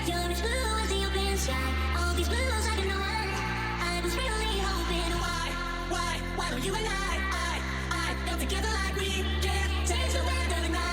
You're as blue as the open sky. All these blues I don't know why. I was really hoping why don't you and I come together like we can change the weather tonight.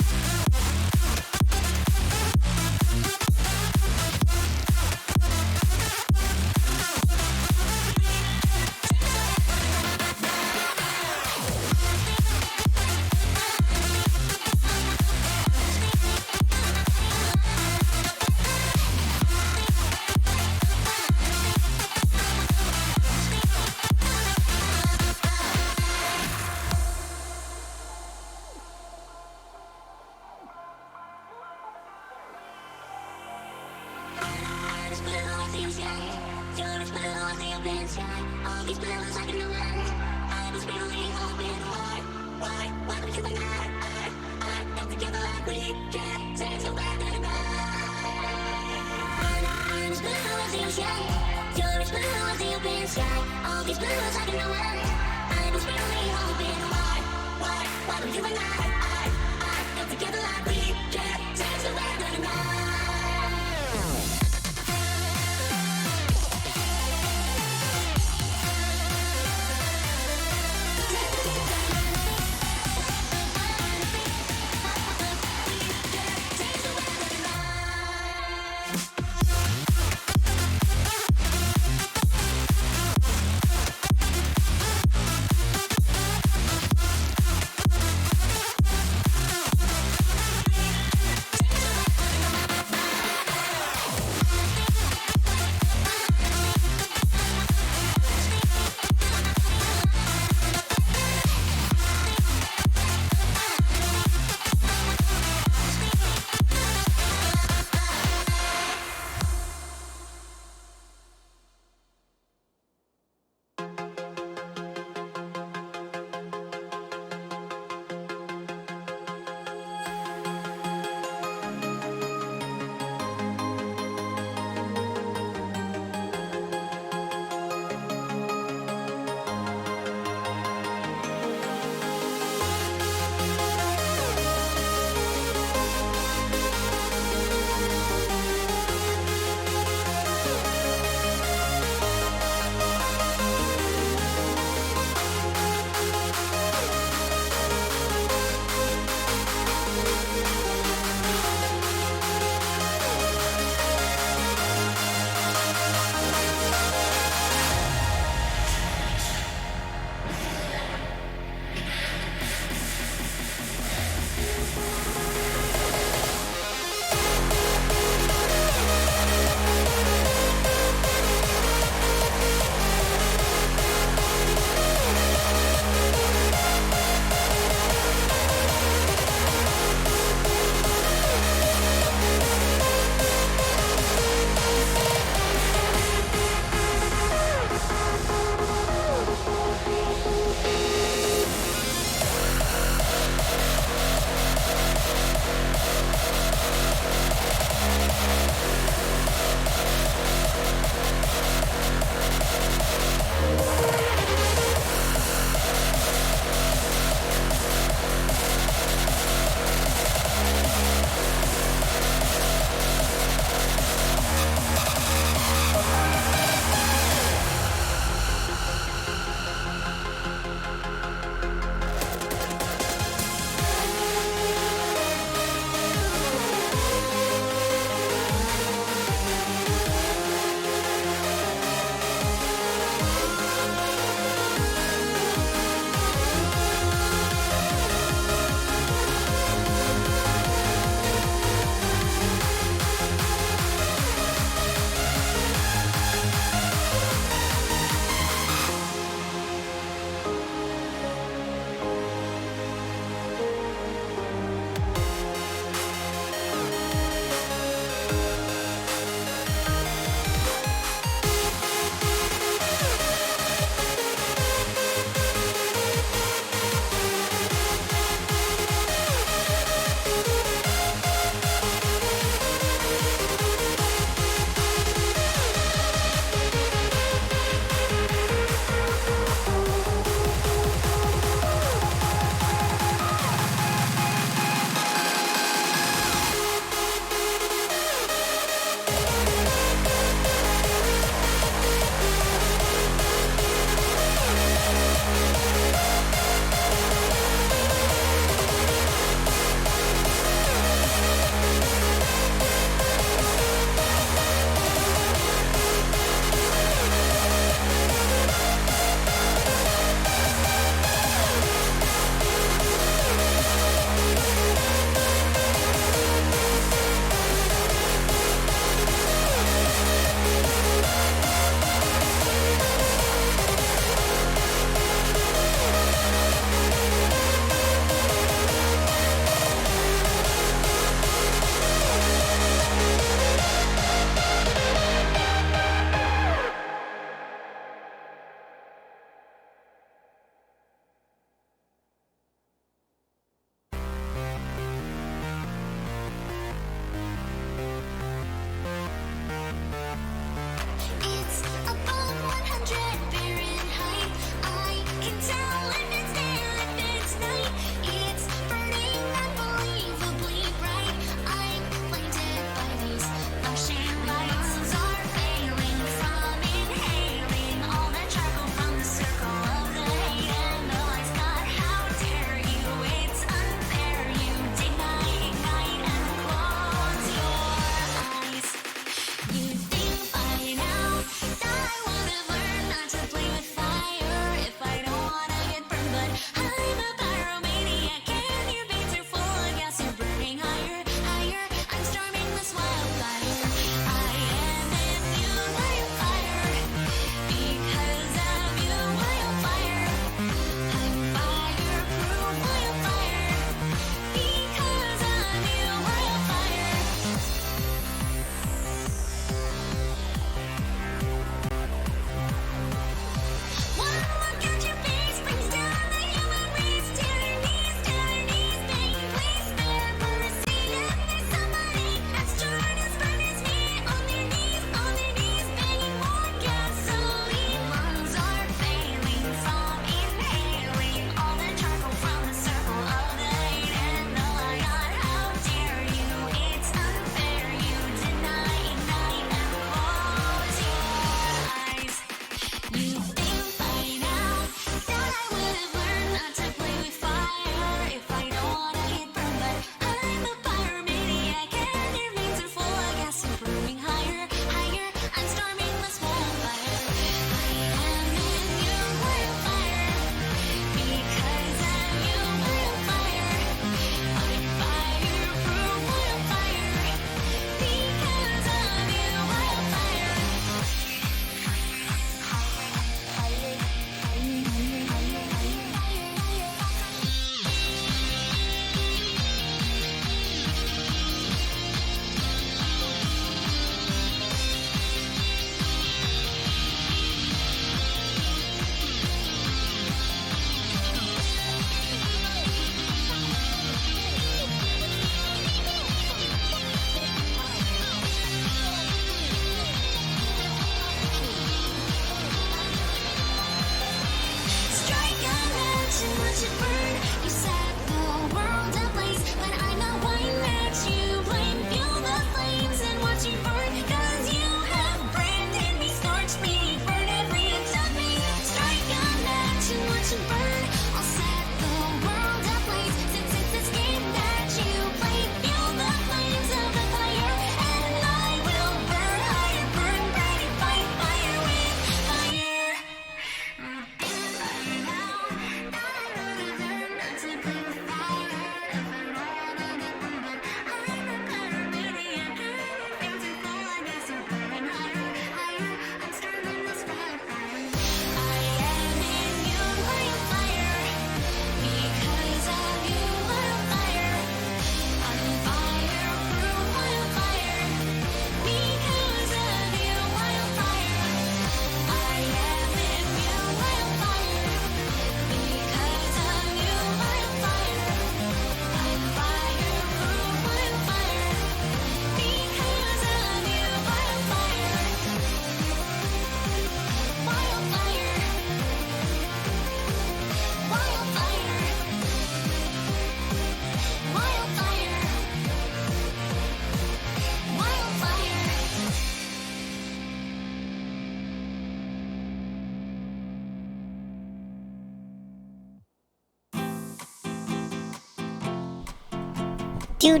Do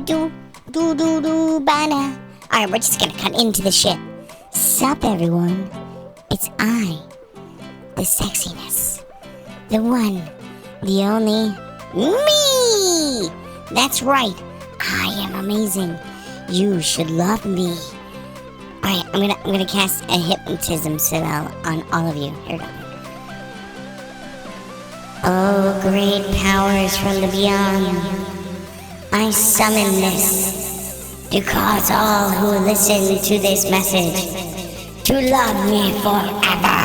bana. Alright, we're just gonna cut into the shit. Sup, everyone? It's I, the sexiness, the one, the only, me! That's right, I am amazing. You should love me. Alright, I'm gonna cast a hypnotism spell on all of you. Here we go. Oh, great powers from the beyond, I summon this to cause all who listen to this message to love me forever.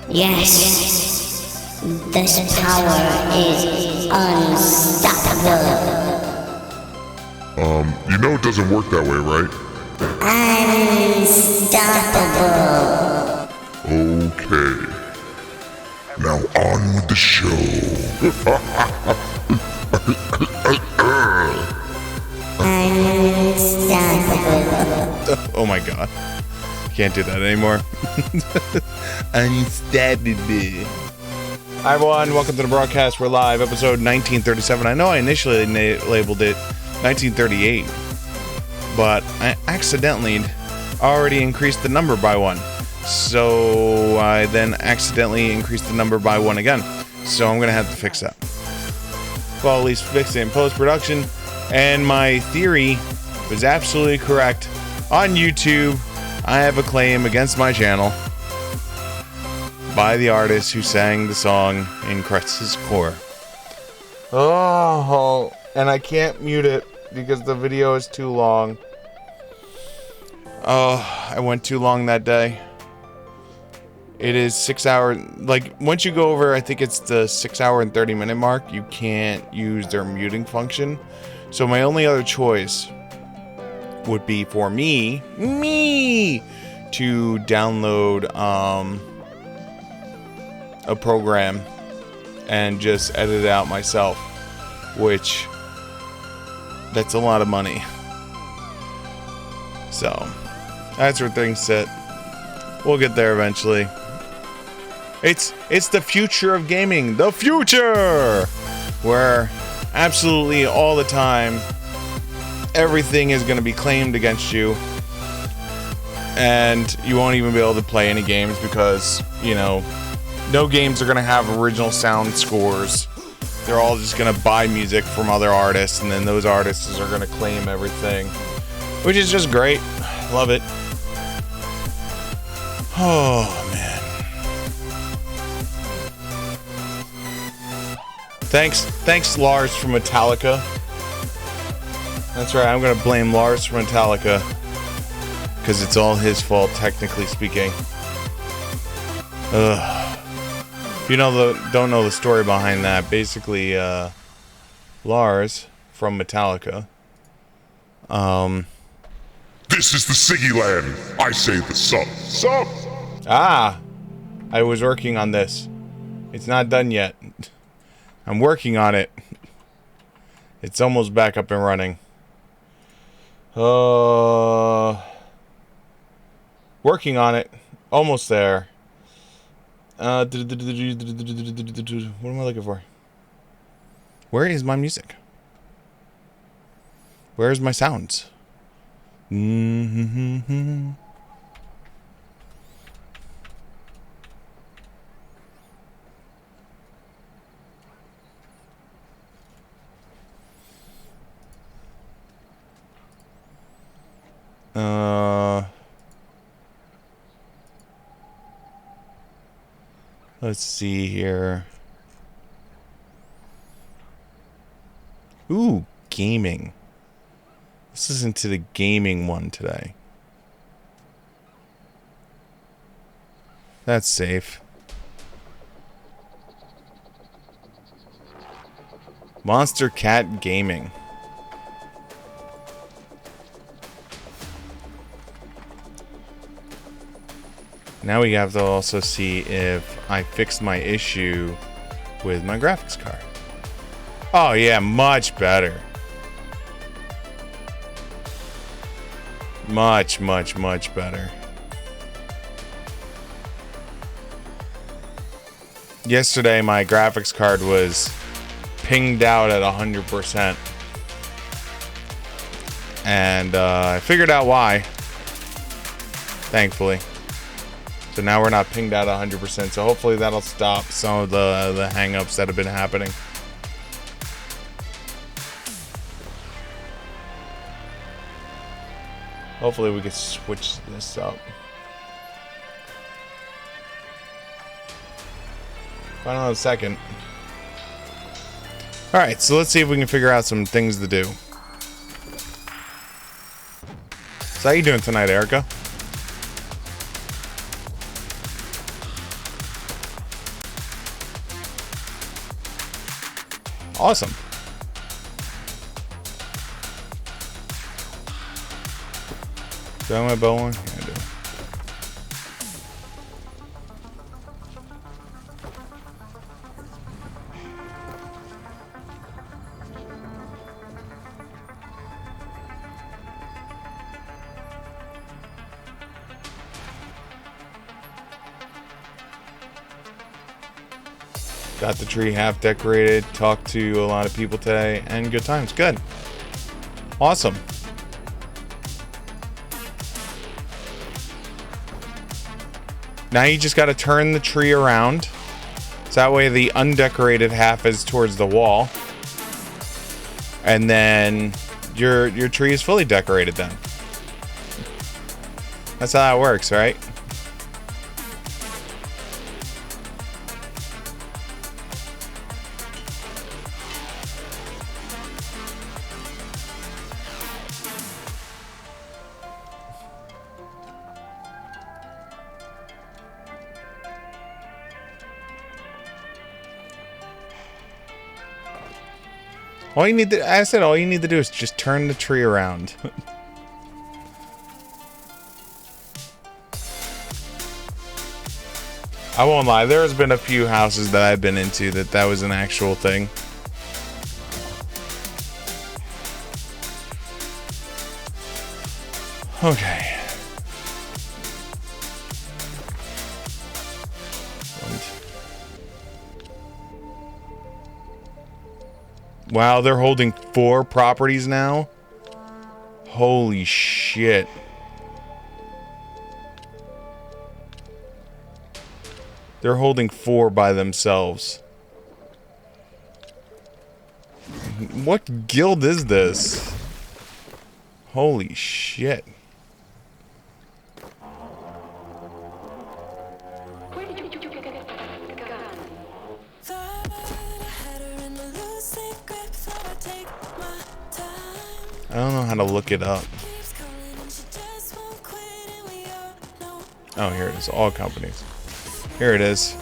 Yes, this power is unstoppable. You know it doesn't work that way, right? Unstoppable. Okay. Now on with the show. Unstoppable. Oh my god. Can't do that anymore. Unstoppable. Hi everyone, welcome to the broadcast. We're live, episode 1937. I know I initially labeled it 1938, but I accidentally already increased the number by one. So I then accidentally increased the number by one again. So I'm gonna have to fix that. Well, at least fix it in post-production. And my theory was absolutely correct. On YouTube, I have a claim against my channel by the artist who sang the song in Crisis Core. Oh, and I can't mute it because the video is too long. Oh, I went too long that day. It is 6 hours. Like, once you go over, I think it's the 6 hour and 30 minute mark, you can't use their muting function. So my only other choice would be for me to download a program and just edit it out myself, which that's a lot of money. So that's where things sit. We'll get there eventually. It's the future of gaming. The future! Where absolutely all the time everything is going to be claimed against you. And you won't even be able to play any games because, you know, no games are going to have original sound scores. They're all just going to buy music from other artists, and then those artists are going to claim everything. Which is just great. Love it. Oh, man. Thanks, Lars from Metallica. That's right, I'm gonna blame Lars from Metallica because it's all his fault, technically speaking. Ugh. If you don't know the story behind that, basically, Lars from Metallica. This is the Siggy Land. I say the sup. Sup! Ah! I was working on this. It's not done yet. I'm working on it. It's almost back up and running. Working on it. Almost there. What am I looking for? Where is my music? Where's my sounds? Let's see here. Ooh, gaming. Let's listen to the gaming one today. That's safe. Monster Cat Gaming. Now we have to also see if I fixed my issue with my graphics card. Oh yeah, much better. Much better. Yesterday my graphics card was pinged out at 100%. And I figured out why. Thankfully. So now we're not pinged out 100%. So hopefully that'll stop some of the hang-ups that have been happening. Hopefully we can switch this up. Hold on a second. Alright, so let's see if we can figure out some things to do. So how you doing tonight, Erica? Awesome. Do I have my bow on? Yeah, I do. Got the tree half decorated, talked to a lot of people today, and good times. Good. Awesome. Now you just got to turn the tree around. So that way the undecorated half is towards the wall. And then your tree is fully decorated then. That's how that works, right? All you need to, I said all you need to do is just turn the tree around. I won't lie, there's been a few houses that I've been into that was an actual thing. Okay. Wow, they're holding 4 properties now? Holy shit. They're holding 4 by themselves. What guild is this? Holy shit. I don't know how to look it up. Oh, here it is. All companies. Here it is.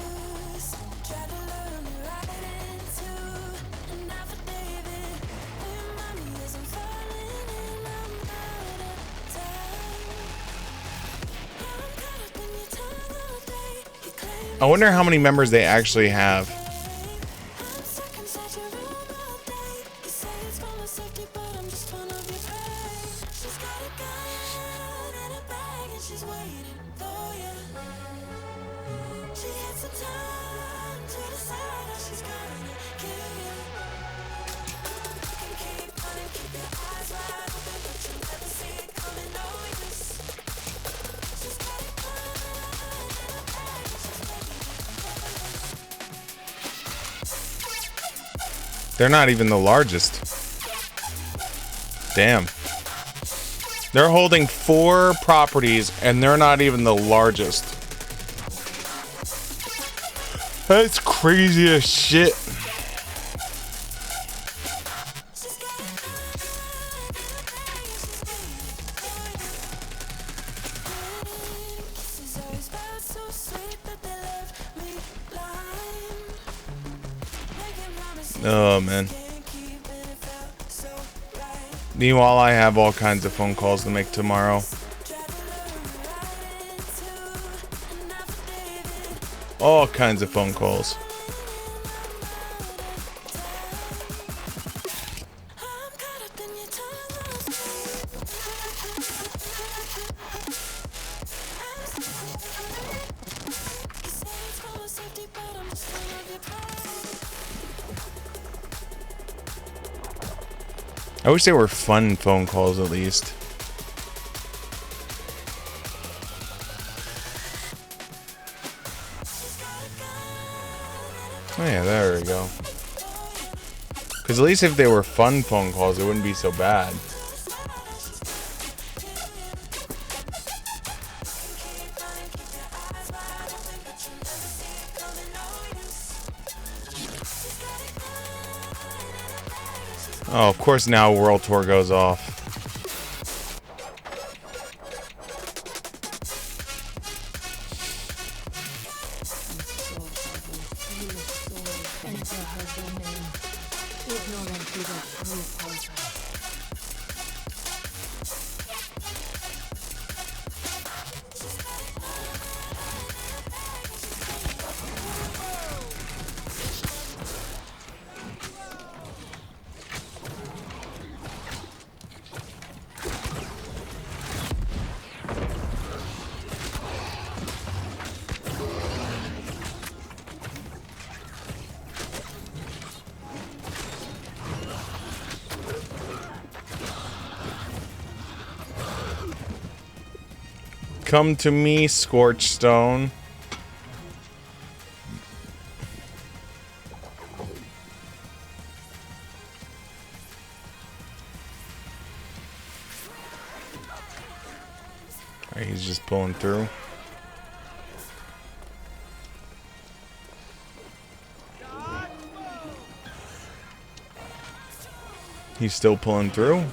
I wonder how many members they actually have. They're not even the largest. Damn. They're holding 4 properties and they're not even the largest. That's crazy as shit. Oh, man. Meanwhile, I have all kinds of phone calls to make tomorrow. All kinds of phone calls. I wish they were fun phone calls at least. Oh yeah, there we go. Because at least if they were fun phone calls, it wouldn't be so bad. Oh, of course now World Tour goes off. Come to me, Scorchstone. Alright, he's just pulling through. He's still pulling through.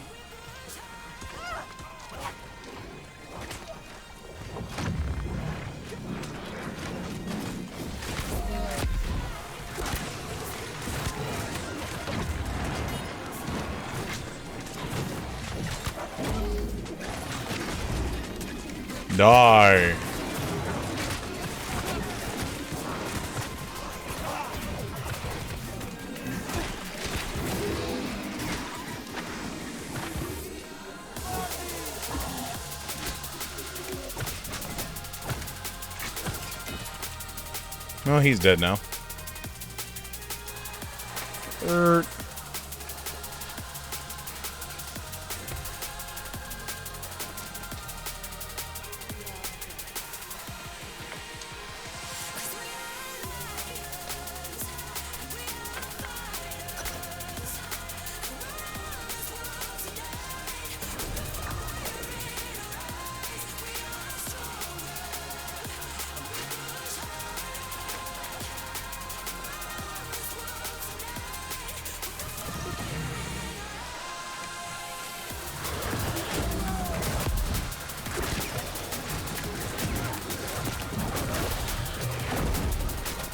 Die. Oh, he's dead now.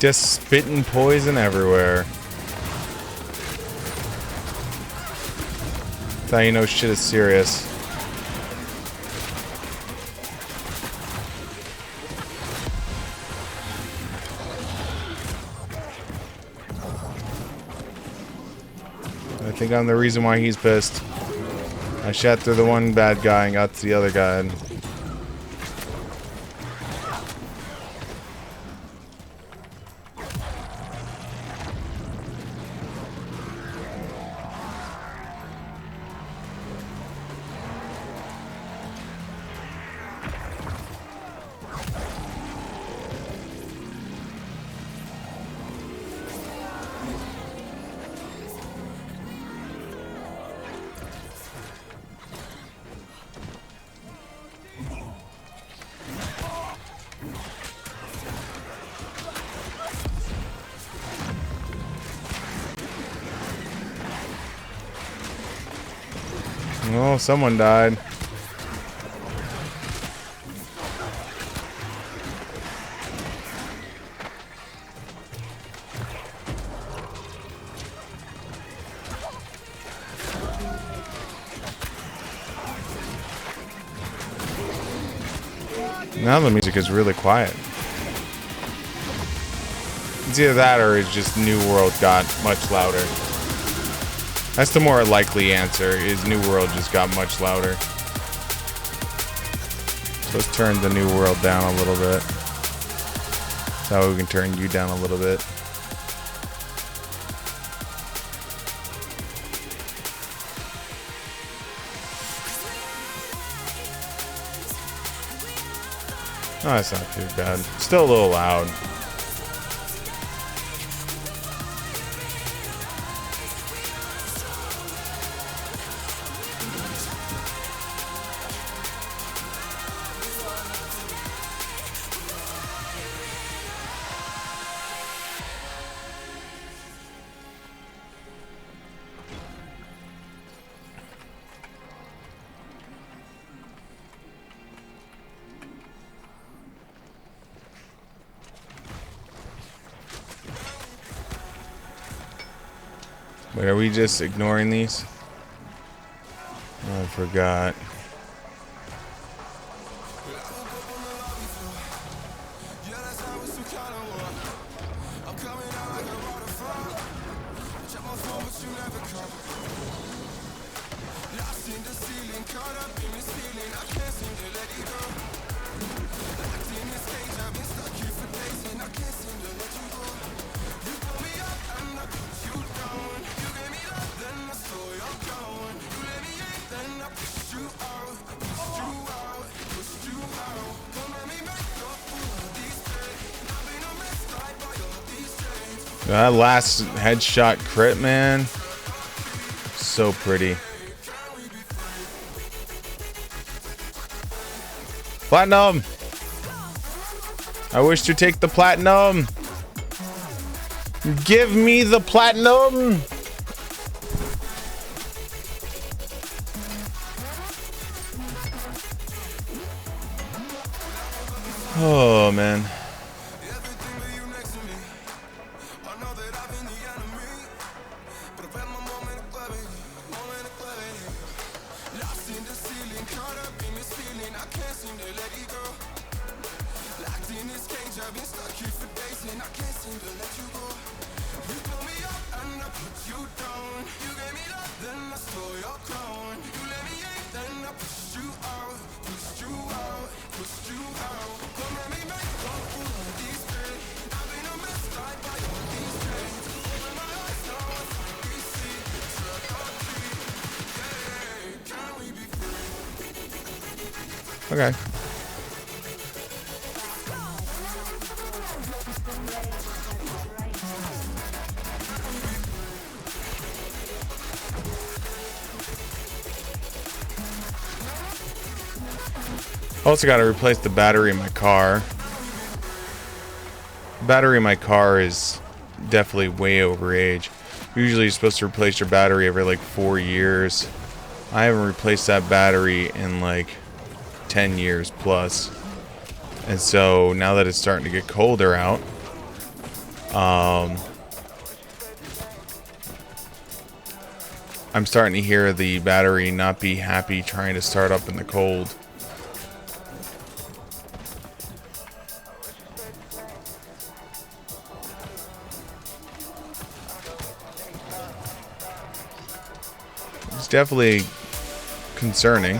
Just spitting poison everywhere. That's how you know shit is serious. I think I'm the reason why he's pissed. I shot through the one bad guy and got to the other guy. Oh, someone died. Now the music is really quiet. It's either that or it's just New World got much louder. That's the more likely answer, is New World just got much louder. So let's turn the New World down a little bit. That's how we can turn you down a little bit. Oh, that's not too bad. Still a little loud. Wait, are we just ignoring these? Oh, I forgot. That last headshot crit, man. So pretty. Platinum! I wish to take the platinum. Give me the platinum! Oh, man. Okay. Also got to replace the battery in my car. The battery in my car is definitely way over age. Usually you're supposed to replace your battery every like 4 years. I haven't replaced that battery in like 10 years plus. And so now that it's starting to get colder out, I'm starting to hear the battery not be happy trying to start up in the cold. It's definitely concerning.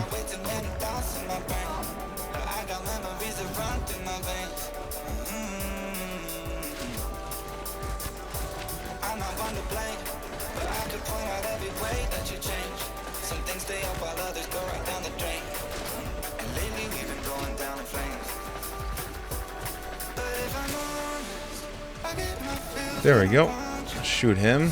There we go. Shoot him.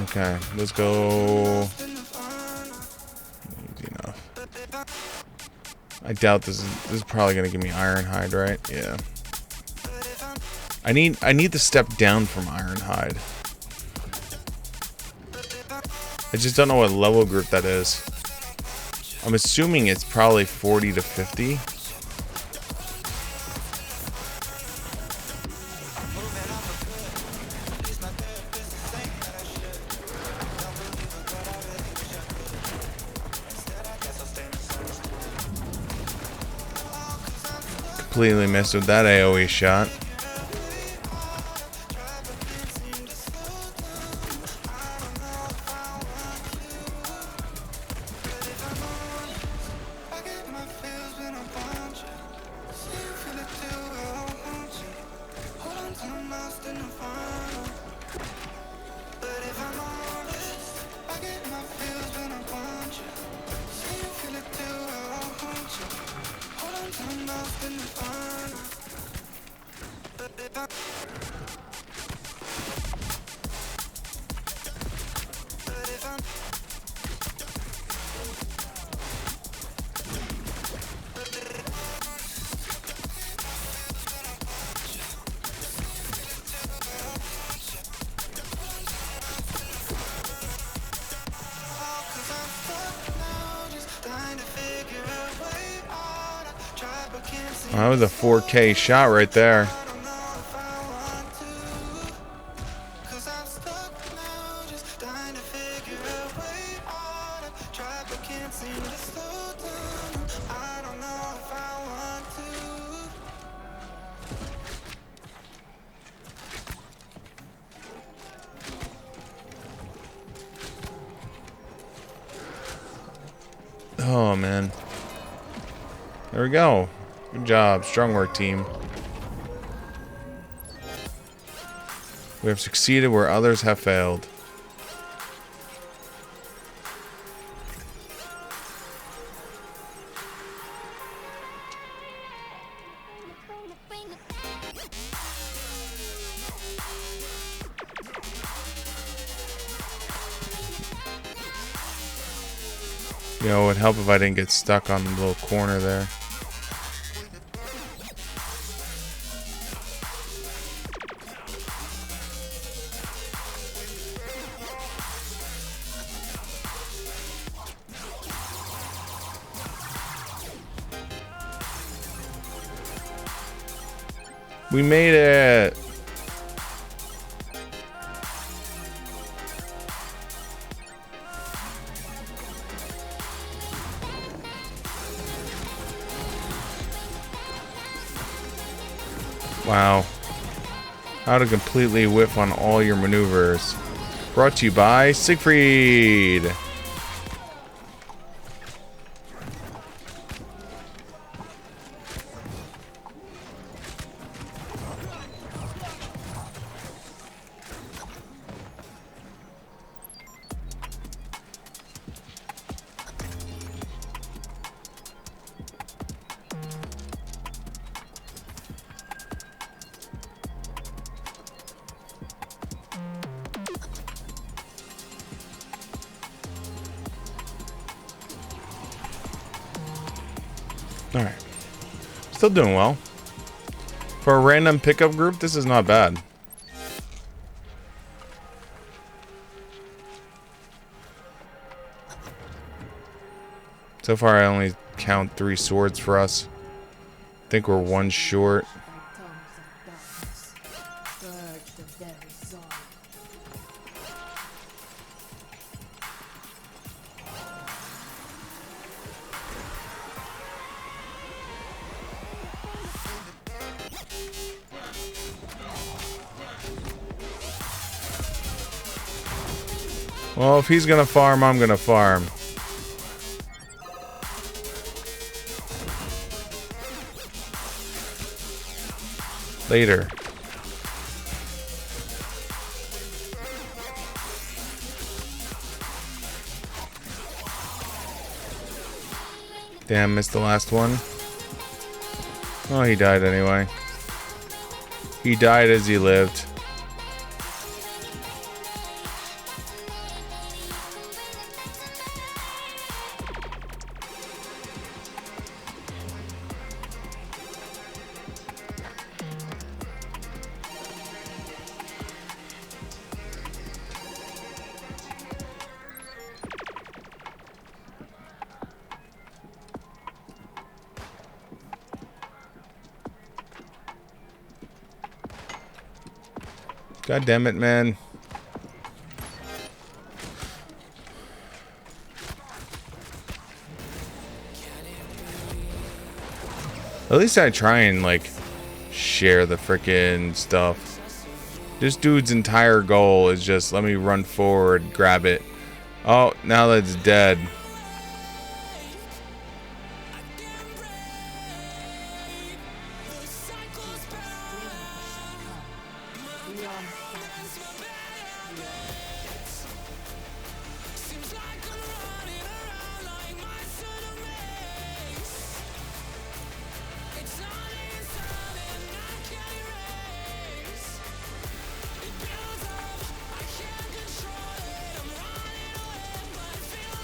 Okay, let's go. Easy enough. I doubt this is probably gonna give me Ironhide, right? Yeah. I need the step down from Ironhide. I just don't know what level group that is. I'm assuming it's probably 40 to 50. Completely missed with that AoE shot. That was a 4K shot right there. Oh man. There we go. Good job. Strong work, team. We have succeeded where others have failed. You know, it would help if I didn't get stuck on the little corner there. We made it! Wow. How to completely whiff on all your maneuvers. Brought to you by Siegfried! Alright. Still doing well. For a random pickup group, this is not bad. So far, I only count 3 swords for us. I think we're 1 short. Well, if he's gonna farm, I'm gonna farm. Later. Damn, missed the last one. Oh, he died anyway. He died as he lived. God damn it, man. At least I try and, like, share the frickin' stuff. This dude's entire goal is just, let me run forward, grab it. Oh, now that it's dead.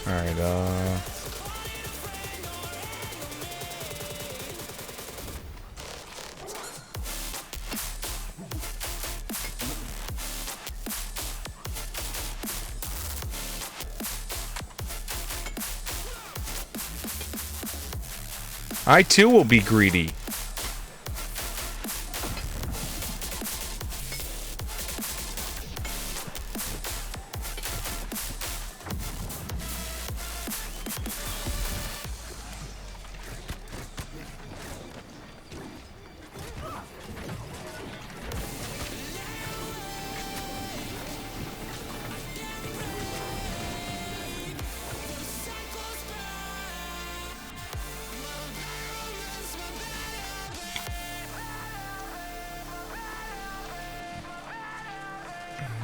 Alright, I too will be greedy.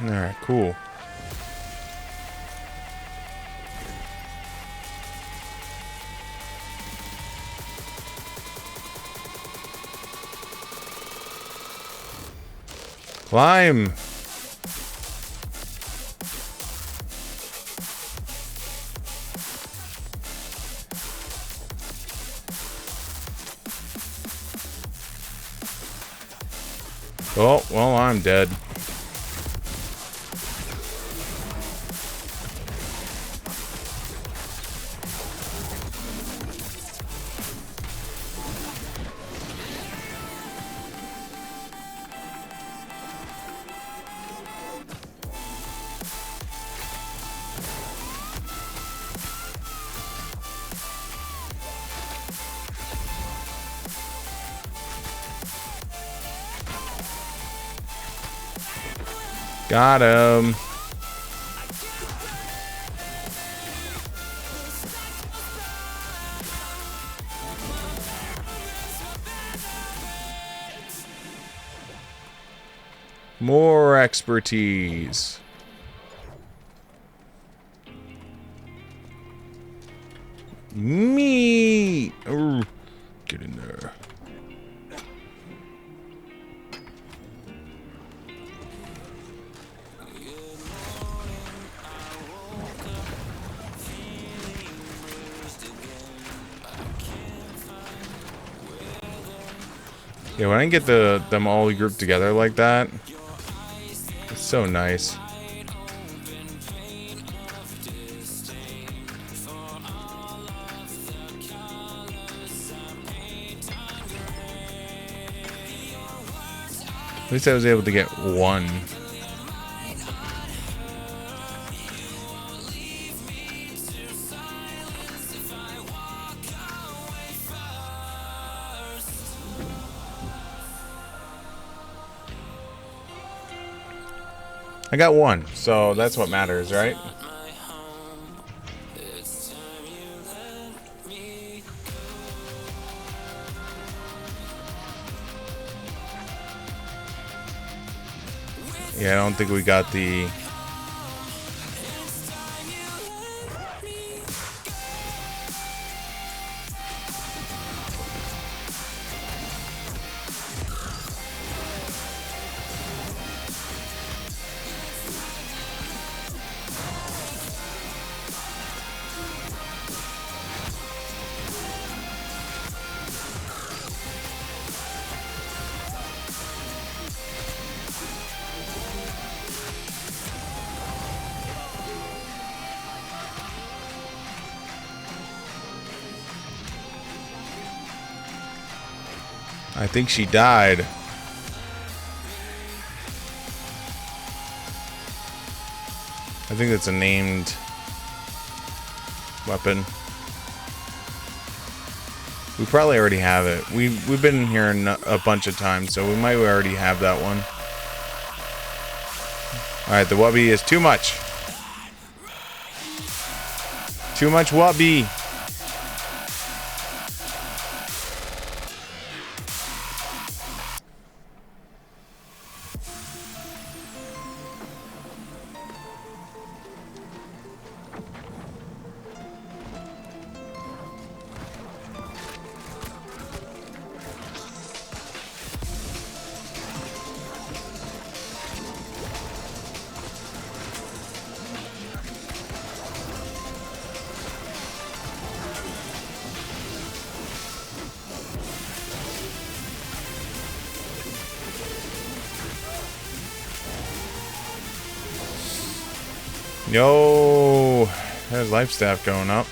Alright, cool. Climb! Oh, well, I'm dead. Got him. More expertise. Me. Ooh, get in there. Yeah, when I get them all grouped together like that, it's so nice. At least I was able to get one. I got one, so that's what matters, right? Yeah, I don't think we got the... I think she died. I think that's a named weapon. We probably already have it. We've been here a bunch of times, so we might already have that one. Alright, the Wubby is too much. Too much Wubby. Yo, there's life staff going up.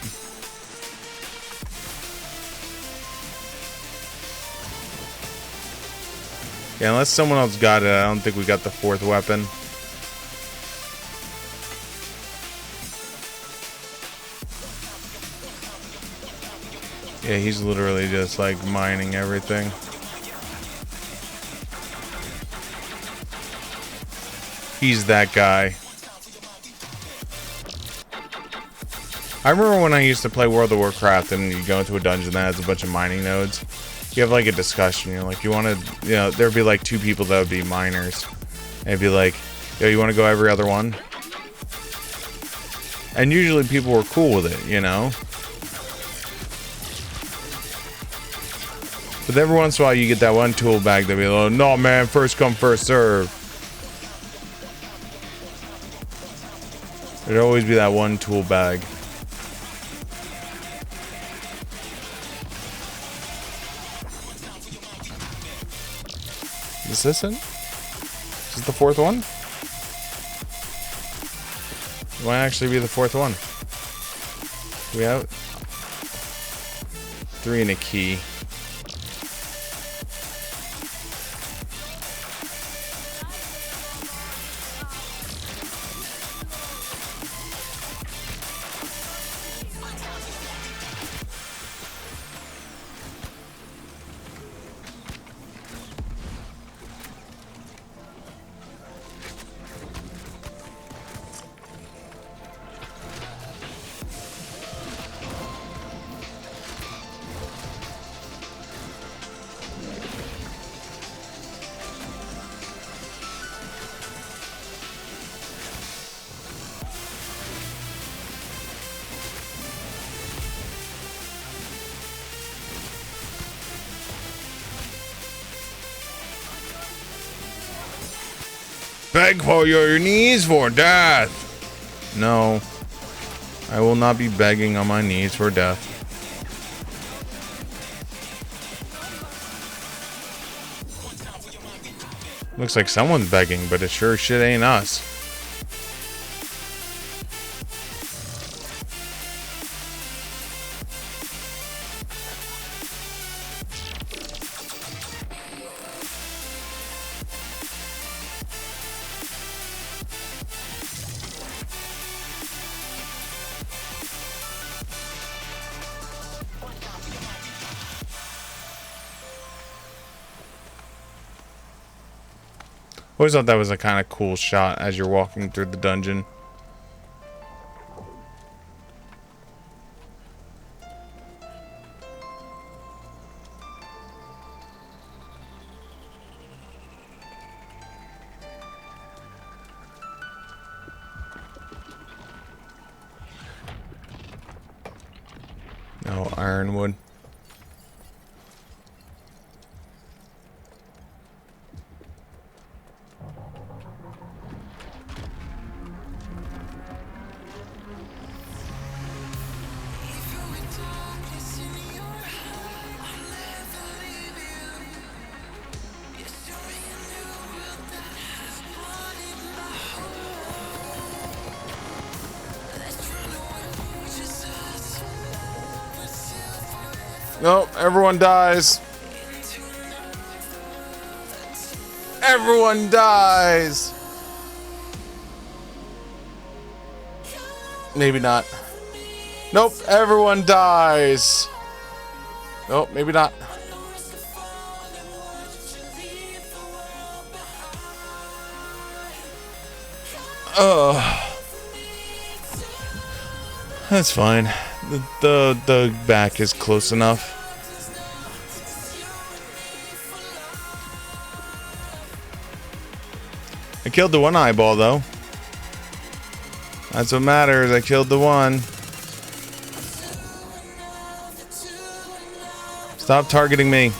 Yeah, unless someone else got it, I don't think we got the fourth weapon. Yeah, he's literally just like mining everything. He's that guy. I remember when I used to play World of Warcraft and you go into a dungeon that has a bunch of mining nodes. You have like a discussion. You're like, you want to, you know, there'd be like two people that would be miners. And it'd be like, yo, you want to go every other one? And usually people were cool with it, you know? But every once in a while you get that one tool bag that be like, no man, first come, first serve. There'd always be that one tool bag. Is this it? Is this the fourth one? It might actually be the fourth one. We have 3 and a key. Beg for your knees for death. No, I will not be begging on my knees for death. Looks like someone's begging, but it sure shit ain't us. Always thought that was a kind of cool shot as you're walking through the dungeon. Oh, ironwood. Nope, everyone dies. Everyone dies. Maybe not. Nope, everyone dies. Nope, maybe not. That's fine. The back is close enough. I killed the one eyeball though. That's what matters. I killed the one. Stop targeting me.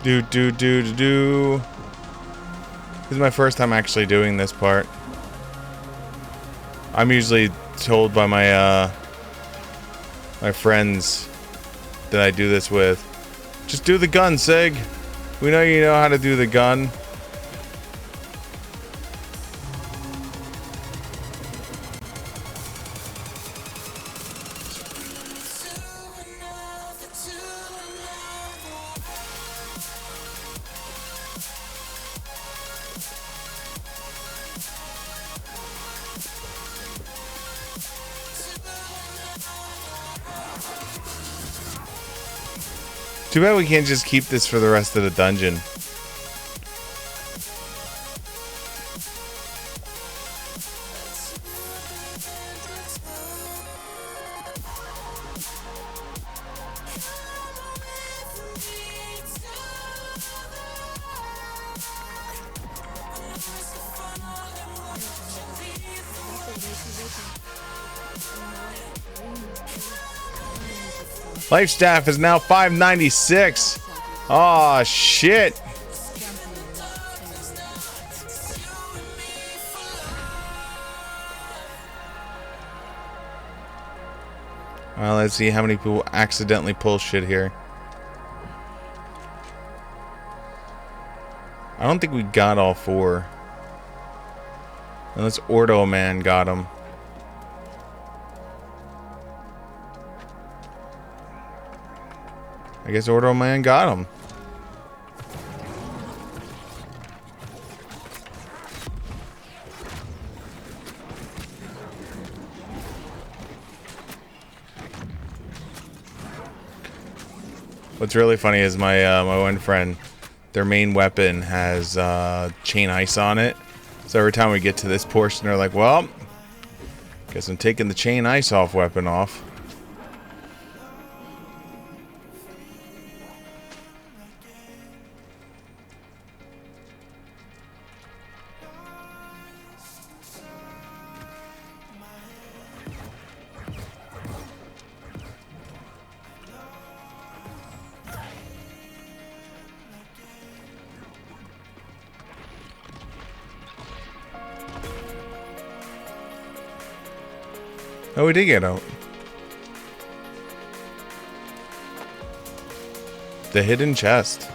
Do. This is my first time actually doing this part. I'm usually told by my my friends that I do this with, just do the gun, Sig. We know you know how to do the gun. Too bad we can't just keep this for the rest of the dungeon. Life staff is now 596. Oh shit. Well, let's see how many people accidentally pull shit here. I don't think we got all 4. Unless Ordo Man got them. I guess Ordo Man got him. What's really funny is my my one friend, their main weapon has chain ice on it. So every time we get to this portion, they're like, "Well, guess I'm taking the chain ice off weapon off." Oh, we did get out. The hidden chest.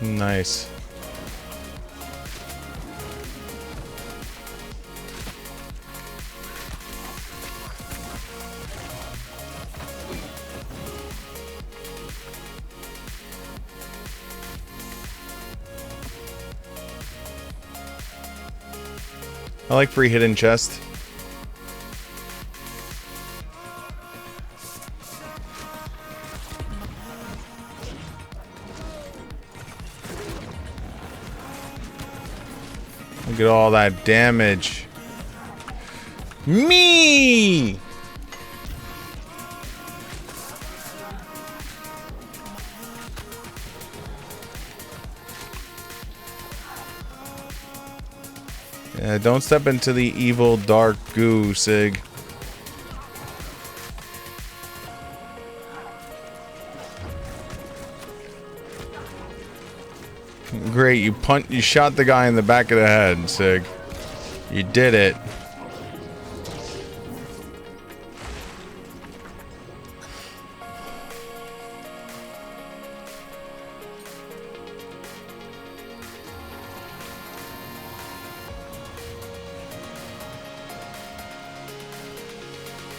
Nice. I like free hidden chest. Look at all that damage. Me! Yeah, don't step into the evil dark goo, Sig. Great, you shot the guy in the back of the head, Sig. You did it.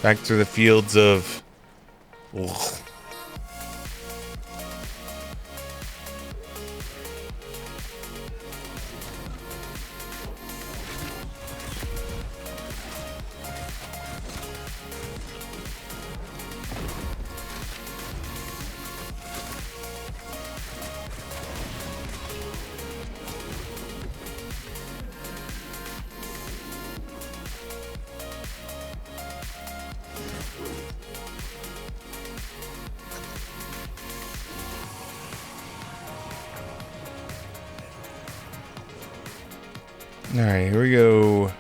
Back through the fields of... Ugh. Alright, here we go.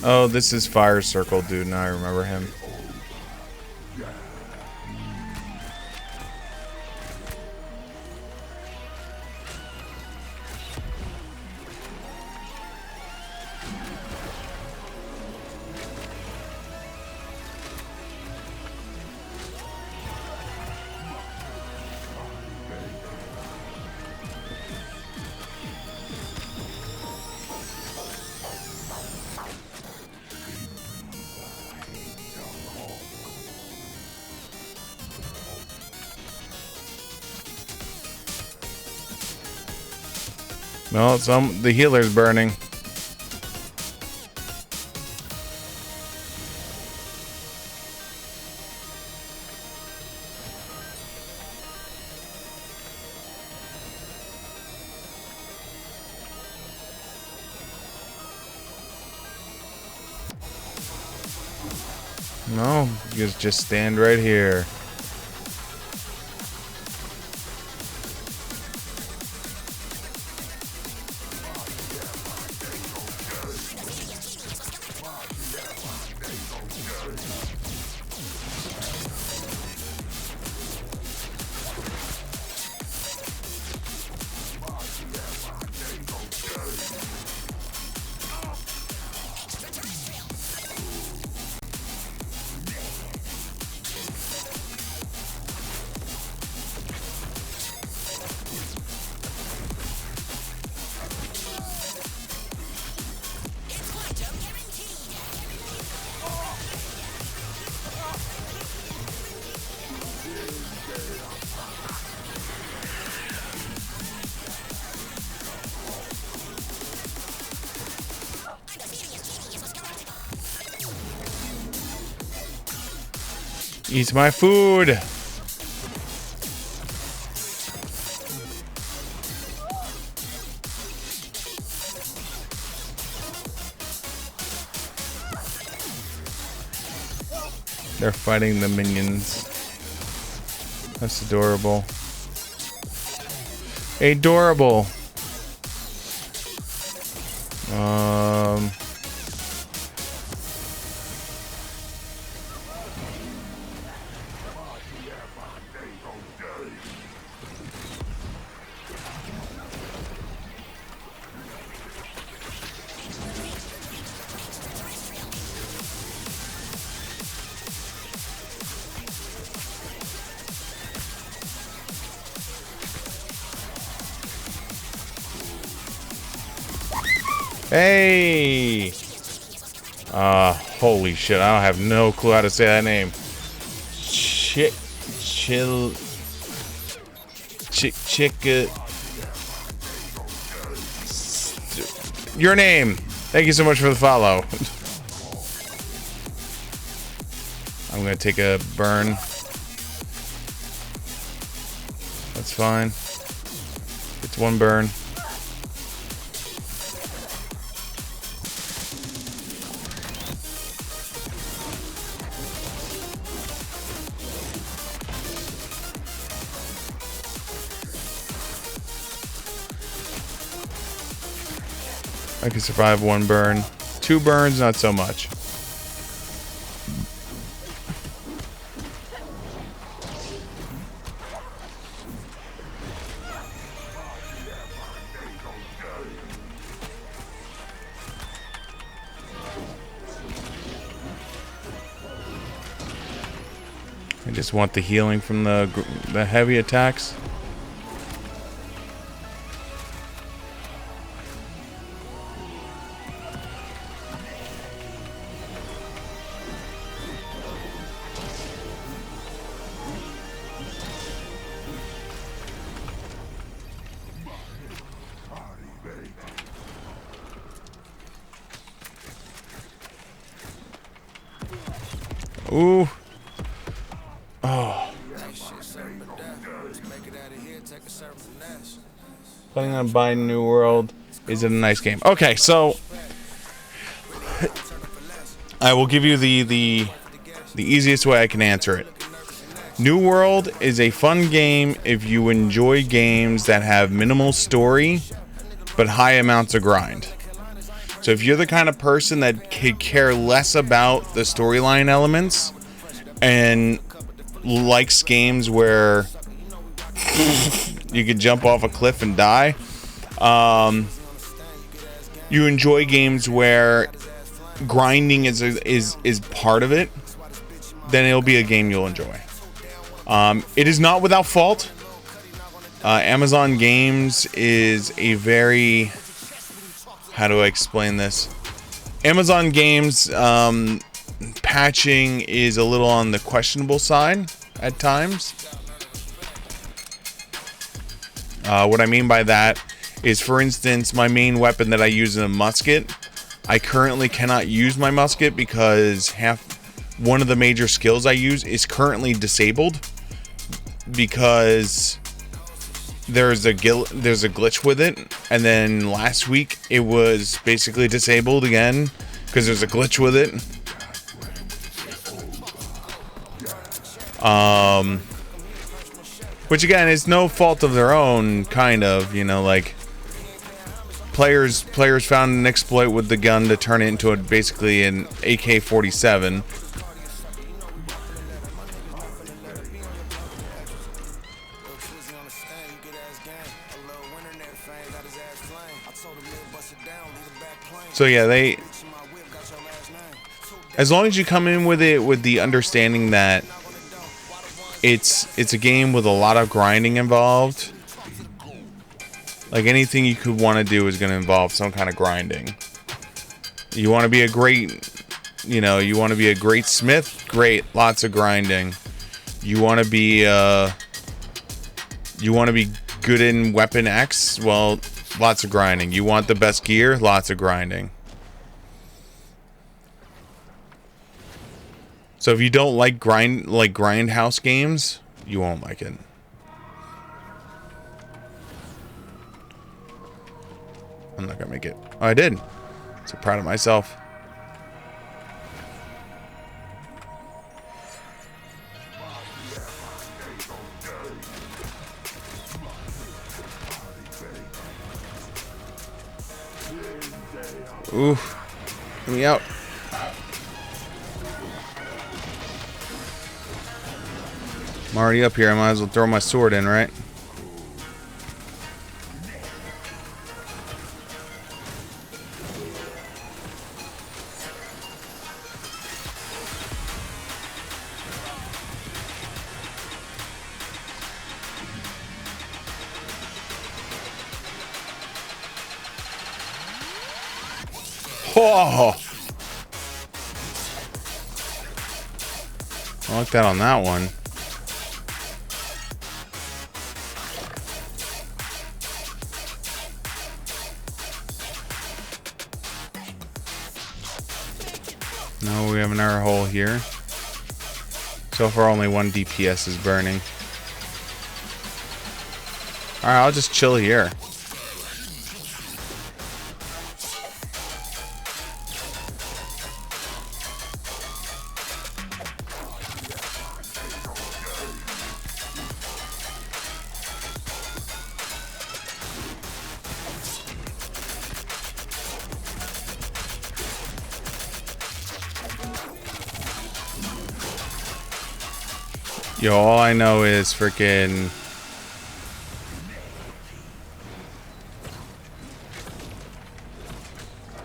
Oh, this is Fire Circle, dude. Now I remember him. No, the healer's burning. No, you just stand right here. Eat my food. They're fighting the minions. That's adorable. Adorable. Hey! Holy shit, I don't have no clue how to say that name. Your name! Thank you so much for the follow. I'm gonna take a burn. That's fine. It's one burn. I can survive one burn. 2 burns, not so much. I just want the healing from the heavy attacks. Ooh. Oh. Planning on buying New World. Is it a nice game? Okay, so I will give you the easiest way I can answer it. New World is a fun game if you enjoy games that have minimal story but high amounts of grind. So if you're the kind of person that could care less about the storyline elements and likes games where you could jump off a cliff and die, you enjoy games where grinding is part of it, then it'll be a game you'll enjoy. It is not without fault. Amazon Games is a very... How do I explain this? Amazon Games patching is a little on the questionable side at times. What I mean by that is, for instance, my main weapon that I use in a musket, I currently cannot use my musket because one of the major skills I use is currently disabled because there's a glitch with it, and then last week it was basically disabled again because there's a glitch with it. Which again is no fault of their own, kind of, you know, like players found an exploit with the gun to turn it into basically an AK-47. So yeah, as long as you come in with it with the understanding that it's a game with a lot of grinding involved, like anything you could want to do is going to involve some kind of grinding. You want to be a great smith, great, lots of grinding. You want to be good in weapon X, well, lots of grinding. You want the best gear, lots of grinding. So if you don't like grindhouse games, you won't like it. I'm not gonna make it. Oh, I did. So proud of myself. Oof. Get me out. I'm already up here. I might as well throw my sword in, right? Oh! I like that on that one. No, we have an arrow hole here. So far, only one DPS is burning. Alright, I'll just chill here. Yo, all I know is freaking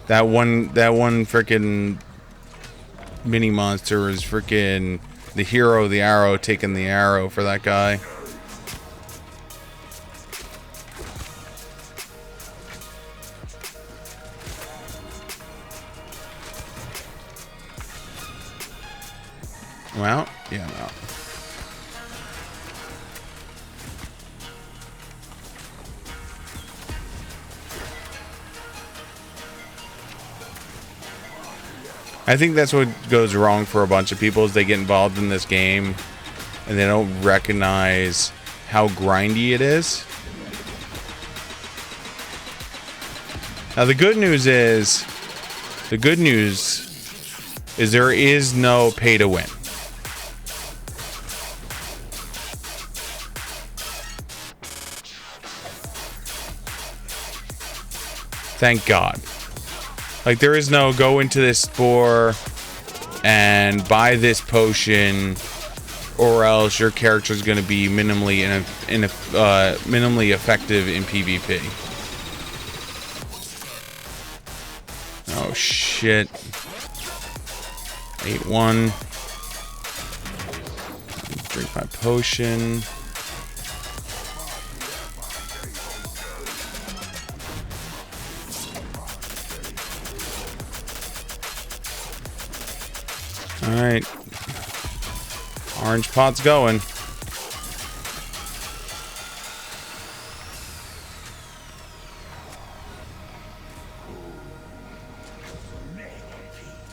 that one freaking mini monster is freaking the hero of the arrow, taking the arrow for that guy. Well, yeah, no. I think that's what goes wrong for a bunch of people is they get involved in this game and they don't recognize how grindy it is. Now the good news is there is no pay to win. Thank God. Like, there is no go into this store and buy this potion, or else your character is going to be minimally minimally effective in PvP. Oh shit! Ate one. Drink my potion. All right. Orange pot's going.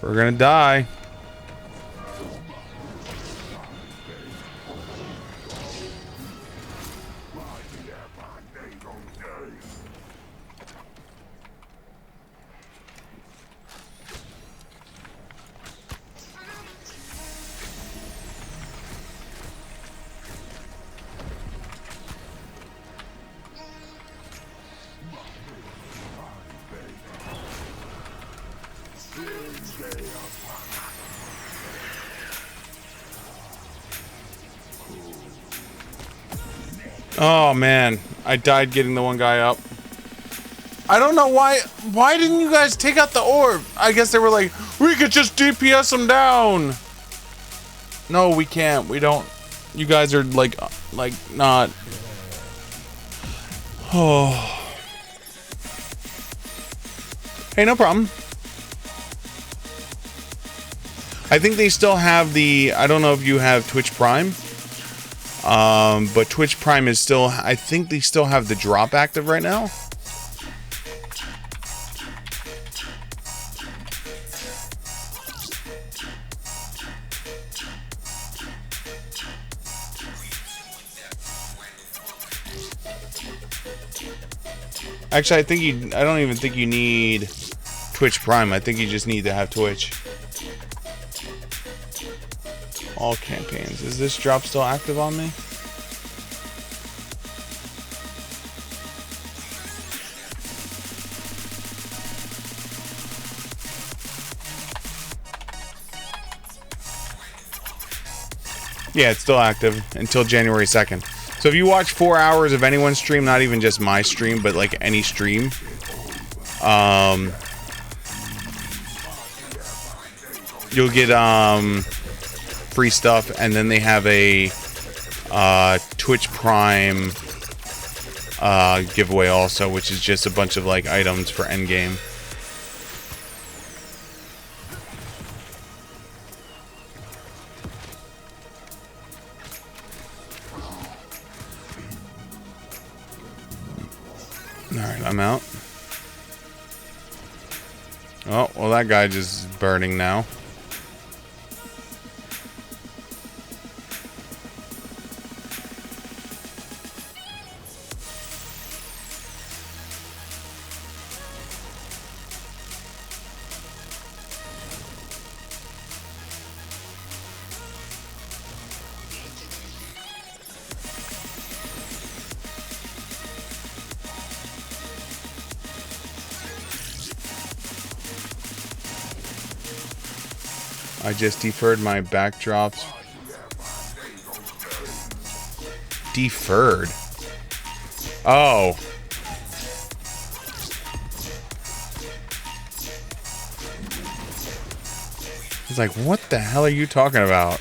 We're gonna die. Oh man, I died getting the one guy up. I don't know why didn't you guys take out the orb? I guess they were like, we could just DPS him down. No, we can't. We don't. You guys are like not. Oh. Hey, no problem. I think they still have the, I don't know if you have Twitch Prime. But Twitch Prime is still, I think they still have the drop active right now. Actually, I don't even think you need Twitch Prime. I think you just need to have Twitch. All campaigns. Is this drop still active on me? Yeah, it's still active until January 2nd. So if you watch 4 hours of anyone's stream, not even just my stream, but like any stream, you'll get free stuff, and then they have a Twitch Prime giveaway also, which is just a bunch of like items for endgame. Alright, I'm out. Oh, well, that guy just is burning now. I just deferred my backdrops. Deferred? Oh. I was like, what the hell are you talking about?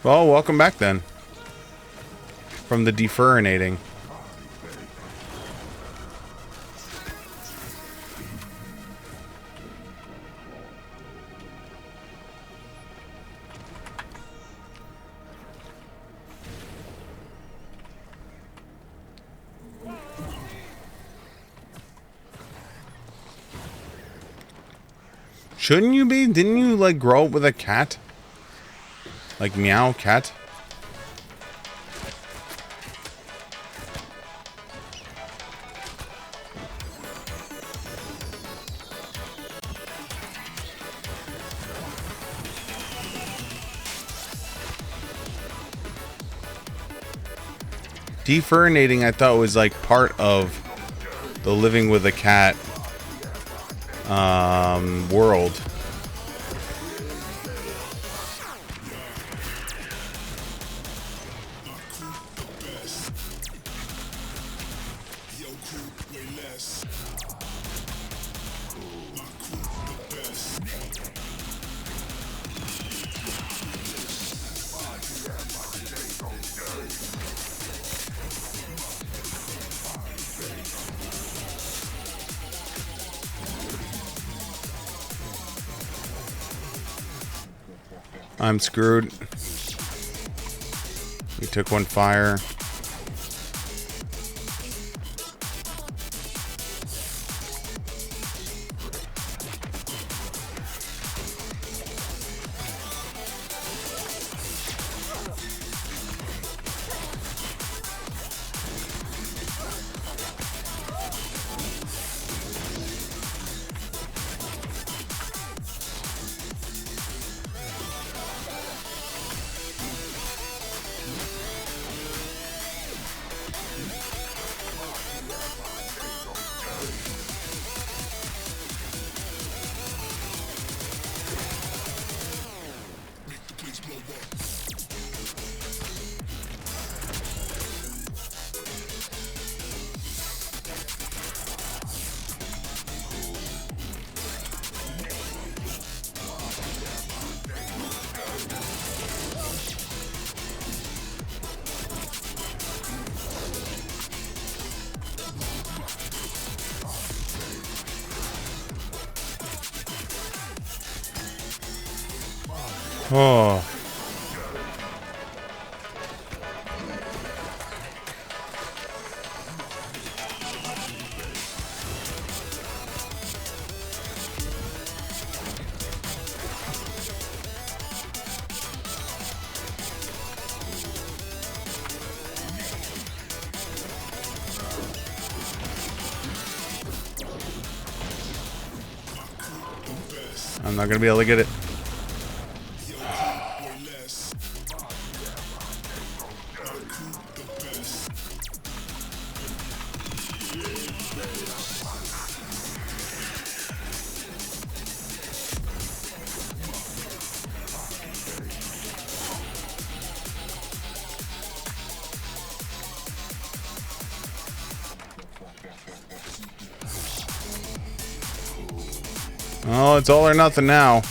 Well, welcome back then. From the deferrinating. Shouldn't you be? Didn't you, like, grow up with a cat? Like, meow cat? Defurnating, I thought, was like part of the living with a cat world. I'm screwed. We took one fire. Oh. I'm not gonna be able to get it. Oh, it's all or nothing now.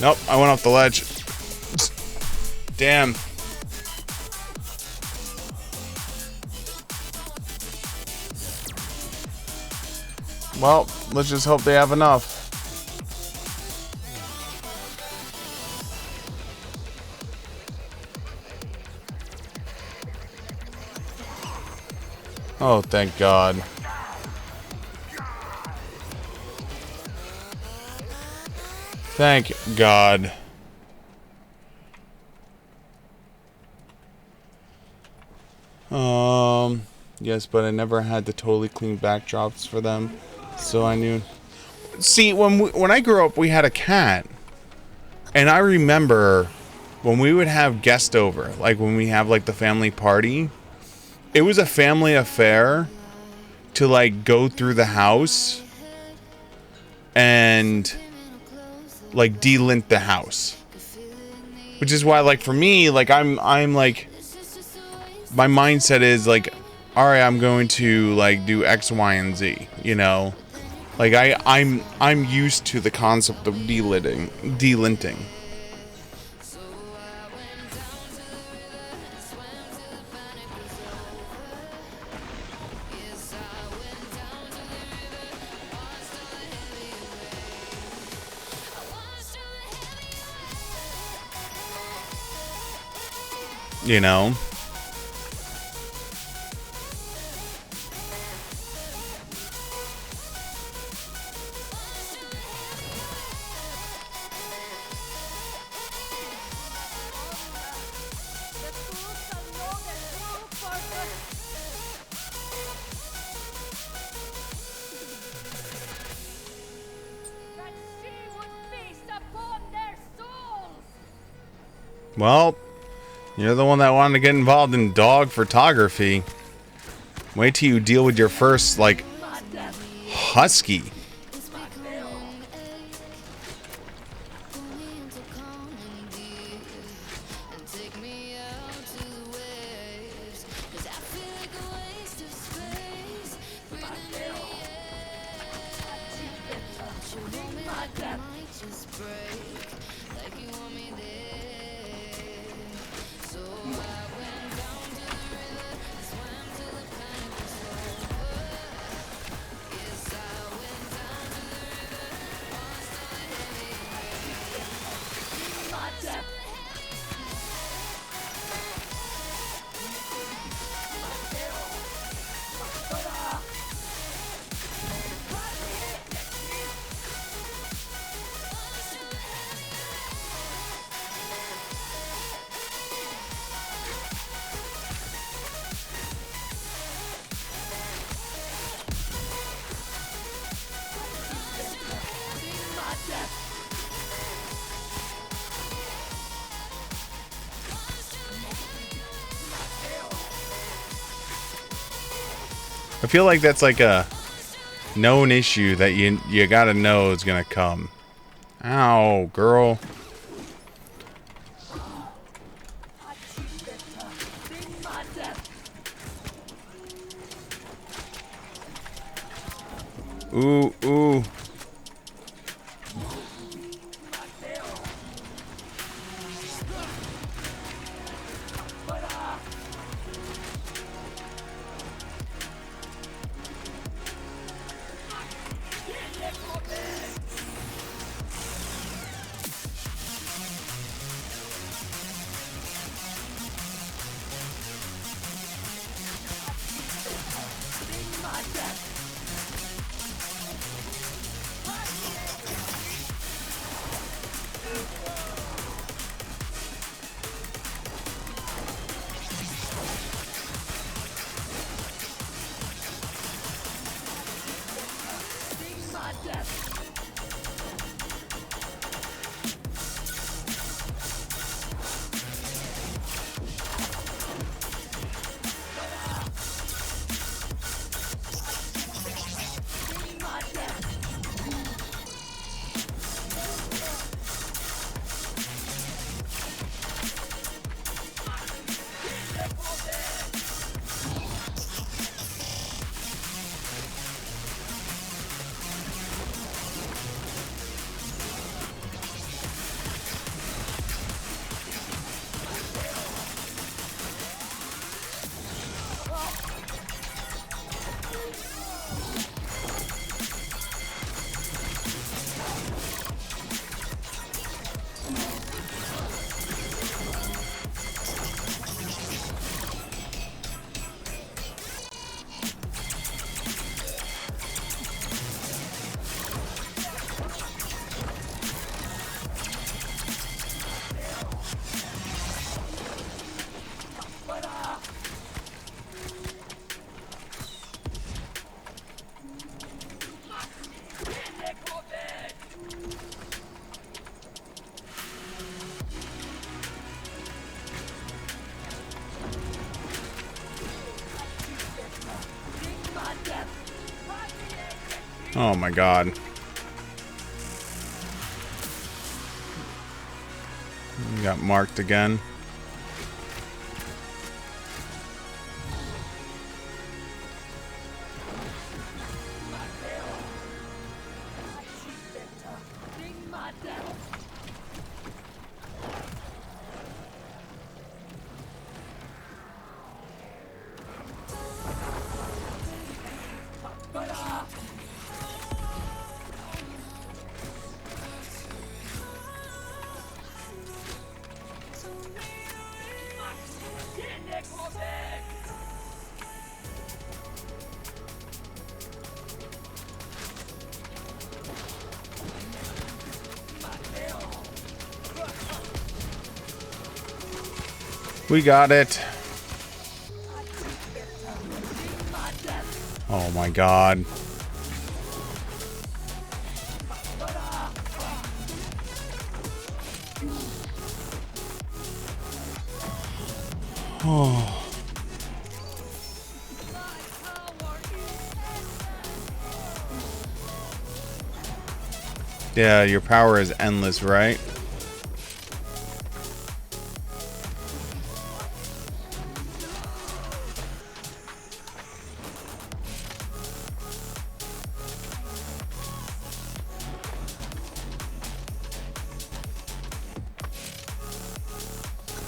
Nope, I went off the ledge. Damn. Well, let's just hope they have enough. Oh, thank God. Thank God. Yes, but I never had the totally clean backdrops for them, so I knew. See, when I grew up, we had a cat, and I remember when we would have guests over, like when we have like the family party, it was a family affair to like go through the house and like delint the house, which is why, like, for me, like I'm like, my mindset is like, all right, I'm going to like do X, Y, and Z, you know, like I'm used to the concept of delinting. You know, Well, you're the one that wanted to get involved in dog photography. Wait till you deal with your first, like, husky. I feel like that's like a known issue that you gotta know is gonna come. Ow, girl. Ooh, ooh. Oh my god. Got marked again. We got it. Oh my god. Oh. Yeah, your power is endless, right?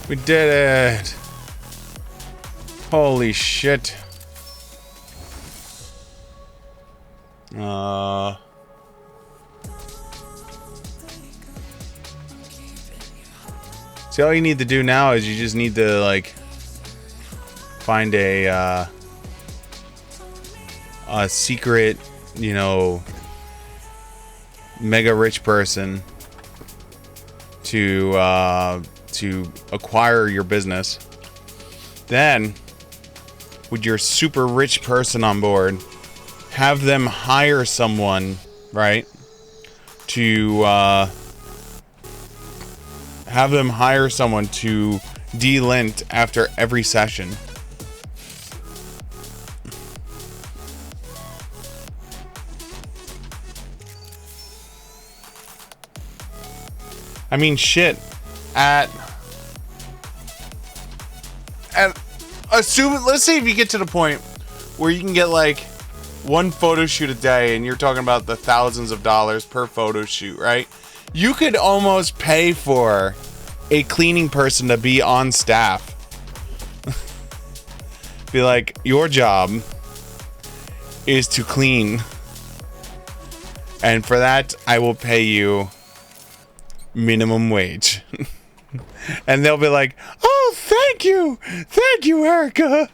We did it! Holy shit. See, all you need to do now is you just need to, like, find a secret, you know, mega rich person to acquire your business. Then, with your super rich person on board, have them hire someone, right? To have them hire someone to delint after every session. I mean, shit. Let's say if you get to the point where you can get like one photo shoot a day, and you're talking about the thousands of dollars per photo shoot, right? You could almost pay for a cleaning person to be on staff. Be like, your job is to clean, and for that I will pay you minimum wage. And they'll be like, oh, thank you, Erica.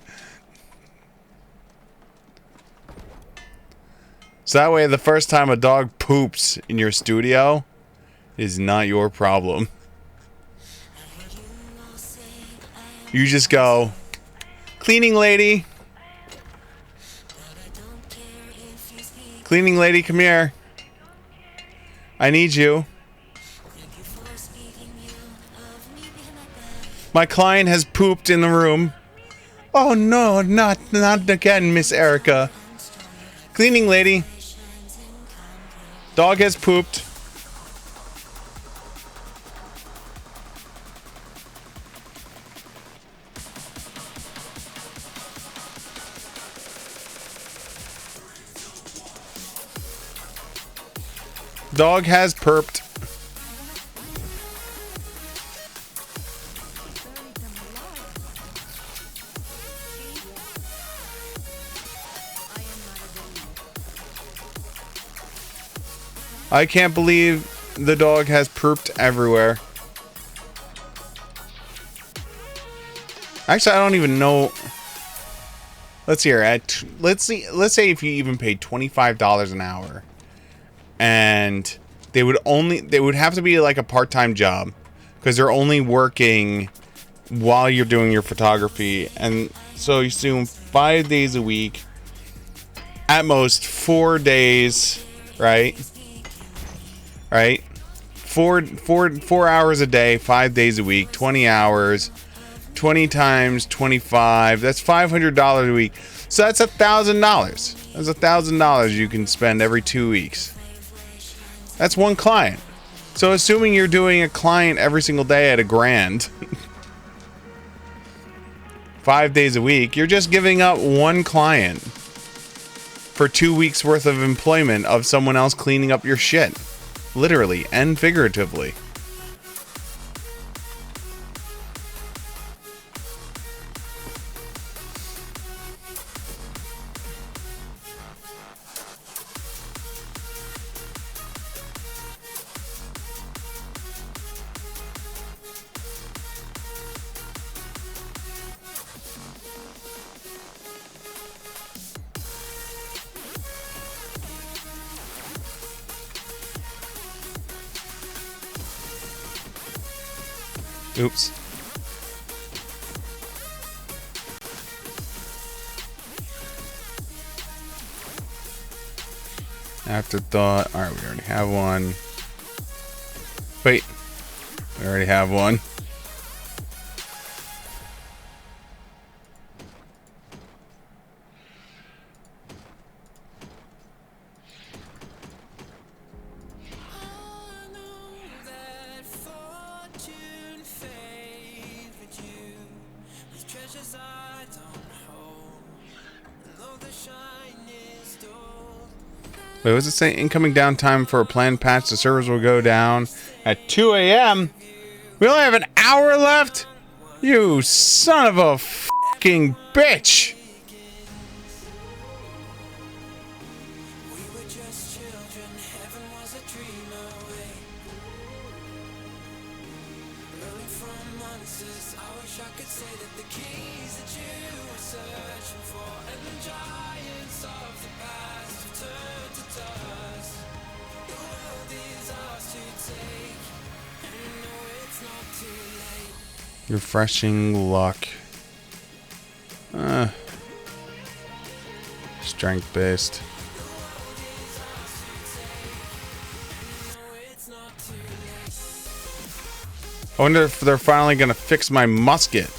So that way, the first time a dog poops in your studio is not your problem. You just go, cleaning lady. Cleaning lady, come here. I need you. My client has pooped in the room. Oh no, not again, Miss Erica. Cleaning lady. Dog has pooped. Dog has perped. I can't believe the dog has pooped everywhere. Actually, I don't even know. Let's see here. Let's say if you even paid $25 an hour, and they would have to be like a part-time job, because they're only working while you're doing your photography, and so you assume 5 days a week, at most 4 days, right? Right? 4 hours a day, 5 days a week, 20 hours, 20 times 25, that's $500 a week. So that's $1,000. That's $1,000 you can spend every 2 weeks. That's one client. So assuming you're doing a client every single day at $1,000, 5 days a week, you're just giving up one client for 2 weeks worth of employment of someone else cleaning up your shit. Literally and figuratively. Oops. Afterthought. Alright, we already have one. Wait. We already have one. Wait, what does it say? Incoming downtime for a planned patch. The servers will go down at 2 a.m. We only have an hour left? You son of a fucking bitch! Refreshing luck. Strength based. I wonder if they're finally gonna fix my musket.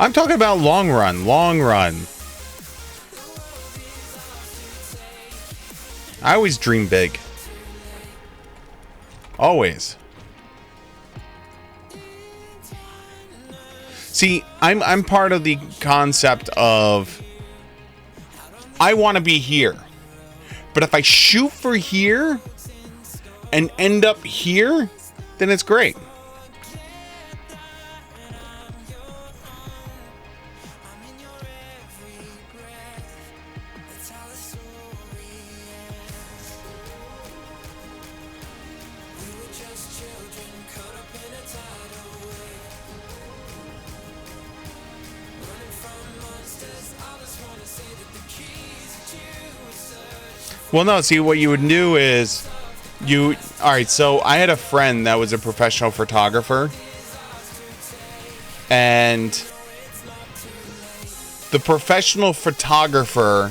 I'm talking about long run, long run. I always dream big. Always. See, I'm part of the concept of I want to be here. But if I shoot for here and end up here, then it's great. Well, no, see, what you would do is alright, so I had a friend that was a professional photographer, and the professional photographer,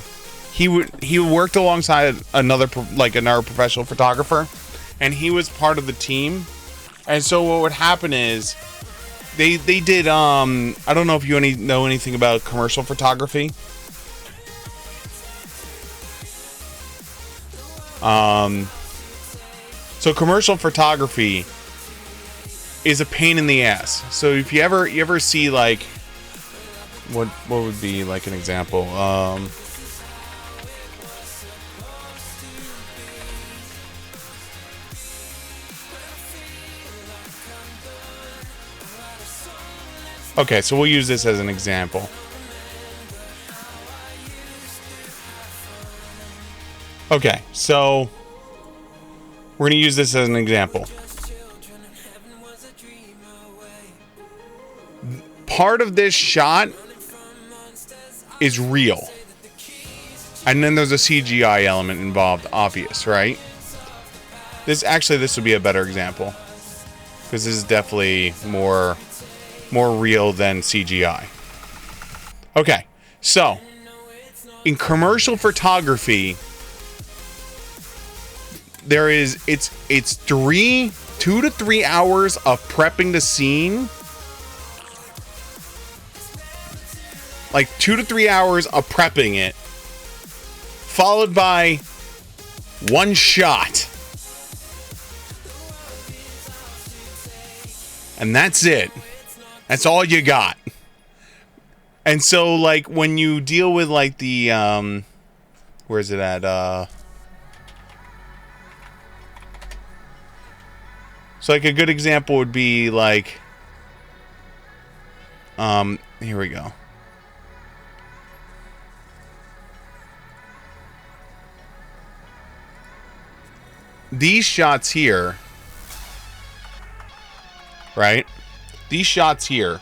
he worked alongside another professional photographer, and he was part of the team. And so what would happen is they did I don't know if you know anything about commercial photography. So commercial photography is a pain in the ass. So if you ever see, like, what would be like an example? Okay, so we'll use this as an example. Okay, so we're going to use this as an example. Part of this shot is real. And then there's a CGI element involved, obvious, right? This would be a better example. Because this is definitely more real than CGI. Okay, so in commercial photography, it's 2 to 3 hours of prepping the scene. Like 2 to 3 hours of prepping it, followed by one shot. And that's it. That's all you got. And so, like, when you deal with, like, the where's it at? So, like, a good example would be, like, here we go. These shots here, right? These shots here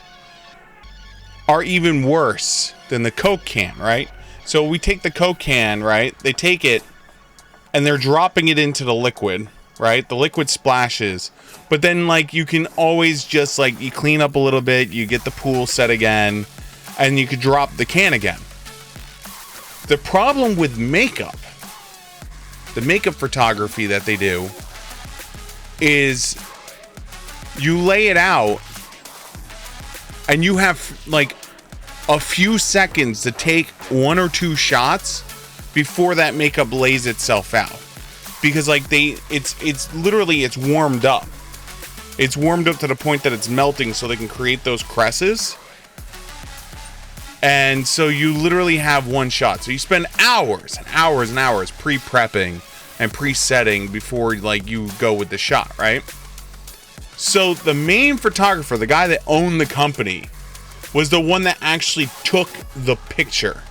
are even worse than the Coke can, right? So we take the Coke can, right? They take it and they're dropping it into the liquid, right? The liquid splashes. But then, like, you can always just, like, you clean up a little bit, you get the pool set again, and you could drop the can again. The problem with makeup, the makeup photography that they do, is you lay it out and you have, like, a few seconds to take 1 or 2 shots before that makeup lays itself out. because like it's literally it's warmed up. It's warmed up to the point that it's melting so they can create those cresses. And so you literally have one shot. So you spend hours and hours and hours pre-prepping and pre-setting before like you go with the shot, right? So the main photographer, the guy that owned the company, was the one that actually took the picture.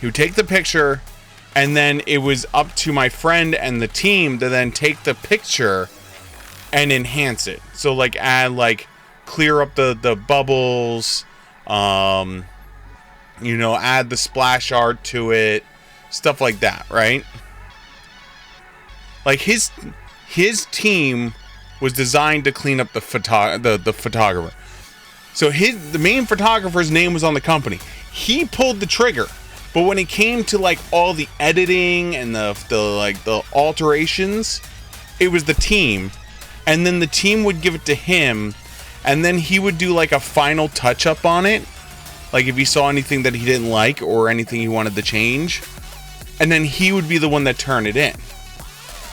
He would take the picture, and then it was up to my friend and the team to then take the picture and enhance it. So like add like clear up the bubbles, you know, add the splash art to it, stuff like that, right? Like his team was designed to clean up the photographer. So the main photographer's name was on the company. He pulled the trigger. But when it came to like all the editing and the alterations, it was the team. And then the team would give it to him, and then he would do like a final touch up on it. Like if he saw anything that he didn't like or anything he wanted to change, and then he would be the one that turned it in.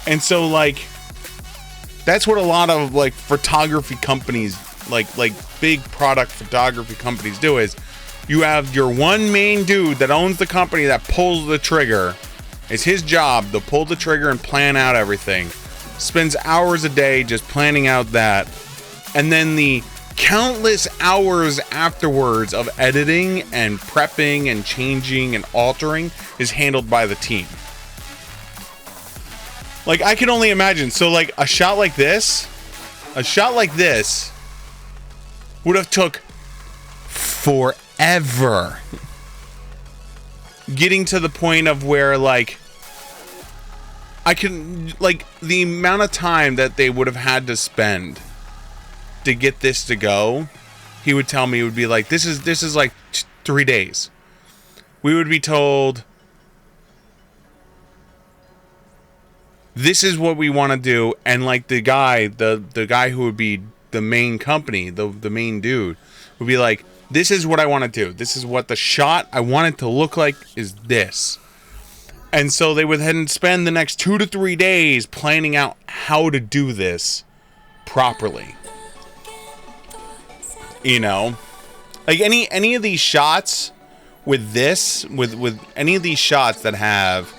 And so like that's what a lot of like photography companies, like big product photography companies do, is you have your one main dude that owns the company that pulls the trigger. It's his job to pull the trigger and plan out everything. Spends hours a day just planning out that. And then the countless hours afterwards of editing and prepping and changing and altering is handled by the team. Like I can only imagine. So like a shot like this would have took forever. Getting to the point of where like I can, like, the amount of time that they would have had to spend to get this to go, he would tell me it would be like, this is like 3 days. We would be told, this is what we want to do, and like the guy who would be the main company, the main dude, would be like, this is what I want to do. This is what the shot I want it to look like is this. And so they would then spend the next 2 to 3 days planning out how to do this properly. You know, like any of these shots with this, with any of these shots that have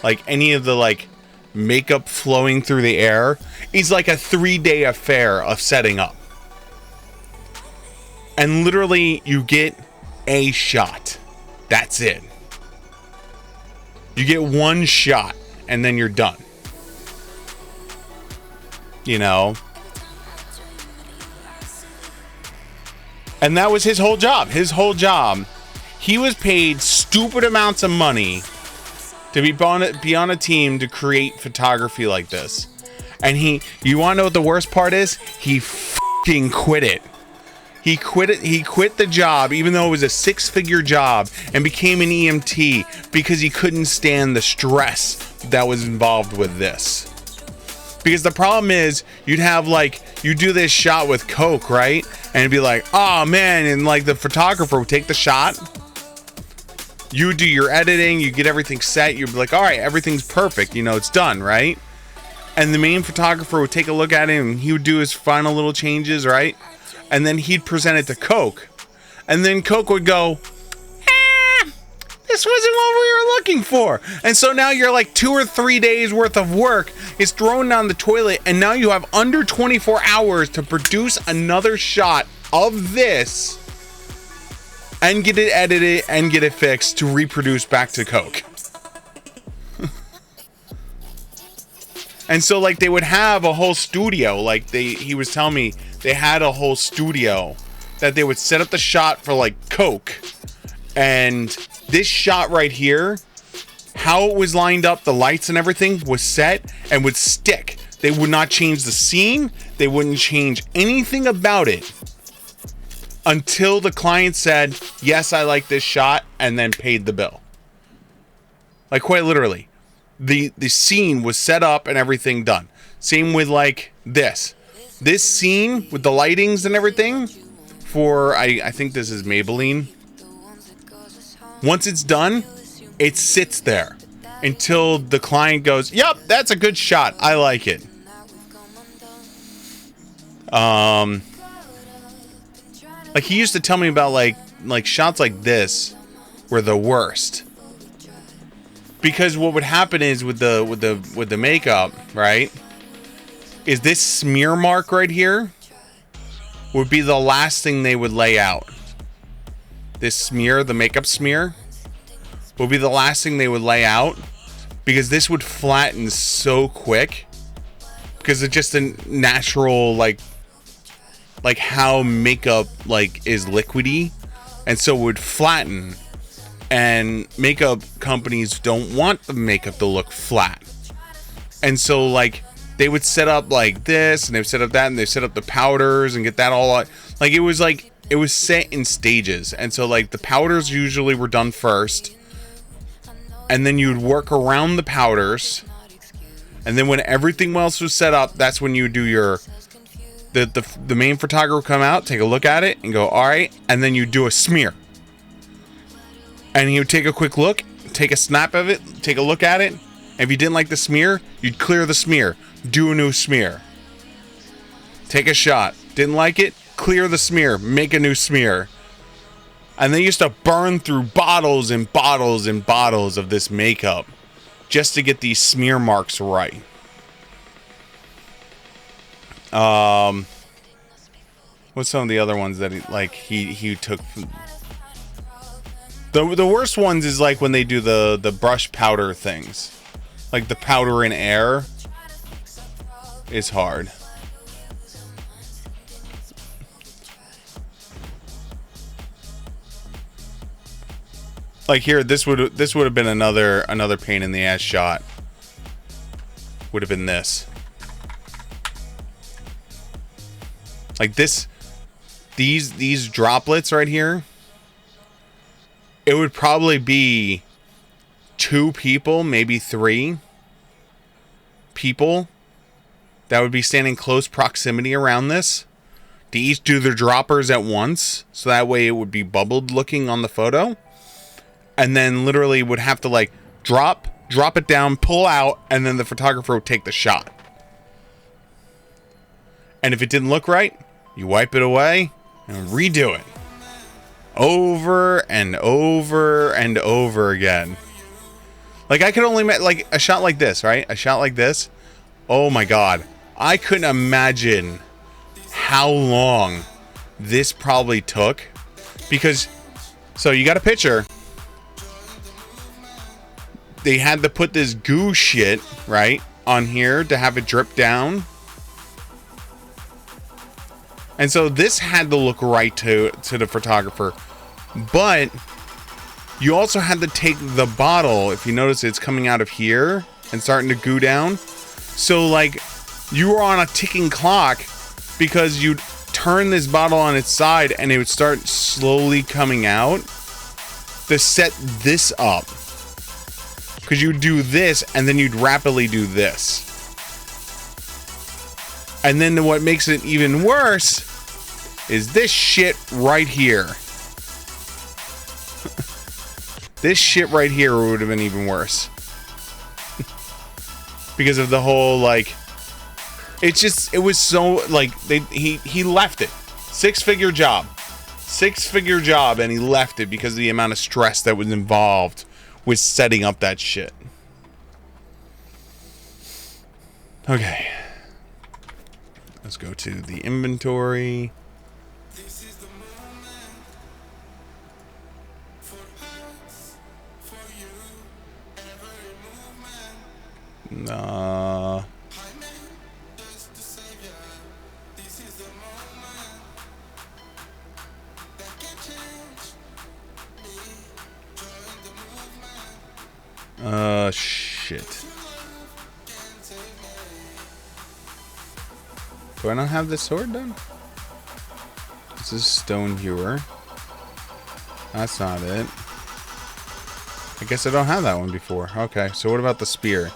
like any of the like makeup flowing through the air, is like a 3-day affair of setting up. And literally you get a shot. That's it. You get one shot and then you're done. You know? And that was his whole job. He was paid stupid amounts of money to be on a team to create photography like this. And you want to know what the worst part is? He fucking quit it. He quit the job, even though it was a 6-figure job, and became an EMT because he couldn't stand the stress that was involved with this. Because the problem is, you'd have like, you do this shot with Coke, right? And it'd be like, oh man, and like the photographer would take the shot. You do your editing, you get everything set, you'd be like, all right, everything's perfect, you know, it's done, right? And the main photographer would take a look at it and he would do his final little changes, right? And then he'd present it to Coke. And then Coke would go, this wasn't what we were looking for. And so now you're like 2 or 3 days worth of work is thrown down the toilet. And now you have under 24 hours to produce another shot of this and get it edited and get it fixed to reproduce back to Coke. And so like they would have a whole studio, like he was telling me they had a whole studio that they would set up the shot for like Coke. And this shot right here, how it was lined up, the lights and everything was set and would stick. They would not change the scene. They wouldn't change anything about it until the client said, yes, I like this shot, and then paid the bill. Like quite literally. The scene was set up and everything done. Same with like this scene with the lightings and everything for I think this is Maybelline. Once it's done, it sits there until the client goes, "Yep, that's a good shot. I like it." Like he used to tell me about like shots like this were the worst. Because what would happen is with the makeup, right? Is this smear mark right here would be the last thing they would lay out. This smear, the makeup smear, would be the last thing they would lay out because this would flatten so quick because it's just a natural like how makeup like is liquidy, and so it would flatten. And makeup companies don't want the makeup to look flat. And so like they would set up like this and they would set up that and they set up the powders and get that all out. Like it was set in stages. And so like the powders usually were done first. And then you'd work around the powders. And then when everything else was set up, that's when you would do your the main photographer would come out, take a look at it and go, "All right," and then you do a smear. And he would take a quick look, take a snap of it, take a look at it. And if you didn't like the smear, you'd clear the smear, do a new smear. Take a shot. Didn't like it? Clear the smear, make a new smear. And they used to burn through bottles and bottles and bottles of this makeup just to get these smear marks right. What's some of the other ones that he took? The worst ones is like when they do the brush powder things. Like the powder in air is hard. Like here, this would have been another pain in the ass shot. Would have been this. Like these droplets right here. It would probably be 2 people, maybe 3 people that would be standing close proximity around this to each do their droppers at once. So that way it would be bubbled looking on the photo. And then literally would have to like drop it down, pull out, and then the photographer would take the shot. And if it didn't look right, you wipe it away and redo it. Over and over and over again. Like I could only like a shot like this, right? A shot like this. Oh my god. I couldn't imagine how long this probably took. Because, so you got a picture. They had to put this goo shit, right, on here to have it drip down. And so this had to look right to the photographer. But you also had to take the bottle. If you notice, it's coming out of here and starting to goo down. So like you were on a ticking clock because you'd turn this bottle on its side and it would start slowly coming out to set this up. Because you'd do this and then you'd rapidly do this. And then what makes it even worse is this shit right here. This shit right here would have been even worse. Because of the whole, like... it was so, like, he left it. 6-figure job. 6-figure job, and he left it because of the amount of stress that was involved with setting up that shit. Okay. Let's go to the inventory. Shit. Do I not have this sword done? This is stone hewer. That's not it. I guess I don't have that one before. Okay, so what about the spear?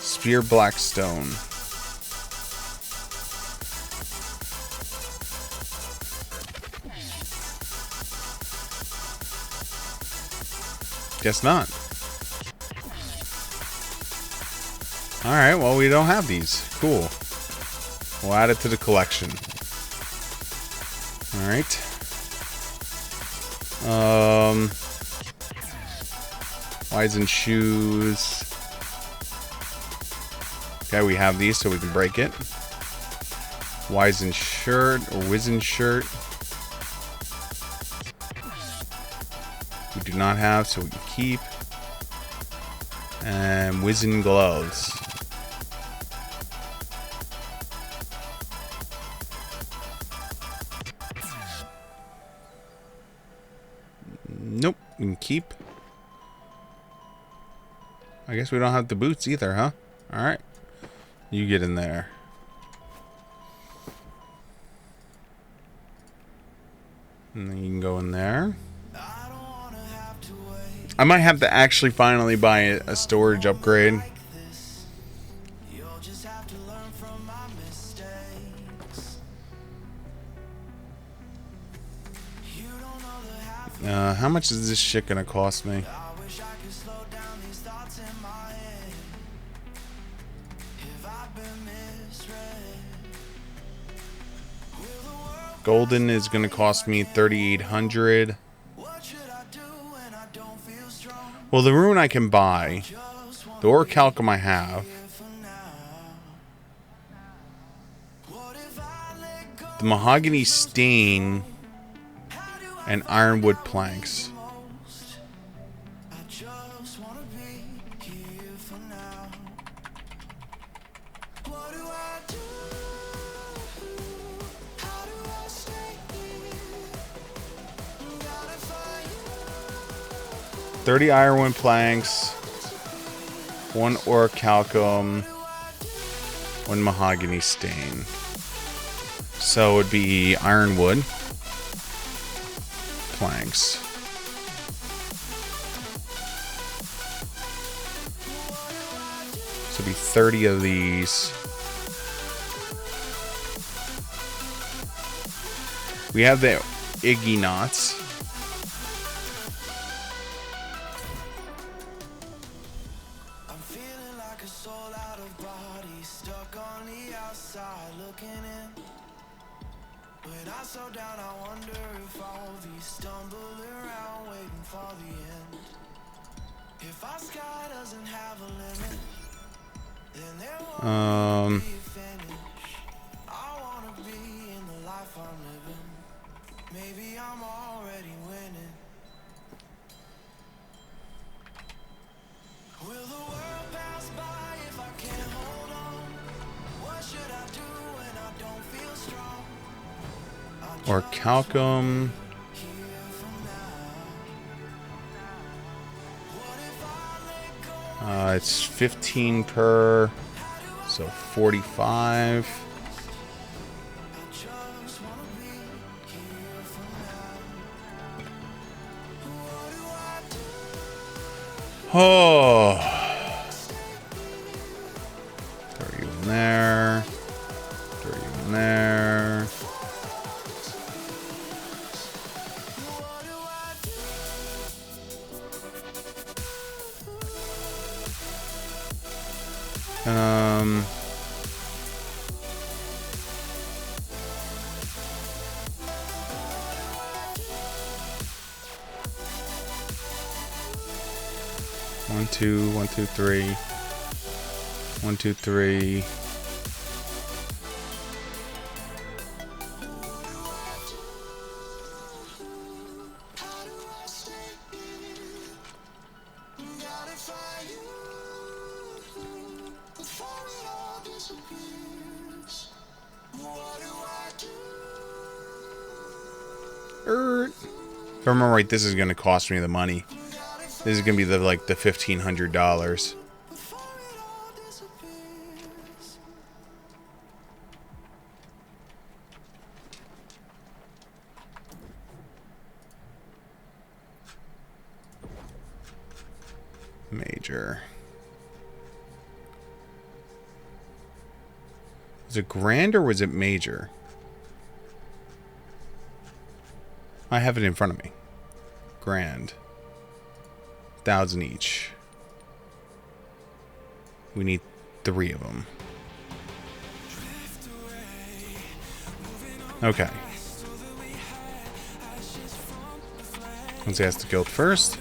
Spear black stone. Guess not. Alright, well, we don't have these. Cool. We'll add it to the collection. Alright. Wizen shoes. Okay, we have these so we can break it. Wizen shirt or Wizen shirt. We do not have, so we can keep. And Wizen gloves. Nope, we can keep. I guess we don't have the boots either, huh? Alright. You get in there. And then you can go in there. I might have to actually finally buy a storage upgrade. How much is this shit gonna cost me? Golden is gonna cost me 3,800. Well, the rune I can buy. The orichalcum I have. The mahogany stain. And ironwood planks. $30 ironwood planks, 1 orichalcum, 1 mahogany stain. So it would be ironwood planks. So it'd be 30 of these. We have the Iggy knots. I'm feeling like a soul out of body, stuck on the outside looking in. When I slow down, I wonder if I'll be stumbling around waiting for the end. If our sky doesn't have a limit, then there won't be a finish. I wanna be in the life I'm living. Maybe I'm already winning. Will the world pass by if I can't hold on? What should I do when I don't feel strong? Orichalcum. It's 15 per, so 45. Oh, 30 in there, 30 in there. One, two, 1, 2, 3. 1, 2, 3. If I remember right, this is going to cost me the money. This is going to be the $1,500. Major. Was it grand or was it major? I have it in front of me. Grand. 1,000 each. We need 3 of them. Okay. Let's ask the guild first.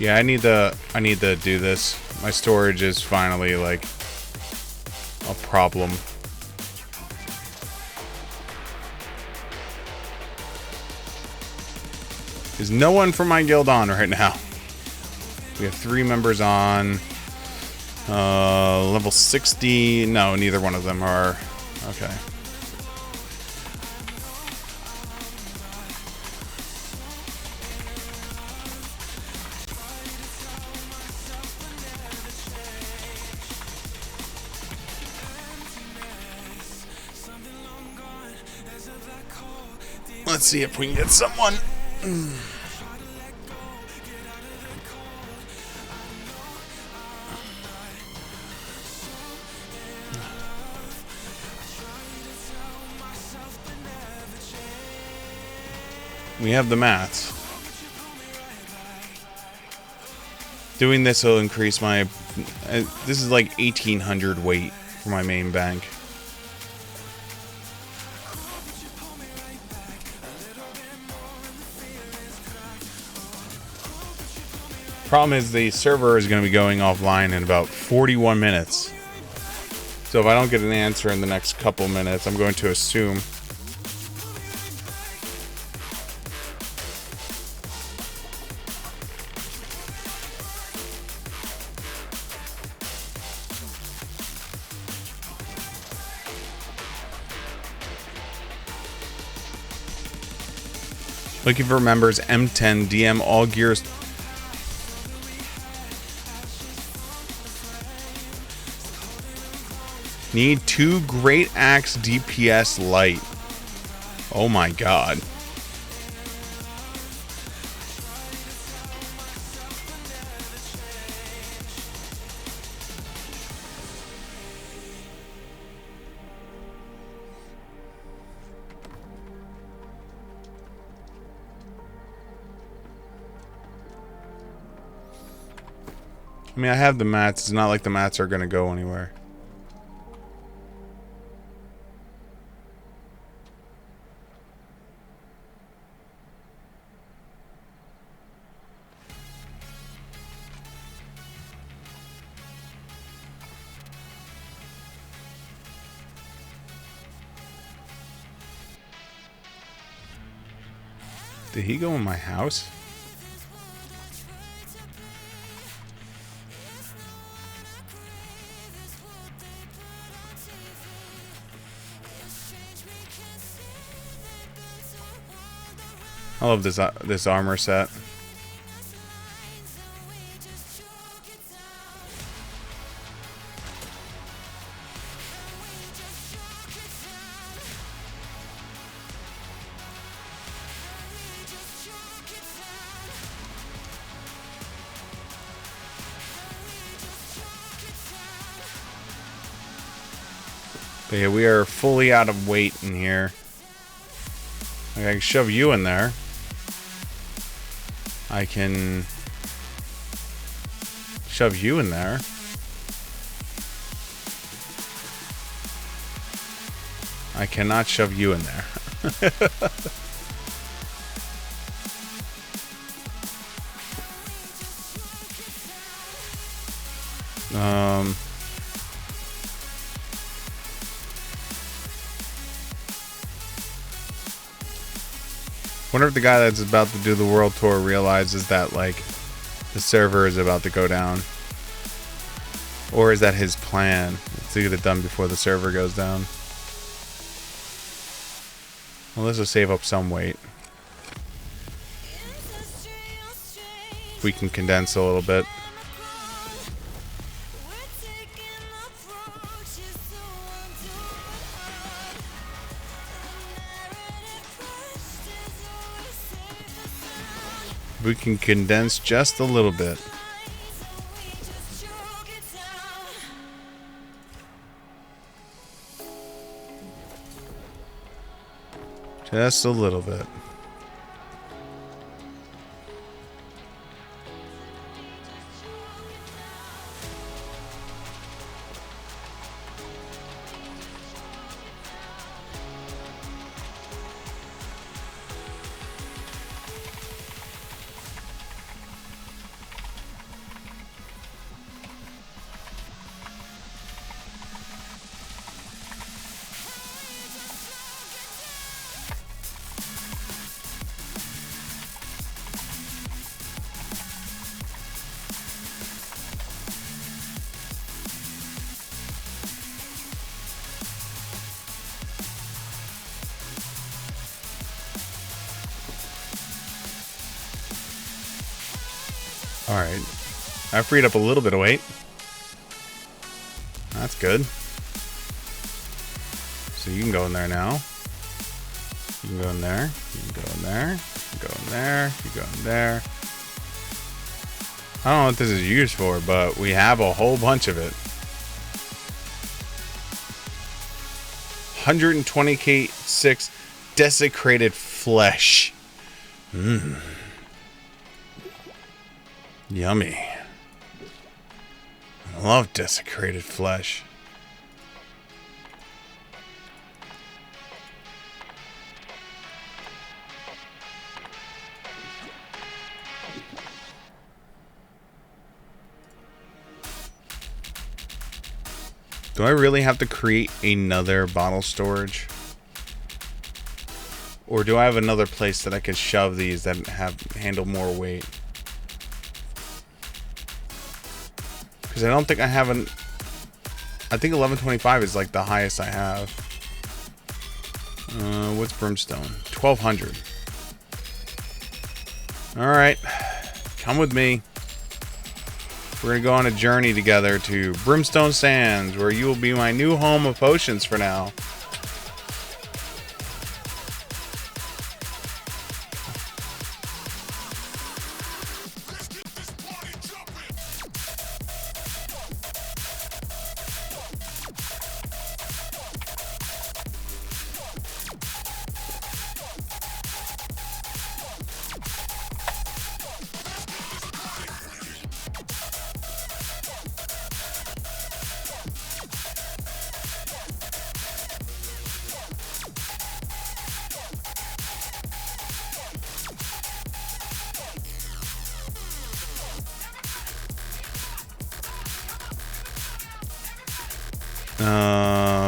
Yeah, I need to do this. My storage is finally like a problem. There's no one from my guild on right now. We have 3 members on. Level 60. No, neither one of them are. Okay. Let's see if we can get someone. We have the mats. Doing this will increase my... this is like 1800 weight for my main bank. Problem is the server is going to be going offline in about 41 minutes. So if I don't get an answer in the next couple minutes, I'm going to assume... Looking for members, M10, DM, all gears. Need 2 Great Axe DPS light. Oh my god. I mean, I have the mats. It's not like the mats are going to go anywhere. Did he go in my house? I love this armor set. But yeah, we are fully out of weight in here. Like, I can shove you in there. I can shove you in there. I cannot shove you in there. Wonder if the guy that's about to do the world tour realizes that, like, the server is about to go down. Or is that his plan? To get it done before the server goes down. Well, let's just save up some weight. We can condense a little bit. We can condense just a little bit. Just a little bit. Alright. I freed up a little bit of weight. That's good. So you can go in there now. You can go in there. You can go in there. You can go in there. You go in there. I don't know what this is used for, but we have a whole bunch of it. 120k6 desecrated flesh. Mmm. Yummy. I love desecrated flesh. Do I really have to create another bottle storage? Or do I have another place that I could shove these that handle more weight? Because I don't think I have an... I think 1125 is like the highest I have. What's brimstone? 1200. Alright. Come with me. We're going to go on a journey together to Brimstone Sands, where you will be my new home of potions for now.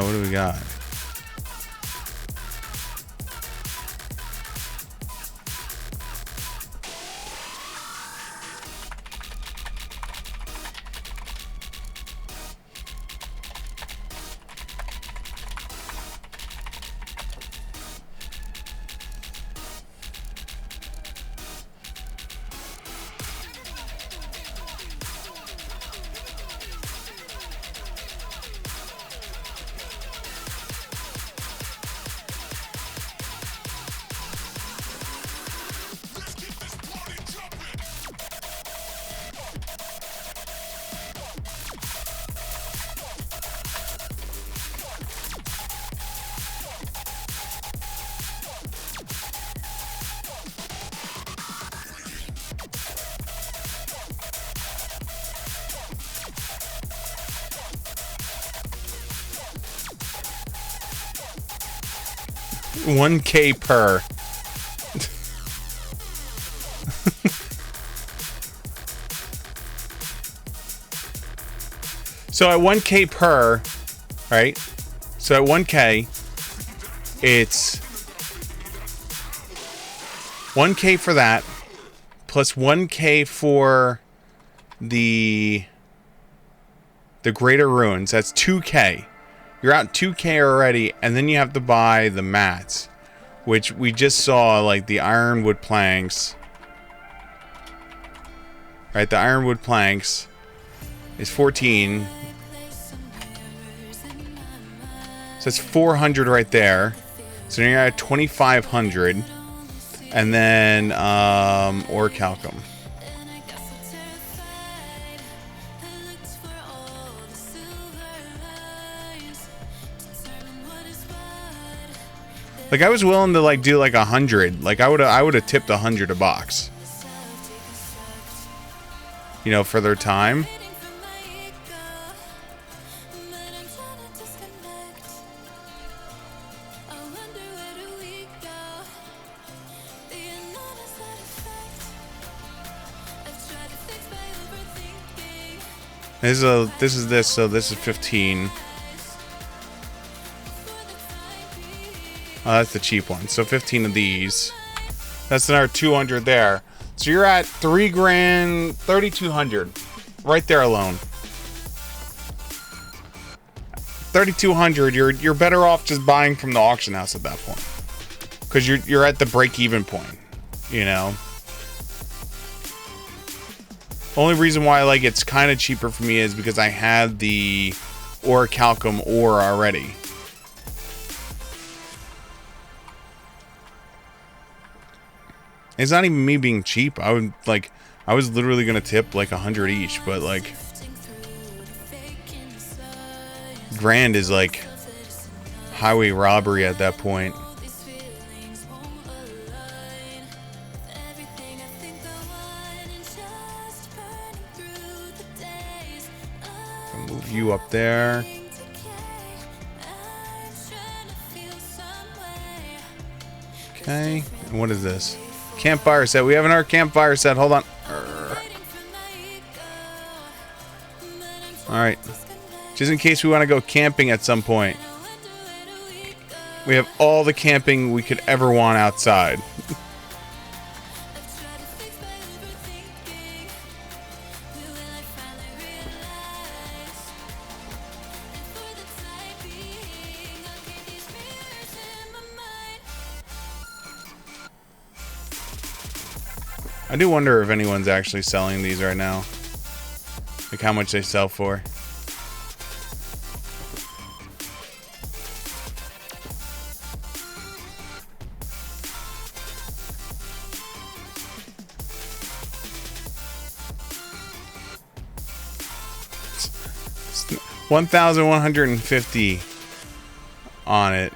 What do we got? $1K per. So at 1K per, right? So at 1K, it's 1K for that, plus 1K for the the Greater Ruins. That's 2K. You're out 2K already, and then you have to buy the mats, which we just saw, like the ironwood planks. Right, the ironwood planks is 14. So that's 400 right there. So you're at 2,500. And then, orichalcum. Like, I was willing to, like, do, like, 100. Like, I would have tipped 100 a box. You know, for their time. This is this, so this is 15. Oh, that's the cheap one. So 15 of these. That's another 200 there. So you're at $3 grand, 3,200, right there alone. 3,200. You're better off just buying from the auction house at that point, because you're at the break-even point. You know. Only reason why like it's kind of cheaper for me is because I had the orichalcum ore already. It's not even me being cheap. I was literally gonna tip like 100 each, but like grand is like highway robbery at that point. I'll move you up there. Okay, and what is this? Campfire set. We have another campfire set. Hold on. Alright. Just in case we want to go camping at some point. We have all the camping we could ever want outside. I do wonder if anyone's actually selling these right now. Like how much they sell for. $1,150 on it.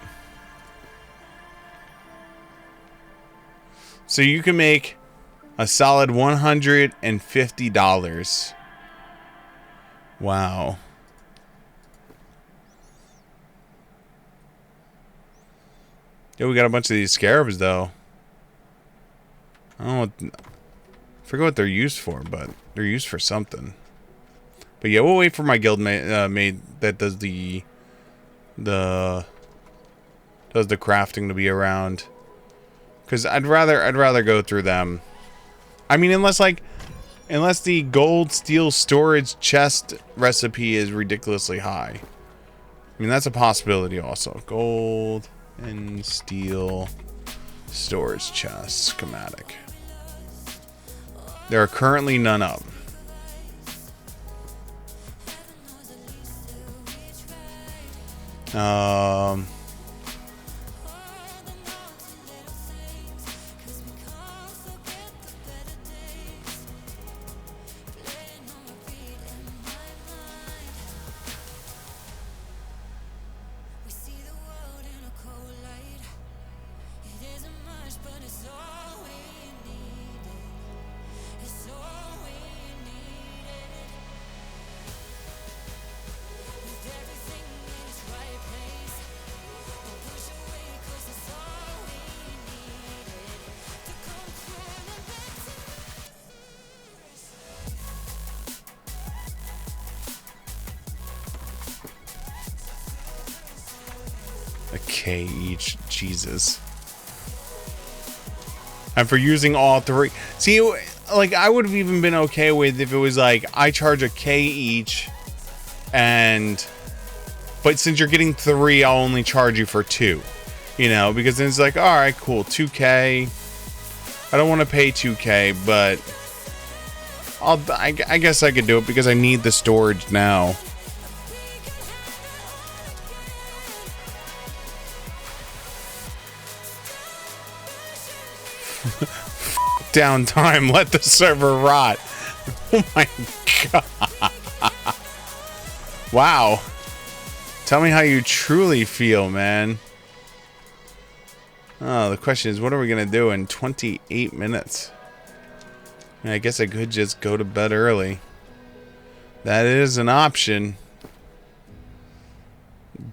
So you can make a solid $150. Wow. Yeah, we got a bunch of these scarabs though. I don't know. I forget what they're used for, but they're used for something. But yeah, we'll wait for my guild mate that does the crafting to be around, because I'd rather go through them. I mean, unless the gold steel storage chest recipe is ridiculously high. I mean, that's a possibility also. Gold and steel storage chest schematic. There are currently none up. A K each, Jesus. And for using all three, see, like I would have even been okay with if it was like I charge a K each, But since you're getting 3, I'll only charge you for 2. You know, because then it's like, all right, cool, 2K. I don't want to pay 2K, but I guess I could do it because I need the storage now. Downtime, let the server rot. Oh my god. Wow. Tell me how you truly feel, man. Oh, the question is, what are we gonna do in 28 minutes? I guess I could just go to bed early. That is an option.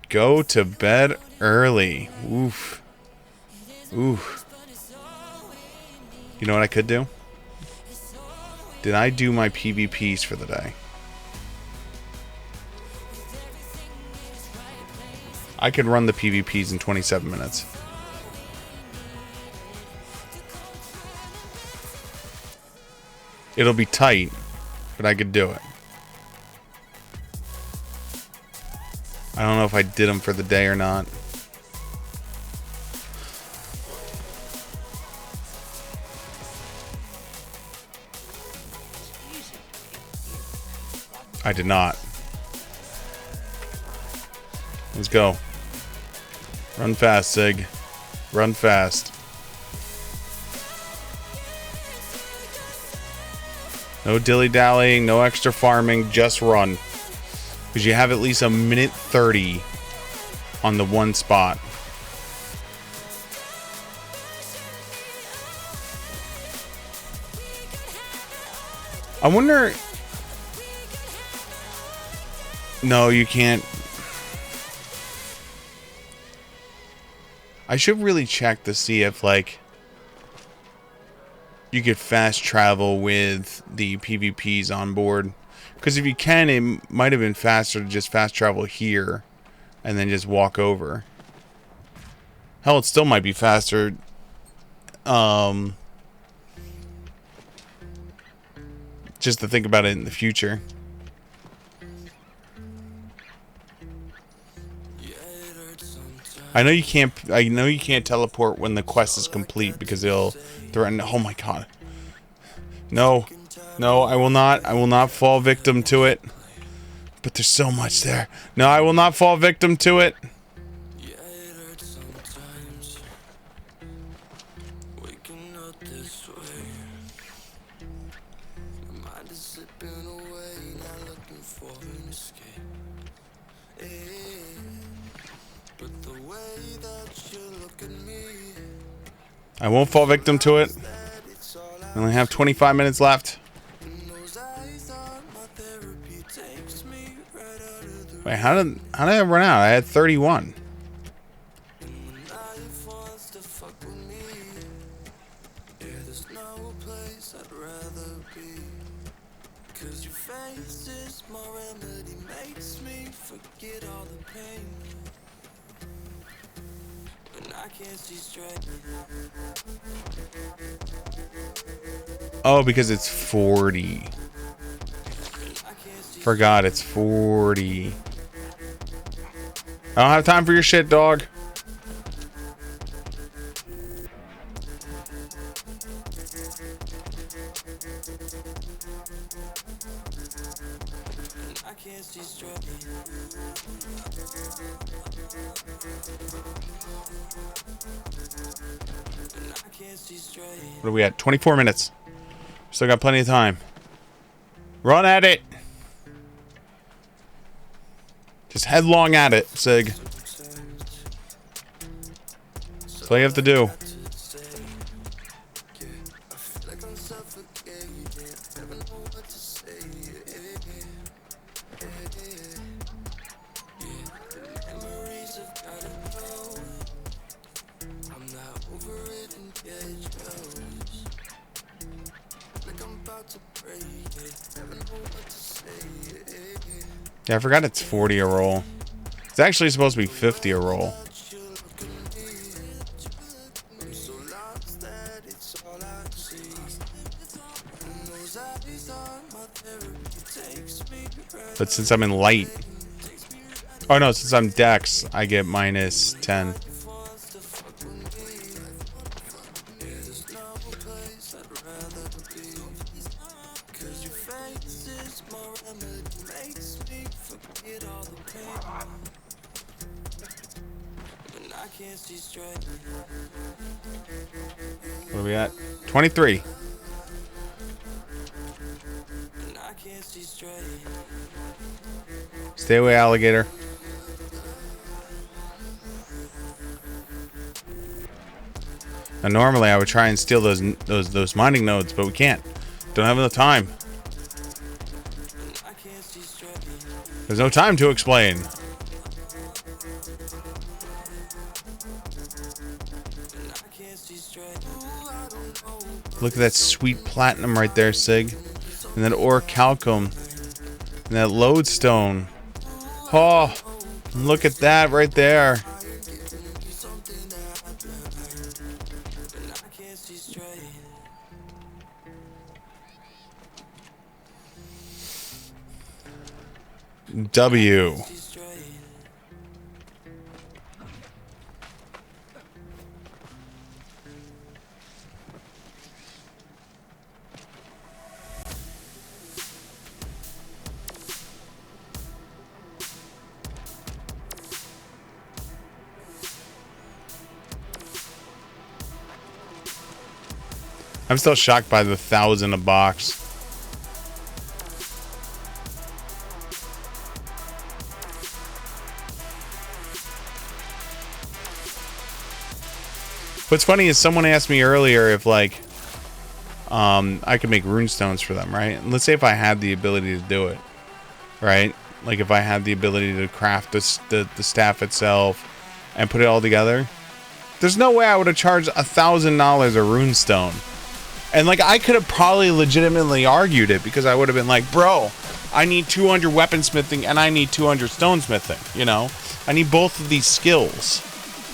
Go to bed early. Oof. Oof. You know what I could do? Did I do my PvPs for the day? I could run the PvPs in 27 minutes. It'll be tight, but I could do it. I don't know if I did them for the day or not. I did not. Let's go. Run fast, Sig. Run fast. No dilly-dallying, no extra farming, just run. Because you have at least a minute 30 on the one spot. I wonder... No, you can't. I should really check to see if, like, you could fast travel with the PvPs on board. Because if you can, it might have been faster to just fast travel here and then just walk over. Hell, it still might be faster. Just to think about it in the future. I know you can't teleport when the quest is complete because they'll threaten. Oh my god. No. No, I will not fall victim to it. But there's so much there. No, I will not fall victim to it. I won't fall victim to it. I only have 25 minutes left. Wait, how did I run out? I had 31. Oh, because it's 40. Forgot it's 40. I don't have time for your shit, dog. What are we at? 24 minutes. Still got plenty of time. Run at it. Just headlong at it, Sig. That's all you have to do. Yeah, I forgot it's 40 a roll. It's actually supposed to be 50 a roll. But since I'm in light, Oh no, since I'm Dex, I get minus 10. What are we at? 23. Stay away, alligator. Now, normally I would try and steal those mining nodes, but we can't. Don't have enough time. There's no time to explain. Look at that sweet platinum right there, Sig. And that orichalcum. And that lodestone. Oh, look at that right there. W. I'm still shocked by the 1,000 a box. What's funny is someone asked me earlier if like I could make runestones for them, right? And let's say if I had the ability to do it, right? Like if I had the ability to craft the staff itself and put it all together, there's no way I would have charged $1,000 a runestone. And like I could have probably legitimately argued it because I would have been like, bro, I need 200 weaponsmithing and I need 200 stonesmithing, you know? I need both of these skills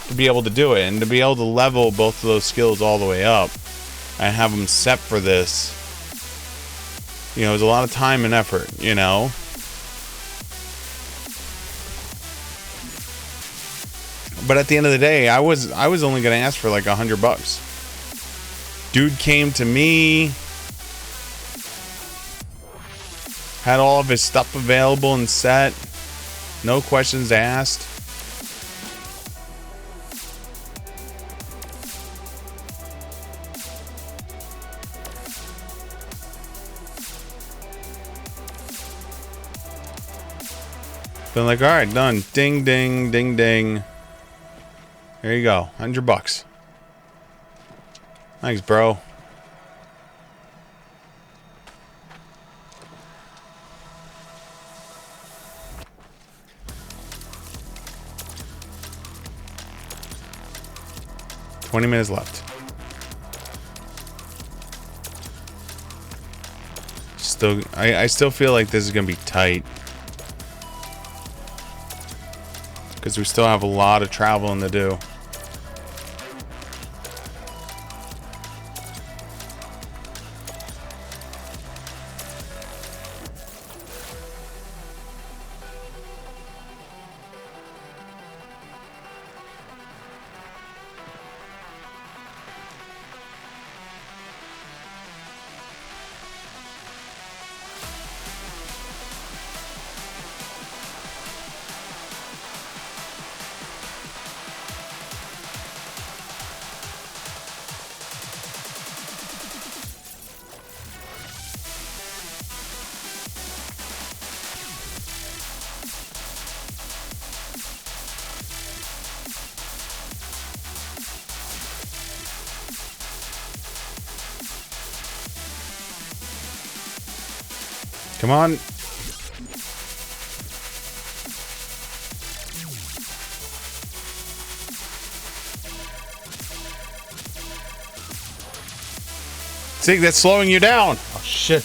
to be able to do it and to be able to level both of those skills all the way up and have them set for this. You know, it's a lot of time and effort, you know? But at the end of the day, I was only going to ask for like $100. Dude came to me, had all of his stuff available and set, no questions asked. Been like, all right, done. Ding, ding, ding, ding. There you go, $100. Thanks, bro. $20 minutes left. Still, I still feel like this is gonna be tight because we still have a lot of traveling to do. Come on. Sig, that's slowing you down. Oh, shit.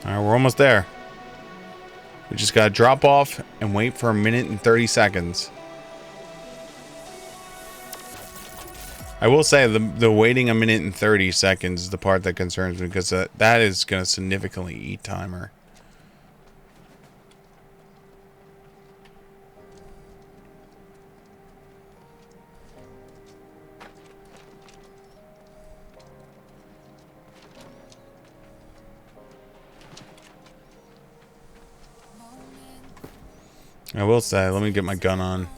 All right, we're almost there. We just gotta drop off and wait for 1 minute and 30 seconds. I will say the waiting 1 minute and 30 seconds is the part that concerns me, because that is gonna significantly eat timer. I will say, let me get my gun on.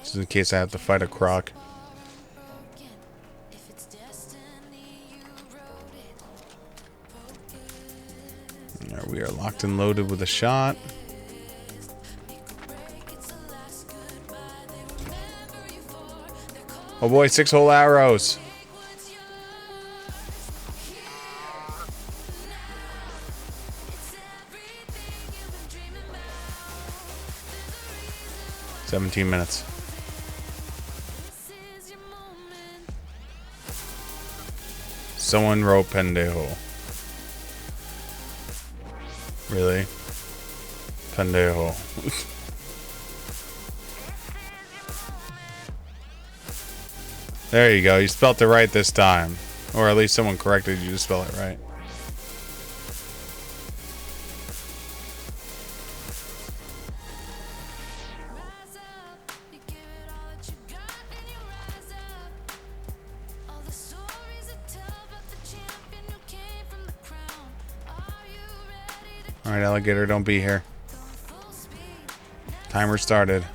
Just in case I have to fight a croc. There, we are locked and loaded with a shot. Oh boy, 6 whole arrows. "17 minutes. Someone wrote pendejo. Really? Pendejo. There you go. You spelt it right this time. Or at least someone corrected you to spell it right. Alright, alligator, don't be here. Timer started.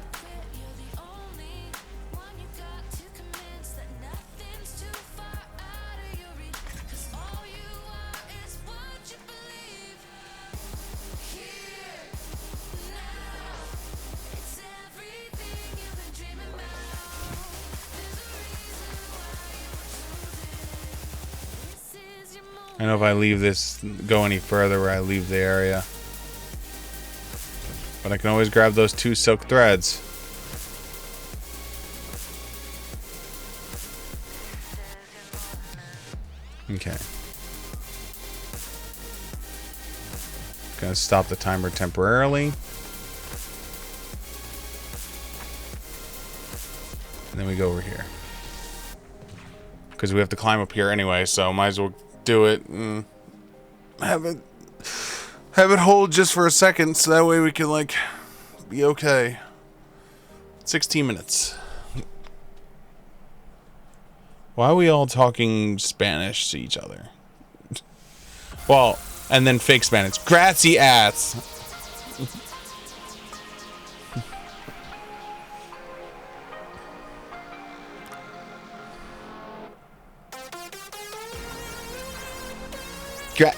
I know if I leave this, go any further where I leave the area. But I can always grab those 2 silk threads. Okay. Gonna stop the timer temporarily. And then we go over here. Because we have to climb up here anyway, so might as well do it and have it hold just for a second, so that way we can, like, be okay. 16 minutes. Why are we all talking Spanish to each other? Well, and then fake Spanish. Gracias.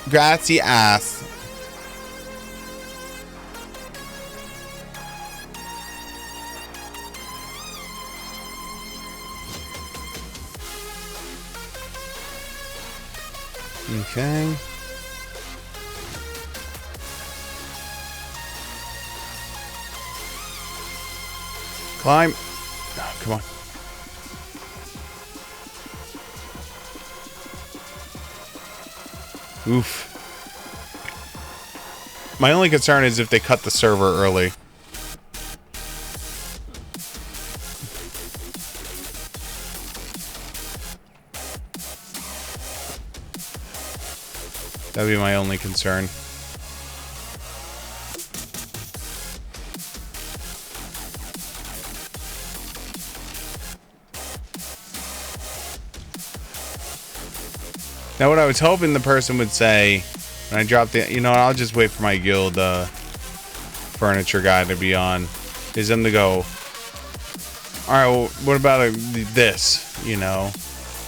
Gracias. Okay. Climb. Oh, come on. Oof. My only concern is if they cut the server early. That'd be my only concern. Now, what I was hoping the person would say when I dropped the, you know, I'll just wait for my guild furniture guy to be on, is them to go, all right, well, what about this, you know?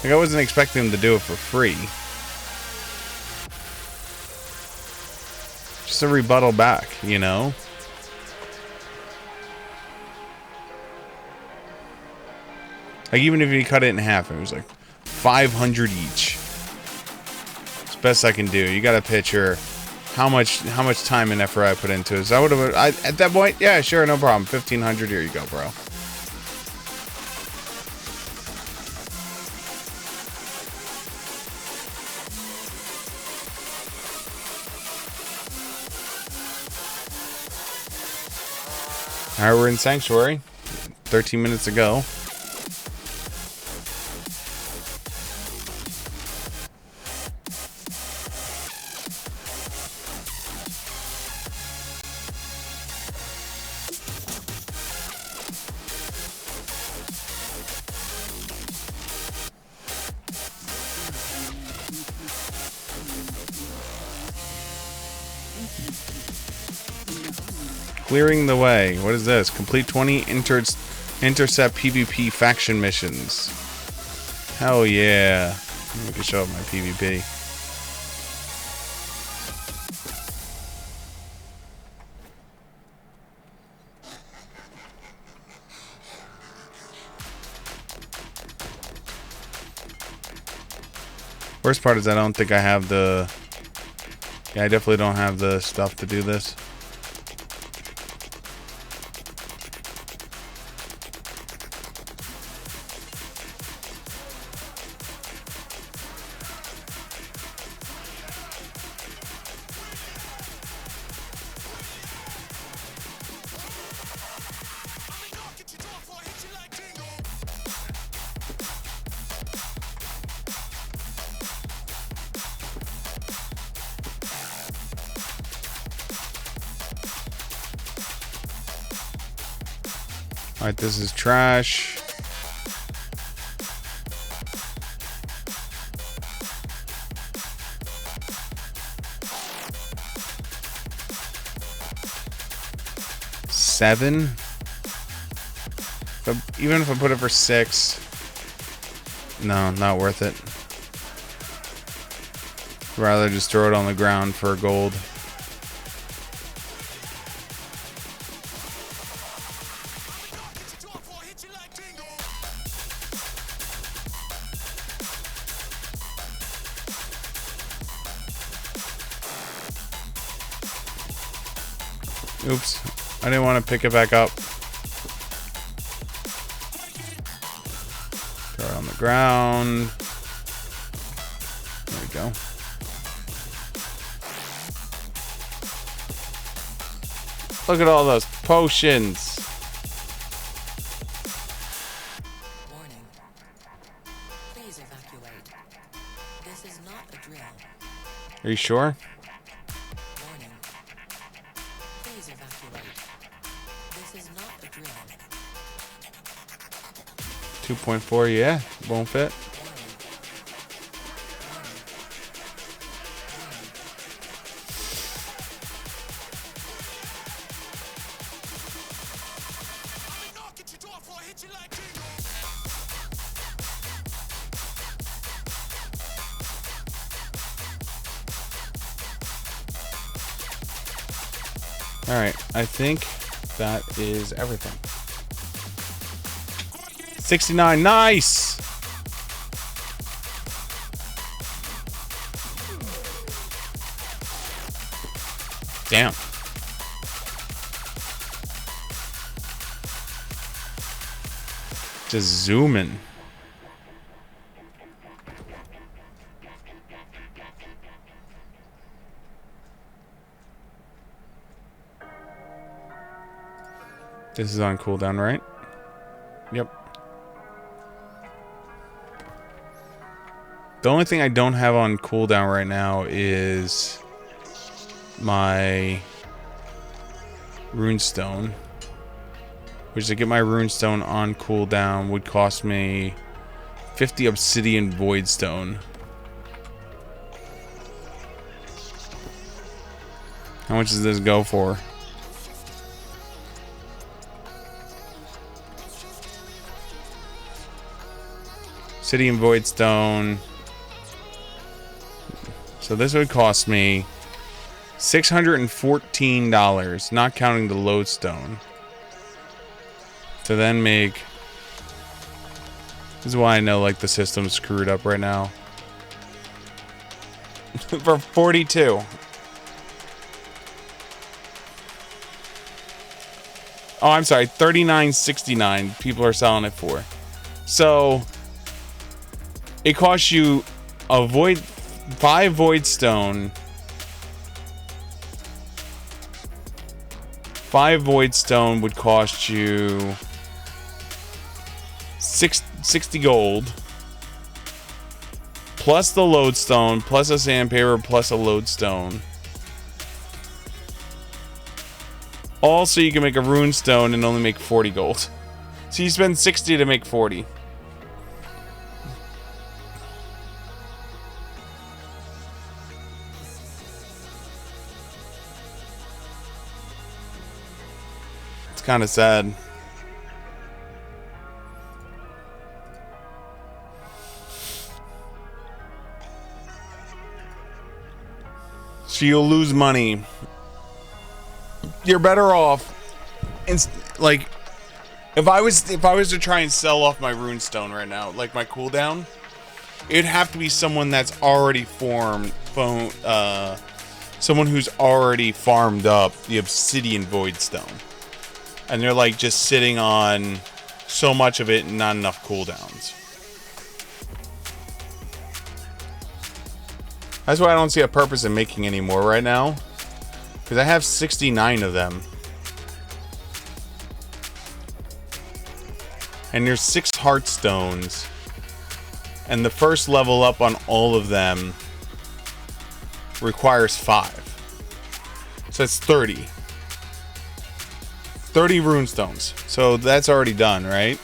Like, I wasn't expecting them to do it for free. Just a rebuttal back, you know? Like, even if you cut it in half, it was like 500 each. It's the best I can do. You got to picture how much time and effort I put into it. So I would have, at that point, yeah, sure, no problem. 1,500, here you go, bro. Alright, we're in Sanctuary. 13 minutes ago. Clearing the way. What is this? Complete 20 intercept PvP faction missions. Hell yeah. Let me show up my PvP. Worst part is I don't think I have the... Yeah, I definitely don't have the stuff to do this. Alright, this is trash. $7? But even if I put it for $6, no, not worth it. Rather just throw it on the ground for gold. Oops, I didn't want to pick it back up. Throw it on the ground. There we go. Look at all those potions. Warning. Please evacuate. This is not a drill. Are you sure? Warning. Please evacuate. This is not a drill. 2.4, yeah, won't fit. Alright, I think that is everything. 69, nice! Damn. Just zooming. This is on cooldown, right? Yep. The only thing I don't have on cooldown right now is my runestone, which to get my runestone on cooldown would cost me 50 obsidian voidstone. How much does this go for? Obsidian voidstone. So this would cost me $614, not counting the lodestone. To then make... This is why I know, like, the system's screwed up right now. For 42. Oh, I'm sorry, $39.69 people are selling it for. So it costs you a 5 voidstone 5 void stone would cost you 60 gold. Plus the lodestone, plus a sandpaper, plus a lodestone. Also, you can make a rune stone and only make 40 gold. So you spend 60 to make 40. It's kind of sad. So you'll lose money. You're better off. Like, if I was to try and sell off my runestone right now, like my cooldown, it'd have to be someone that's already someone who's already farmed up the obsidian void stone, and they're like just sitting on so much of it and not enough cooldowns. That's why I don't see a purpose in making any more right now. Because I have 69 of them. And there's 6 heartstones. And the first level up on all of them requires 5. So that's 30. 30 runestones. So that's already done, right?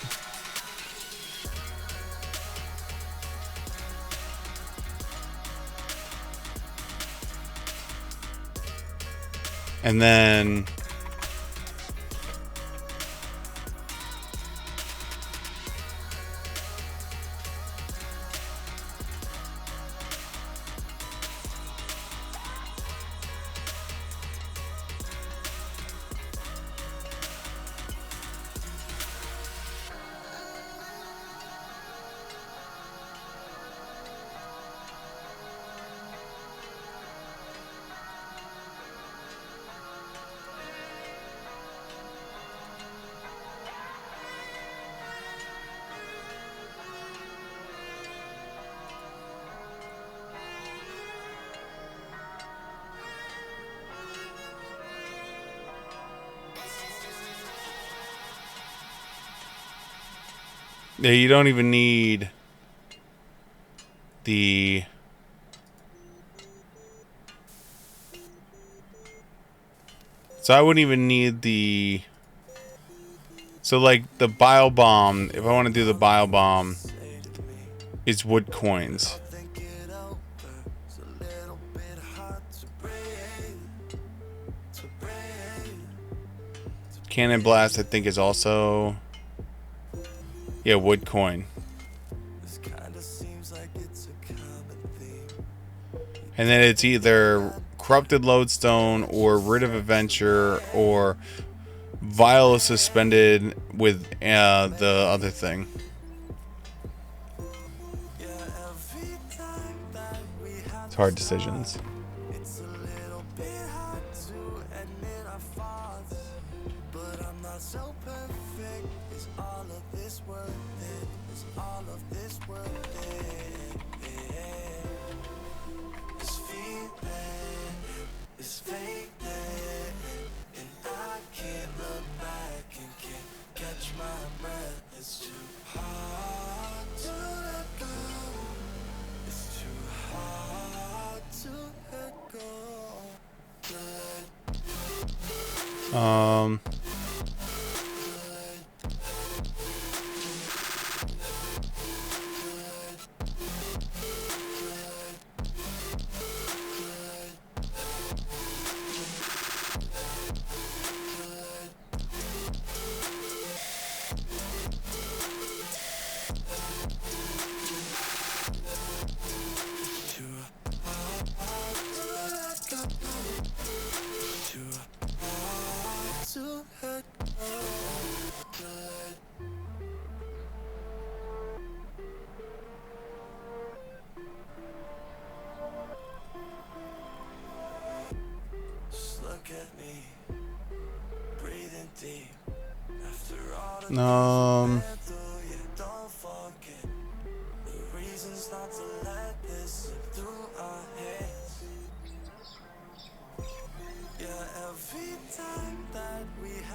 And then yeah, you don't even need the so I wouldn't even need the like the bile bomb. If I want to do the bile bomb, it's wood coins. Cannon blast, I think, is also wood coin. And then it's either corrupted lodestone or rid of adventure or vial suspended with the other thing. It's hard decisions.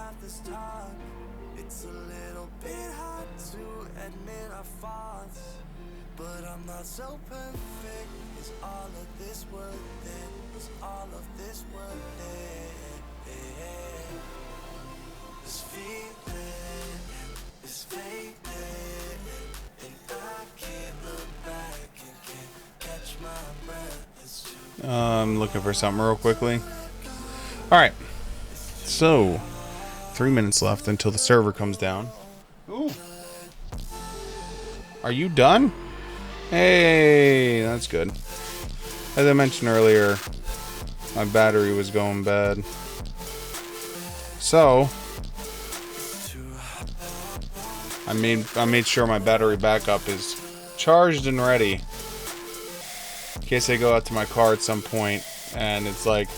path is taught. It's a little bit hard to admit our faults, but I'm not so perfect. Is all of this worth it? Is all of this worth it? This feeling is fading, and I can't look back and can't catch my breath. It's too I'm looking for something real quickly. Alright. So, 3 minutes left until the server comes down. Ooh. Are you done? Hey, that's good. As I mentioned earlier, my battery was going bad. So, I made sure my battery backup is charged and ready. In case I go out to my car at some point and it's like,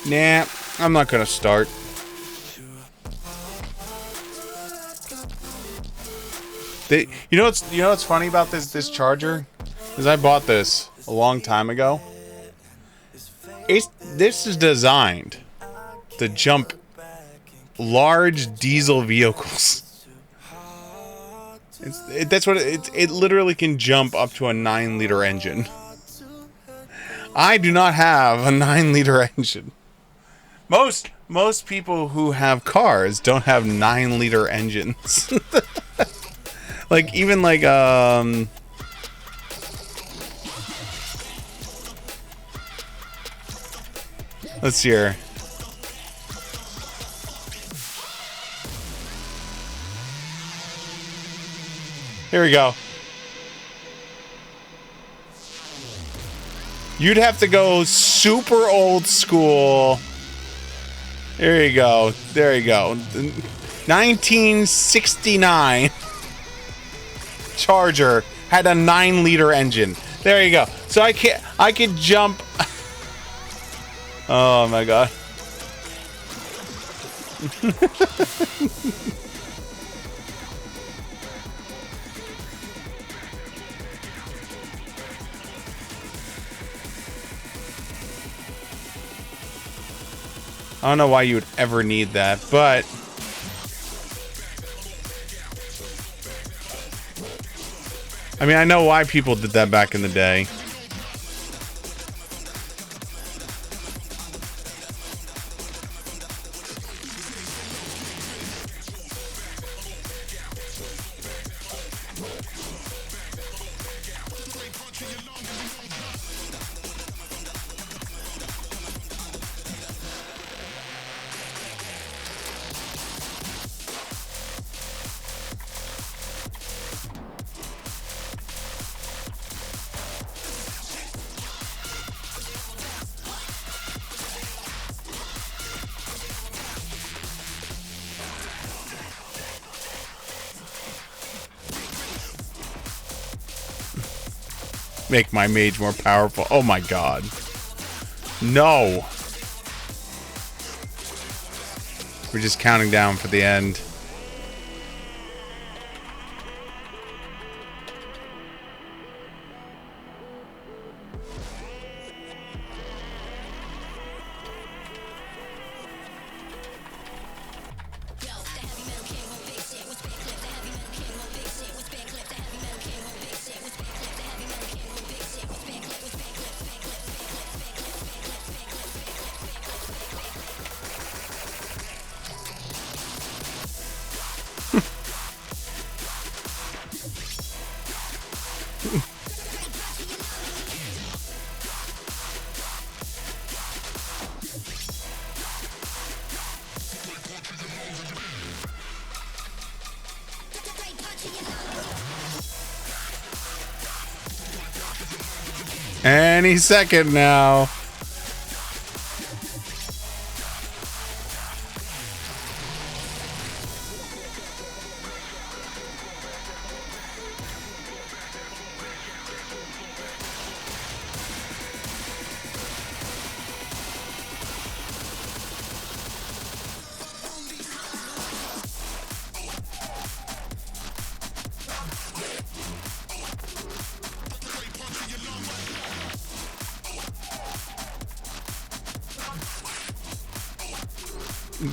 nah, I'm not gonna start. You know what's funny about this charger? Is I bought this a long time ago. This is designed to jump large diesel vehicles. It literally can jump up to a 9-liter engine. I do not have a 9-liter engine. Most people who have cars don't have 9-liter engines. Like even like let's see here. Here we go. You'd have to go super old school. There you go. There you go. 1969 Charger had a 9-liter engine. There you go. So I could jump. Oh my god. I don't know why you would ever need that, but I mean, I know why people did that back in the day. Make my mage more powerful. Oh my god. No. We're just counting down for the end. Any second now.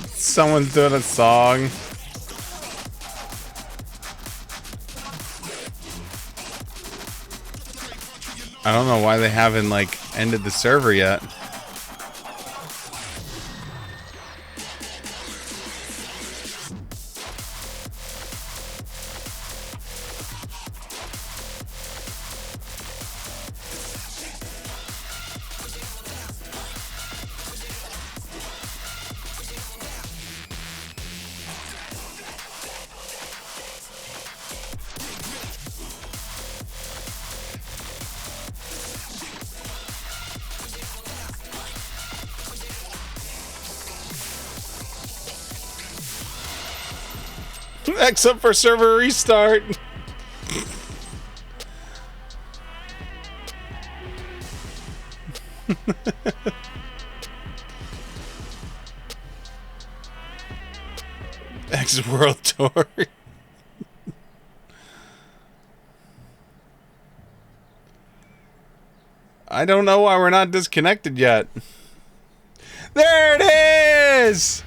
Someone's doing a song. I don't know why they haven't, like, ended the server yet. Except for server restart. X World Tour. I don't know why we're not disconnected yet. There it is!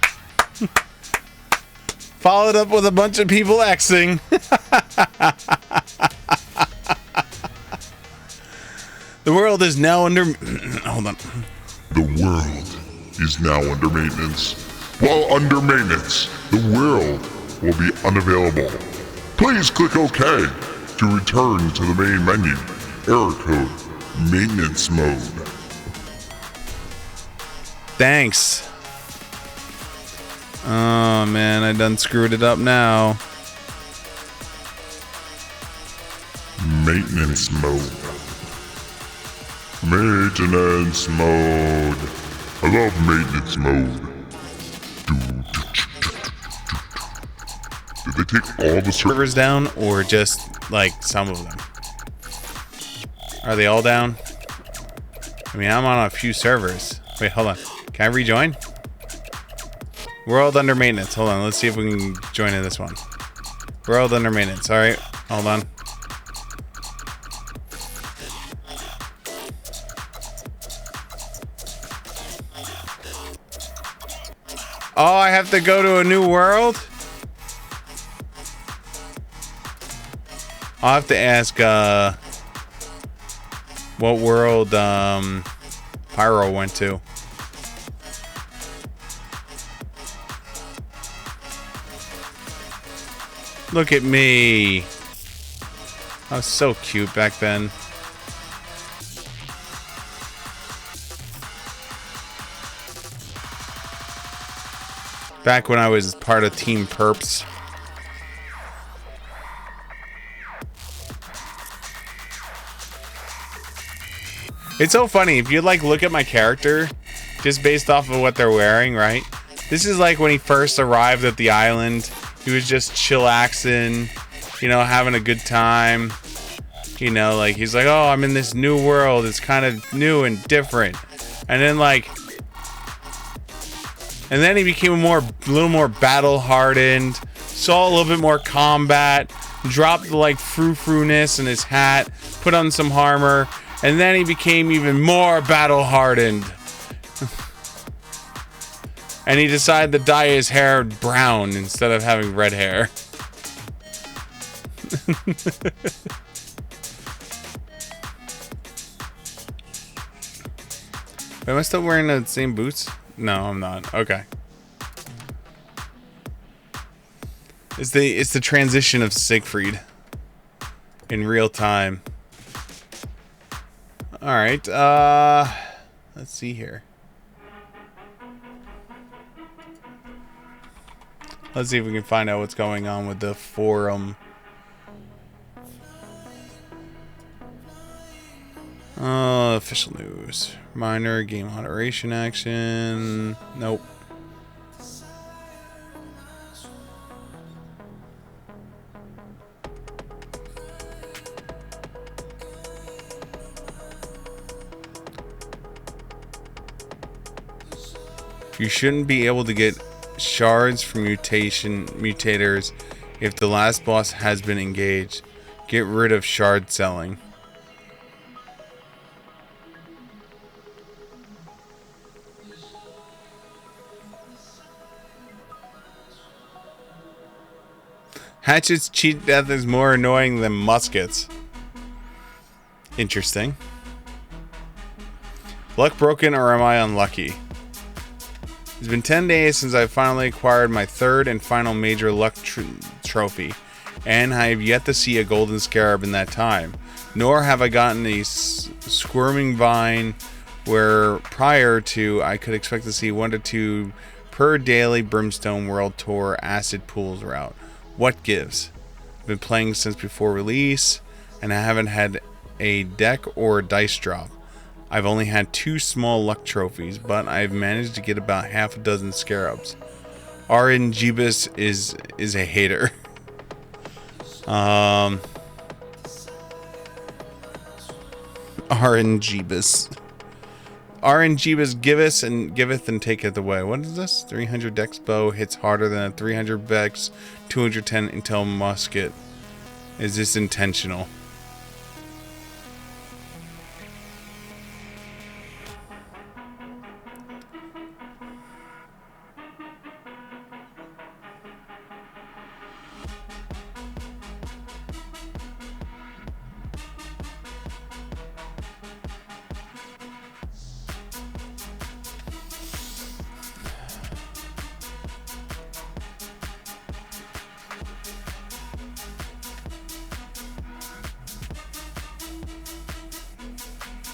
Followed up with a bunch of people Xing. The world is now under... Hold on. The world is now under maintenance. While under maintenance, the world will be unavailable. Please click OK to return to the main menu. Error code, maintenance mode. Thanks. Oh man, I done screwed it up now. Maintenance mode. Maintenance mode. I love maintenance mode. Did they take all the Servers down or just like some of them? Are they all down? I mean, I'm on a few servers. Wait, hold on. Can I rejoin? World under maintenance. Hold on. Let's see if we can join in this one. World under maintenance. All right. Hold on. Oh, I have to go to a new world? I'll have to ask, what world, Pyro went to. Look at me. I was so cute back then. Back when I was part of Team Perps. It's so funny, if you like look at my character, just based off of what they're wearing, right? This is like when he first arrived at the island. He was just chillaxing, you know, having a good time. You know, like he's like, oh, I'm in this new world. It's kind of new and different. And then he became a little more battle hardened. Saw a little bit more combat. Dropped the like frou-frou-ness in his hat. Put on some armor. And then he became even more battle hardened. And he decided to dye his hair brown instead of having red hair. Am I still wearing the same boots? No, I'm not. Okay. It's the transition of Siegfried in real time. All right. Let's see here. Let's see if we can find out what's going on with the forum. Official news. Minor game moderation action. Nope. You shouldn't be able to get shards from mutators if the last boss has been engaged. Get rid of shard selling. Hatchets cheat death is more annoying than muskets. Interesting. Luck broken or am I unlucky? It's been 10 days since I finally acquired my third and final major luck trophy, and I have yet to see a golden scarab in that time. Nor have I gotten a squirming vine where prior to I could expect to see 1 to 2 per daily Brimstone World Tour acid pools route. What gives? I've been playing since before release, and I haven't had a deck or a dice drop. I've only had 2 small luck trophies, but I've managed to get about half a dozen scarabs. RNGibus is a hater. RNGibus. RNGibus giveth and taketh away. What is this? 300 dex bow hits harder than a 300 dex 210 intel musket. Is this intentional?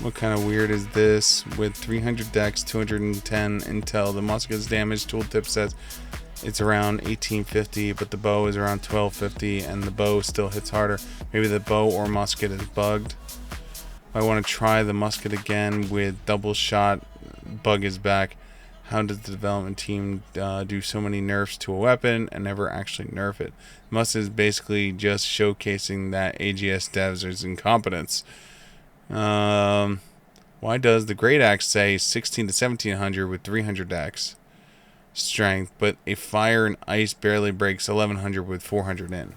What kind of weird is this? With 300 dex, 210 intel, the musket's damage tooltip says it's around 1850, but the bow is around 1250, and the bow still hits harder. Maybe the bow or musket is bugged. I want to try the musket again with double shot. Bug is back. How does the development team do so many nerfs to a weapon and never actually nerf it? Musket is basically just showcasing that AGS devs is incompetence. Why does the Great Axe say 16 to 1700 with 300 dex strength, but a fire and ice barely breaks 1100 with 400 in?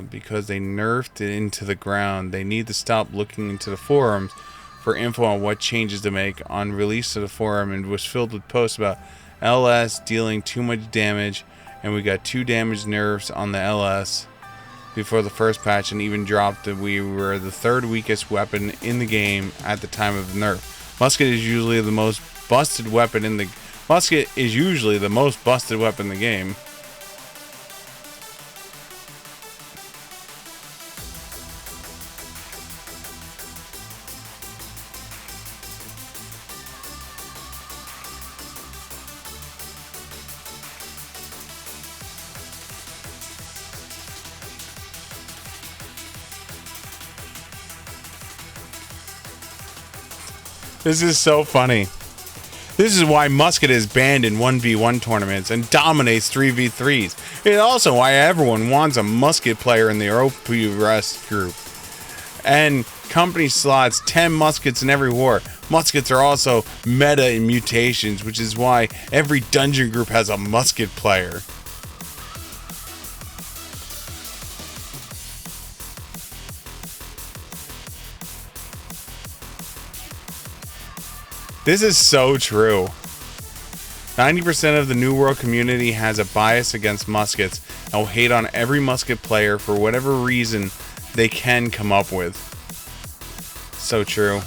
Because they nerfed it into the ground. They need to stop looking into the forums for info on what changes to make. On release of the forum, and was filled with posts about LS dealing too much damage, and we got 2 damage nerfs on the LS before the first patch, and even dropped that we were the 3rd weakest weapon in the game at the time of the nerf. Musket is usually the most busted weapon in the game. This is so funny. This is why Musket is banned in 1v1 tournaments and dominates 3v3s. It's also why everyone wants a Musket player in their OPRS group. And company slots 10 muskets in every war. Muskets are also meta in mutations, which is why every dungeon group has a musket player. This is so true. 90% of the New World community has a bias against muskets and will hate on every musket player for whatever reason they can come up with. So true.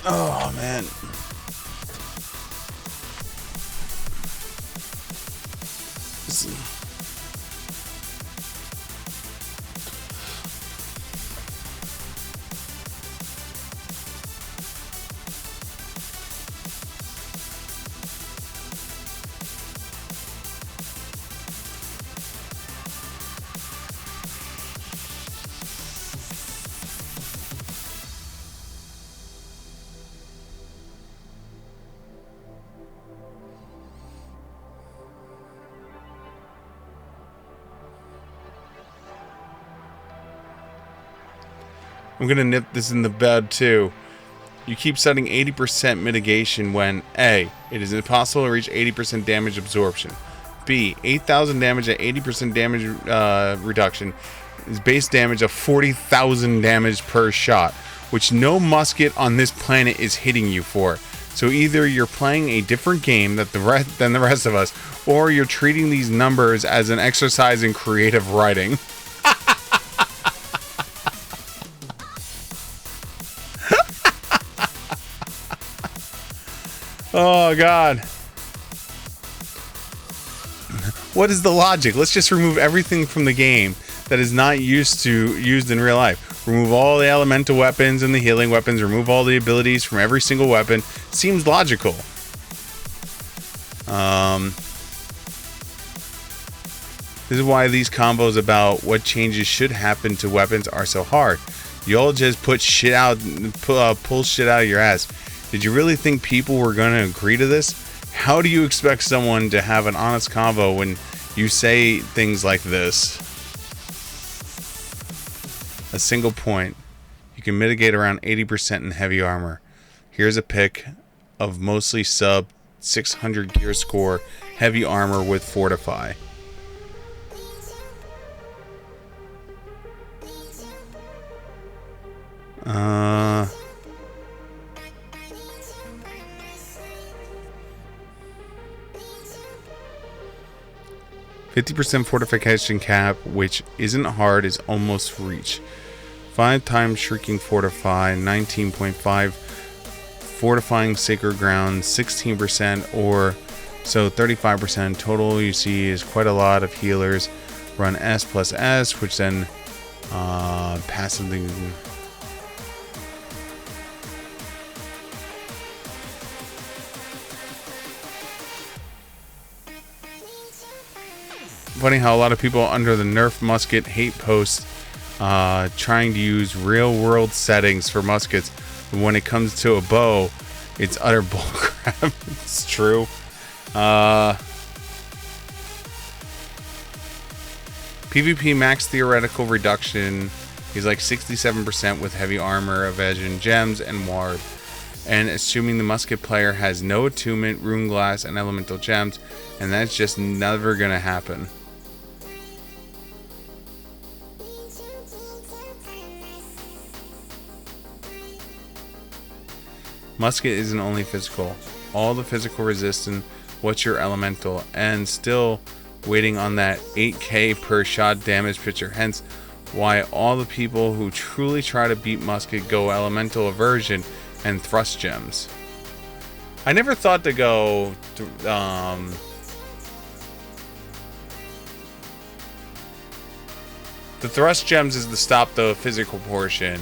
Oh, man. I'm gonna nip this in the bud too. You keep setting 80% mitigation when A, it is impossible to reach 80% damage absorption. B, 8,000 damage at 80% damage reduction is base damage of 40,000 damage per shot, which no musket on this planet is hitting you for. So either you're playing a different game than the rest of us, or you're treating these numbers as an exercise in creative writing. Oh, God. What is the logic? Let's just remove everything from the game that is not used in real life. Remove all the elemental weapons and the healing weapons. Remove all the abilities from every single weapon. Seems logical. This is why these combos about what changes should happen to weapons are so hard. You all just pull shit out of your ass. Did you really think people were going to agree to this? How do you expect someone to have an honest convo when you say things like this? A single point. You can mitigate around 80% in heavy armor. Here's a pic of mostly sub 600 gear score heavy armor with Fortify. Uh... 50% fortification cap, which isn't hard, is almost reach. 5 times Shrieking Fortify, 19.5 Fortifying Sacred Ground, 16%, or so 35%. Total you see is quite a lot of healers. Run S plus S, which then passively... Funny how a lot of people under the nerf musket hate post trying to use real world settings for muskets, but when it comes to a bow, it's utter bullcrap. It's true. PvP max theoretical reduction is like 67% with heavy armor, evasion, gems, and ward. And assuming the musket player has no attunement, rune glass, and elemental gems, and that's just never gonna happen. Musket isn't only physical. All the physical resistance, what's your elemental, and still waiting on that 8k per shot damage picture. Hence why all the people who truly try to beat musket go elemental aversion and thrust gems. I never thought to go the thrust gems is to stop the physical portion,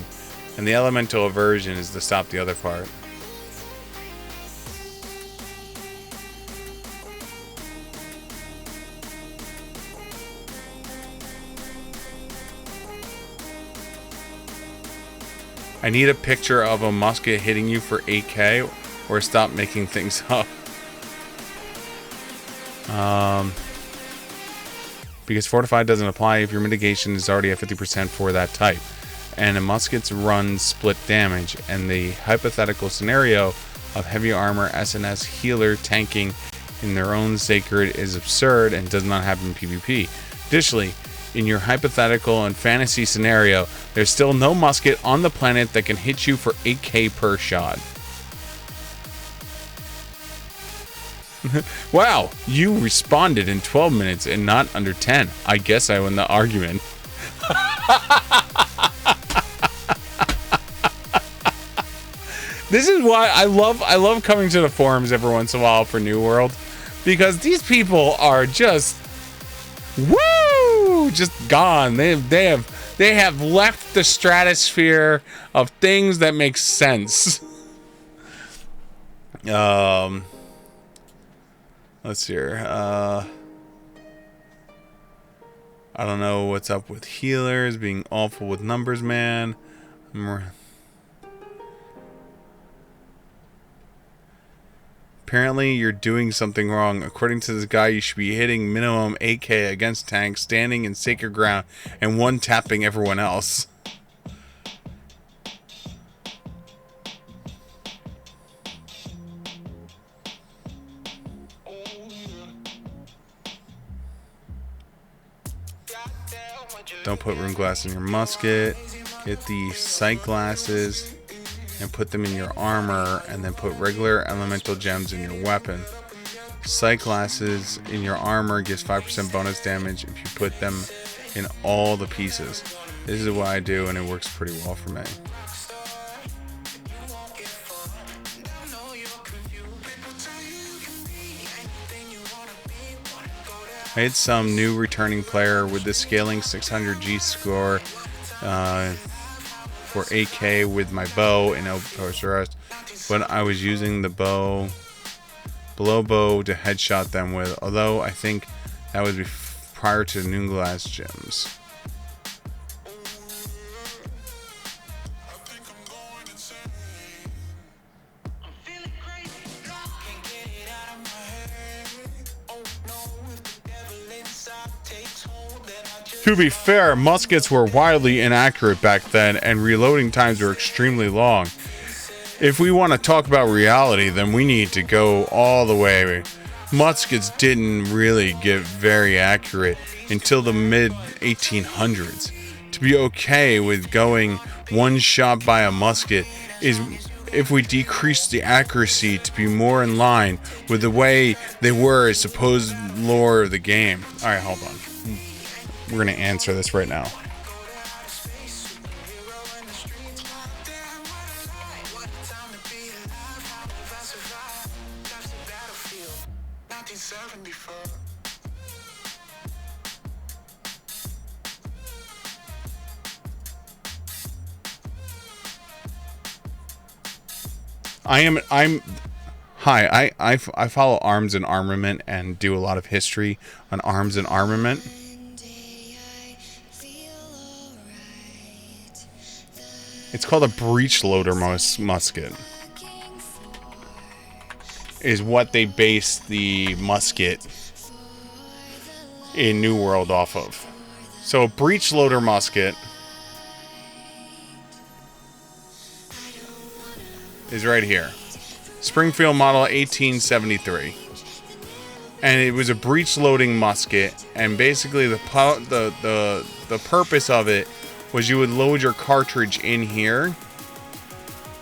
and the elemental aversion is to stop the other part. I need a picture of a musket hitting you for 8k, or stop making things up. Because Fortified doesn't apply if your mitigation is already at 50% for that type. And a musket's run split damage, and the hypothetical scenario of heavy armor SNS healer tanking in their own sacred is absurd and does not happen in PvP. Additionally, in your hypothetical and fantasy scenario, there's still no musket on the planet that can hit you for 8k per shot. Wow, you responded in 12 minutes and not under 10. I guess I won the argument. This is why I love coming to the forums every once in a while for New World, because these people are just just gone. They have left the stratosphere of things that make sense. Let's see here. I don't know what's up with healers being awful with numbers, man. Apparently, you're doing something wrong. According to this guy, you should be hitting minimum 8k against tanks, standing in sacred ground, and one-tapping everyone else. Don't put rune glass in your musket. Get the sight glasses. and put them in your armor, and then put regular elemental gems in your weapon. Sight glasses in your armor gives 5% bonus damage if you put them in all the pieces. This is what I do, and it works pretty well for me. I had some new returning player with the scaling 600G score for AK with my bow in Toys but I was using the below bow to headshot them with, although I think that was prior to Noonglass gems. To be fair, muskets were wildly inaccurate back then, and reloading times were extremely long. If we want to talk about reality, then we need to go all the way. Muskets didn't really get very accurate until the mid-1800s. To be okay with going one shot by a musket is if we decrease the accuracy to be more in line with the way they were as supposed lore of the game. Alright, hold on. We're going to answer this right now. I follow Arms and Armament and do a lot of history on Arms and Armament. It's called a breech loader musket. Is what they base the musket in New World off of. So a breech loader musket is right here. Springfield model 1873. And it was a breech loading musket, and basically the purpose of it was you would load your cartridge in here.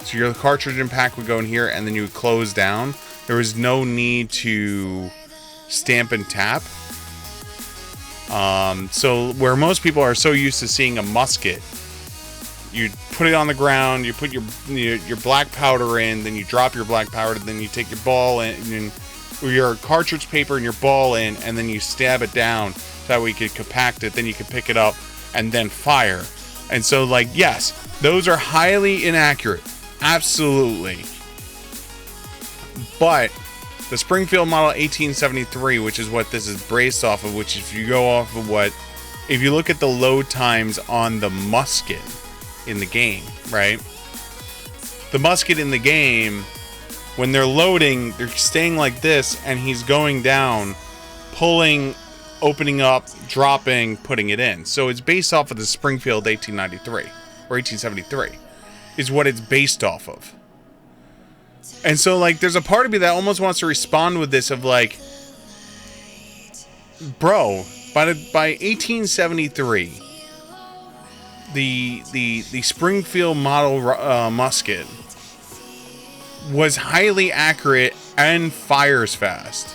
So your cartridge and pack would go in here, and then you would close down. There was no need to stamp and tap. So where most people are so used to seeing a musket, you put it on the ground, you put your black powder in, then you drop your black powder, then you take your ball in, or your cartridge paper and your ball in, and then you stab it down so that way you could compact it, then you could pick it up and then fire. And so, like, yes, those are highly inaccurate. Absolutely. But the Springfield model 1873, which is what this is based off of, which if you go off of if you look at the load times on the musket in the game, right? The musket in the game, when they're loading, they're staying like this, and he's going down, pulling, opening up, dropping, putting it in. So it's based off of the Springfield 1893 or 1873 is what it's based off of. And so, like, there's a part of me that almost wants to respond with this of like, bro, by 1873, the Springfield model musket was highly accurate and fires fast.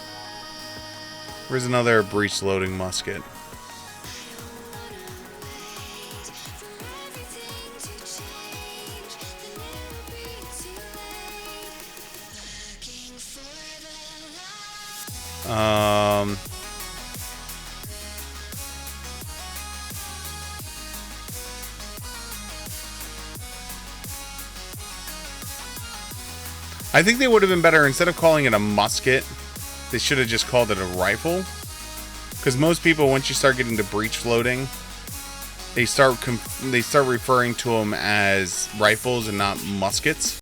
Where's another breech loading musket? I think they would have been better, instead of calling it a musket, they should have just called it a rifle. Because most people, once you start getting to breech loading, they start referring to them as rifles and not muskets.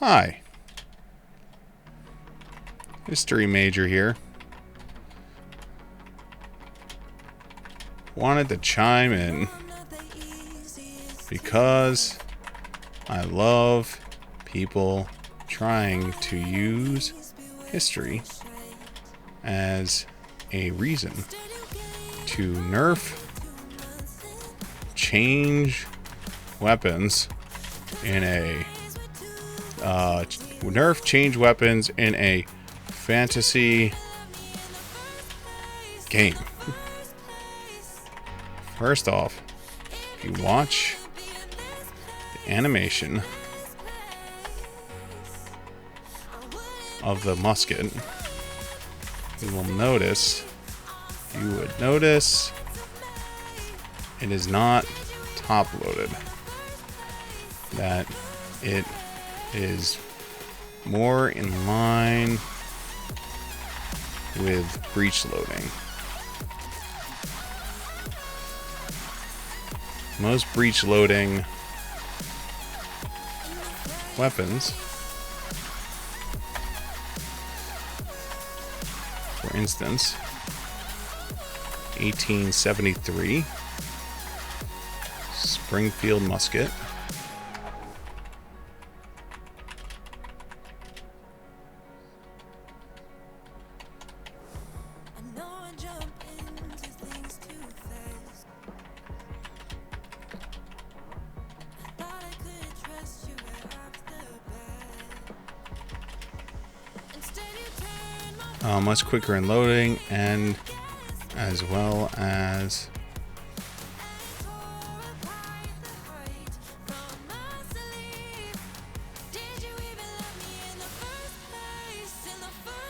Hi. History major here. Wanted to chime in because I love people trying to use history as a reason to nerf, change weapons in a change weapons in a fantasy game. First off, if you watch the animation of the musket, you would notice it is not top loaded. That it is more in line with breech loading. Most breech loading weapons, for instance, 1873 Springfield musket, much quicker in loading, and as well as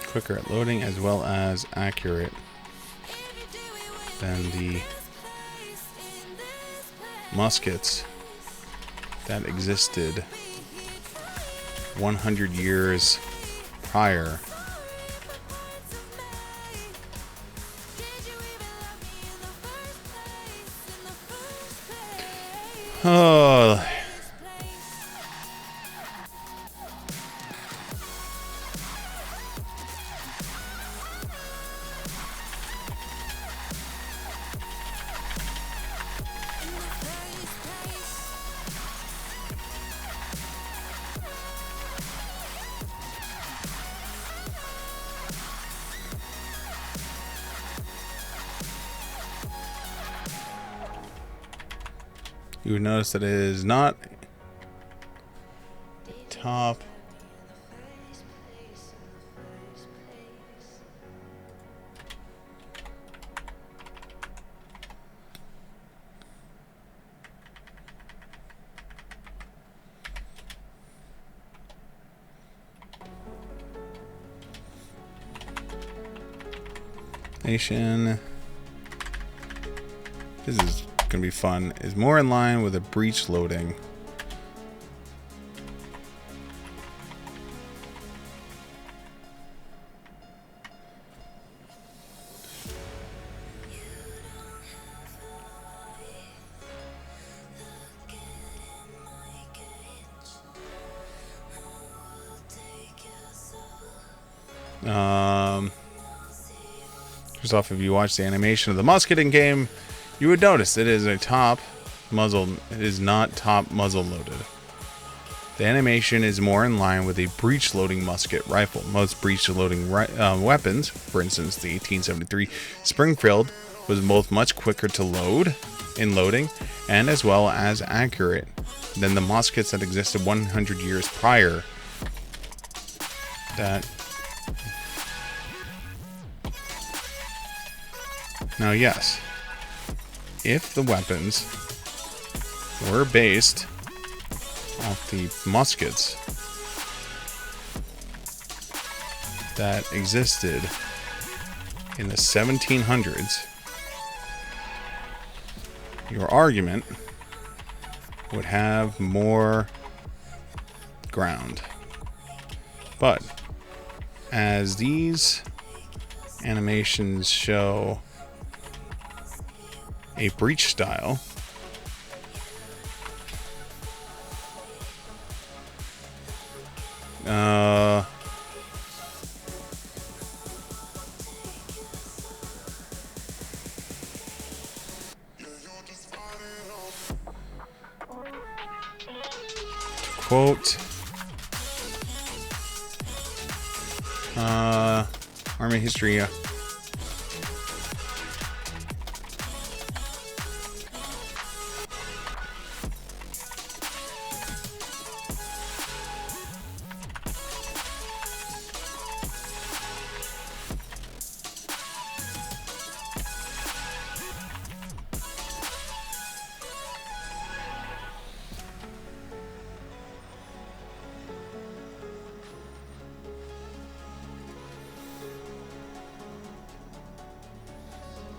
quicker at loading, as well as accurate than the muskets that existed 100 years prior. Oh. You would notice that it is not top. Nation. This is gonna be fun. Is more in line with a breech loading. First off, if you watch the animation of the musketing game, you would notice it is a top muzzle. It is not top muzzle loaded. The animation is more in line with a breech loading musket rifle. Most breech loading weapons, for instance, the 1873 Springfield, was both much quicker to load in loading and as well as accurate than the muskets that existed 100 years prior. Now, yes, if the weapons were based off the muskets that existed in the 1700s, your argument would have more ground. But as these animations show a breach style, quote, Army history.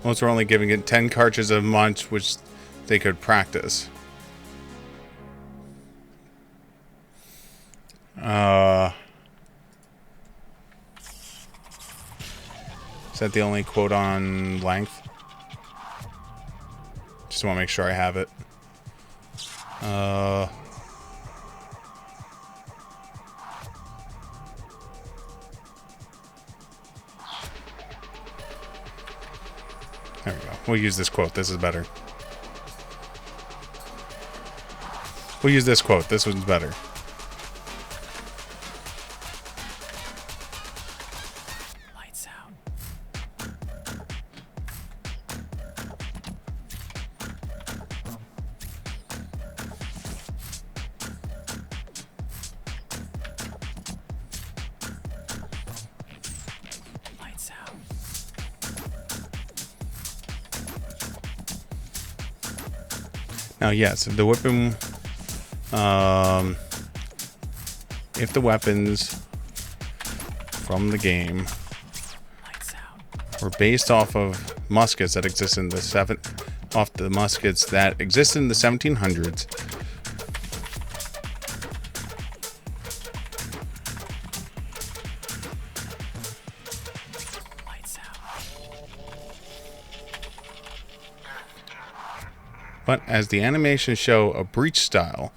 Once we're only giving it 10 cartridges a month, which they could practice. Is that the only quote on length? Just want to make sure I have it. There we go. We'll use this quote. This is better. We'll use this quote. This one's better. Lights out. Lights out. Now, yes, the weapon, if the weapons from the game Lights out. were based off of muskets that exist in the 1700s, Lights out. but as the animations show a breach style,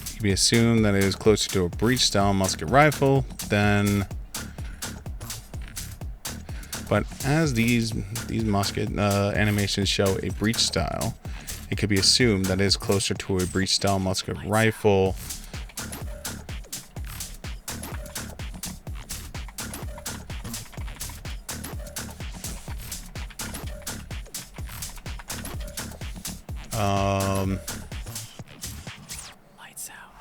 it can be assumed that it is closer to a breech style musket rifle than. But as these musket animations show a breech style, it could be assumed that it is closer to a breech style musket rifle. Lights out.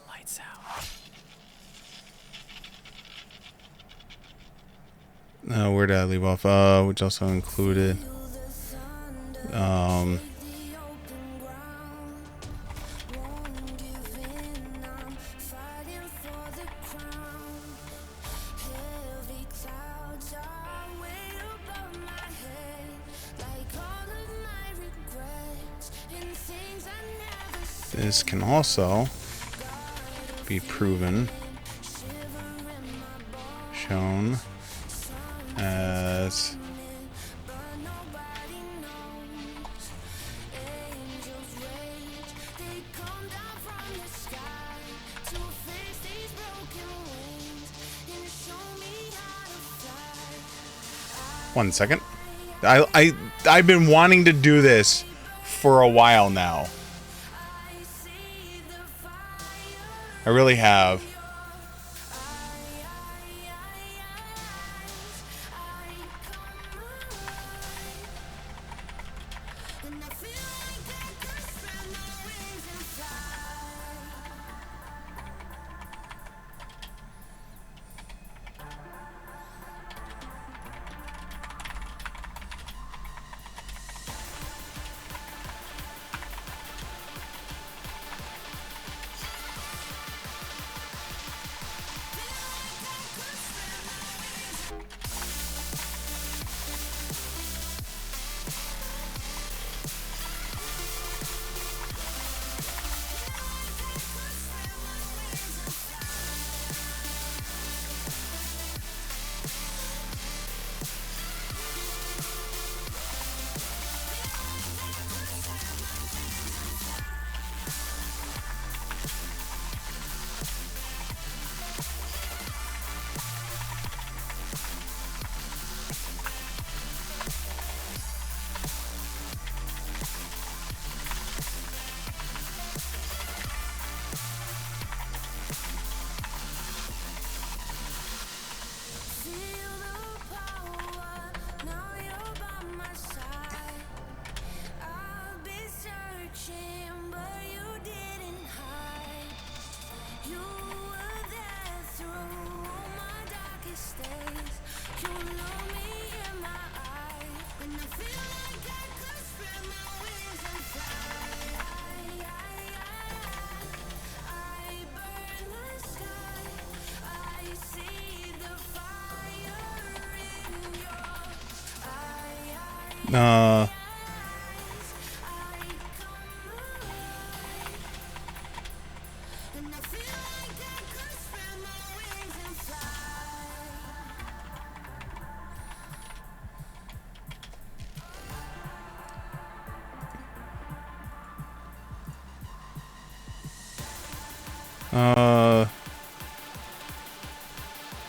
Lights out. Where did I leave off? Which also included this can also be proven, shown as one second. I've been wanting to do this for a while now. I really have.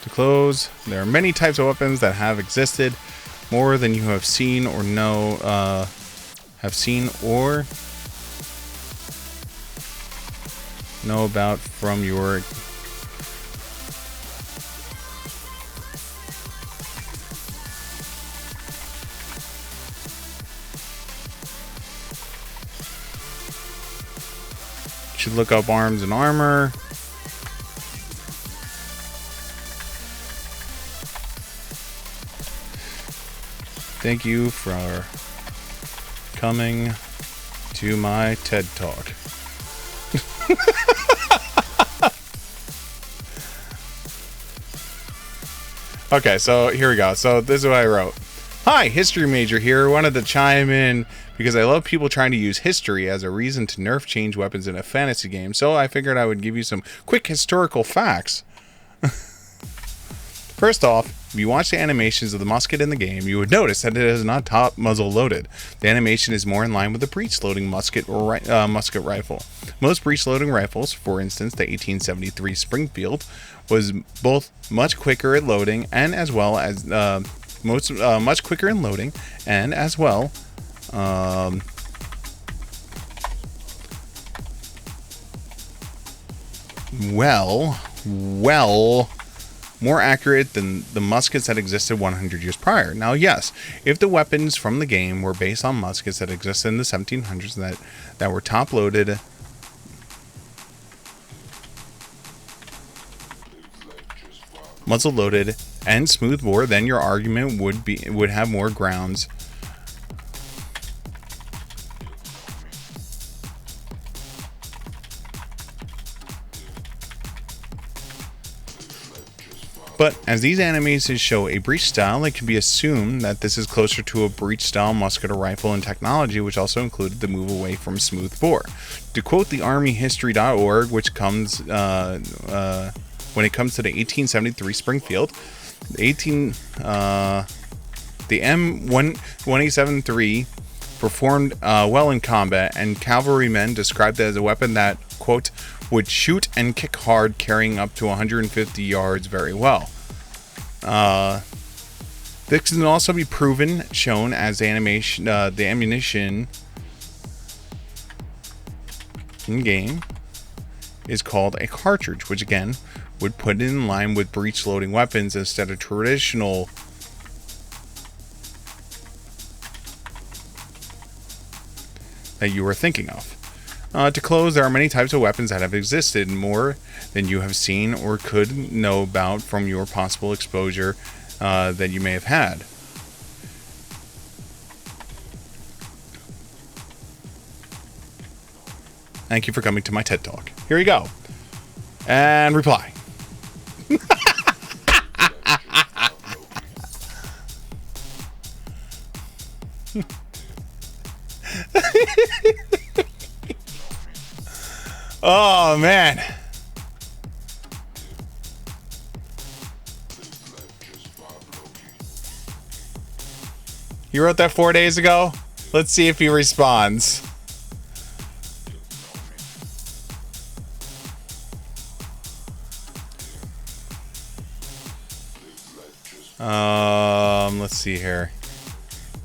To close, there are many types of weapons that have existed, more than you have seen or know about from your should look up arms and armor. Thank you for coming to my TED Talk. Okay, so here we go. So this is what I wrote. Hi, history major here. Wanted to chime in because I love people trying to use history as a reason to nerf change weapons in a fantasy game. So I figured I would give you some quick historical facts. First off, if you watch the animations of the musket in the game, you would notice that it is not top muzzle loaded. The animation is more in line with the breech loading musket rifle. Most breech loading rifles, for instance the 1873 Springfield, was both much quicker at loading and as well as much quicker in loading and as well more accurate than the muskets that existed 100 years prior. Now, yes, if the weapons from the game were based on muskets that existed in the 1700s that were top loaded, muzzle loaded, and smooth bore, then your argument would have more grounds. But as these animations show a breech style, it can be assumed that this is closer to a breech style musket or rifle in technology, which also included the move away from smooth bore. To quote the armyhistory.org, which comes when it comes to the 1873 Springfield, the M1873 performed well in combat, and cavalrymen described it as a weapon that, quote, would shoot and kick hard, carrying up to 150 yards very well. This can also be shown as the ammunition in game is called a cartridge, which again would put it in line with breech loading weapons instead of traditional that you were thinking of. To close, there are many types of weapons that have existed, more than you have seen or could know about from your possible exposure that you may have had. Thank you for coming to my TED Talk. Here you go. And reply. Oh, man. You wrote that 4 days ago? Let's see if he responds. Let's see here.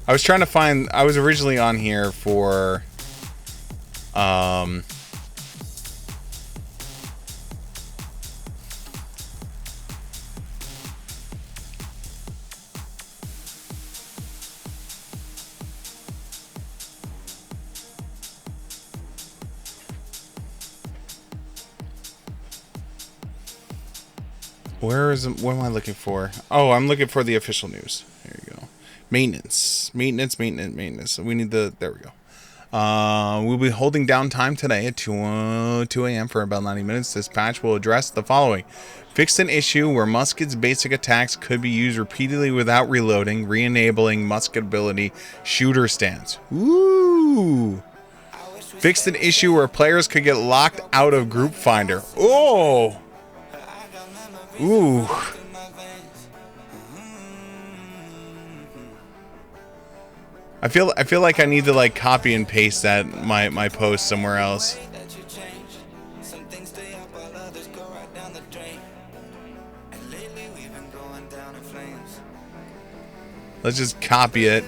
I was trying to find, I was originally on here for, what am I looking for? Oh, I'm looking for the official news. There you go. Maintenance. We need there we go. We'll be holding downtime today at 2 a.m. for about 90 minutes. This patch will address the following. Fixed an issue where Musket's basic attacks could be used repeatedly without reloading, re-enabling Musket ability shooter stance. Ooh. Fixed an issue where players could get locked out of Group Finder. Oh. Ooh. I feel like I need to like copy and paste that my post somewhere else. Let's just copy it.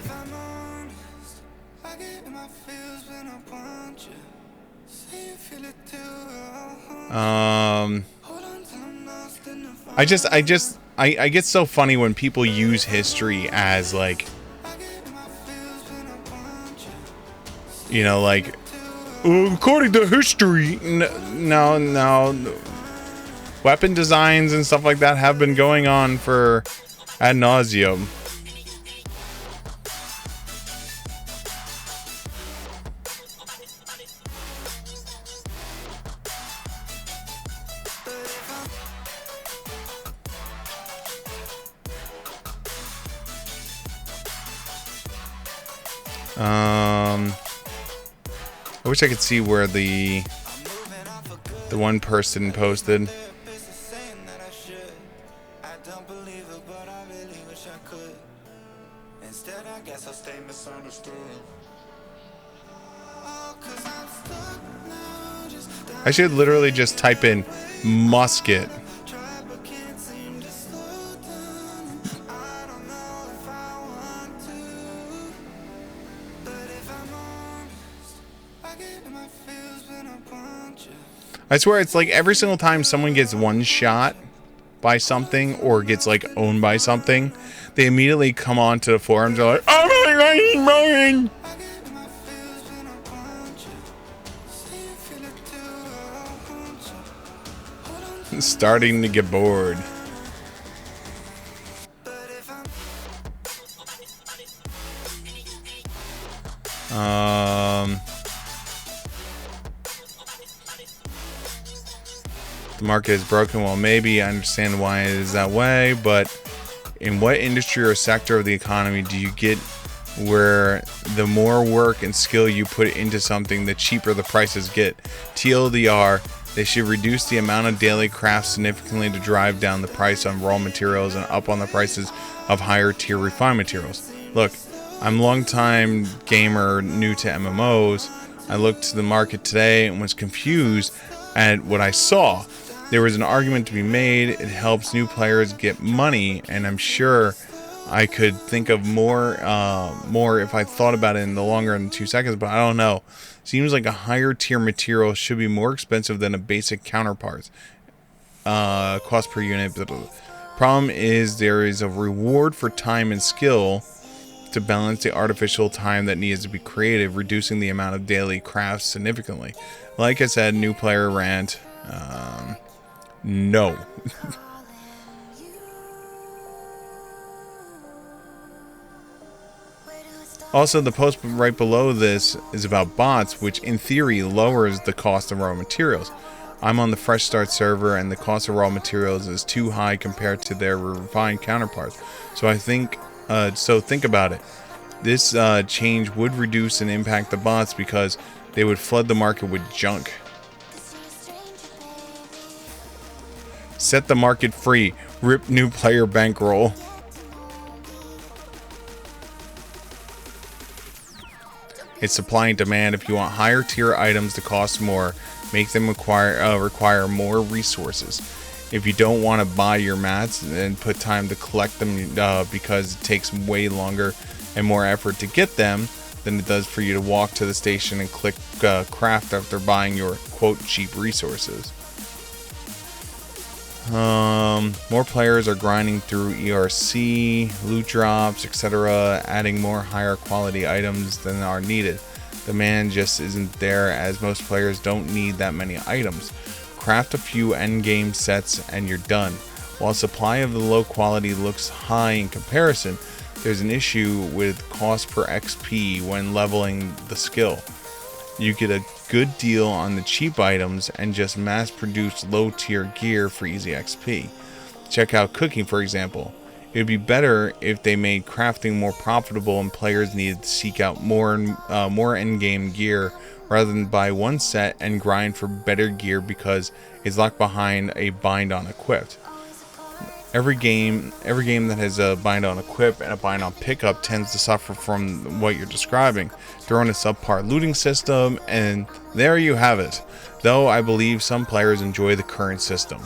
I get so funny when people use history as like, you know, like, according to history. No. Weapon designs and stuff like that have been going on for ad nauseum. I wish I could see where the one person posted. I should literally just type in musket. I swear it's like every single time someone gets one shot by something or gets like owned by something, they immediately come on to the forums. They're like, "Oh my God, starting to get bored. The market is broken. Well, maybe I understand why it is that way, but in what industry or sector of the economy do you get where the more work and skill you put into something, the cheaper the prices get? TLDR, they should reduce the amount of daily crafts significantly to drive down the price on raw materials and up on the prices of higher tier refined materials. Look, I'm a long-time gamer new to MMOs. I looked to the market today and was confused at what I saw. There was an argument to be made. It helps new players get money, and I'm sure I could think of more if I thought about it in the longer than 2 seconds, but I don't know. Seems like a higher tier material should be more expensive than a basic counterpart. Cost per unit. Problem is there is a reward for time and skill to balance the artificial time that needs to be created, reducing the amount of daily crafts significantly. Like I said, new player rant. No. Also, the post right below this is about bots, which in theory lowers the cost of raw materials. I'm on the Fresh Start server, and the cost of raw materials is too high compared to their refined counterparts. So think about it. This change would reduce and impact the bots because they would flood the market with junk. Set the market free. Rip new player bankroll. It's supply and demand. If you want higher tier items to cost more, make them require more resources. If you don't want to buy your mats and put time to collect them because it takes way longer and more effort to get them than it does for you to walk to the station and click craft after buying your quote cheap resources. More players are grinding through ERC, loot drops, etc., adding more higher quality items than are needed. Demand just isn't there, as most players don't need that many items. Craft a few endgame sets and you're done. While supply of the low quality looks high in comparison, there's an issue with cost per XP when leveling the skill. You get a good deal on the cheap items and just mass-produce low-tier gear for easy XP. Check out cooking, for example. It would be better if they made crafting more profitable and players needed to seek out more endgame gear rather than buy one set and grind for better gear because it's locked behind a bind on equipped. Every game that has a bind on equip and a bind on pickup tends to suffer from what you're describing. Throw in a subpar looting system, and there you have it. Though I believe some players enjoy the current system.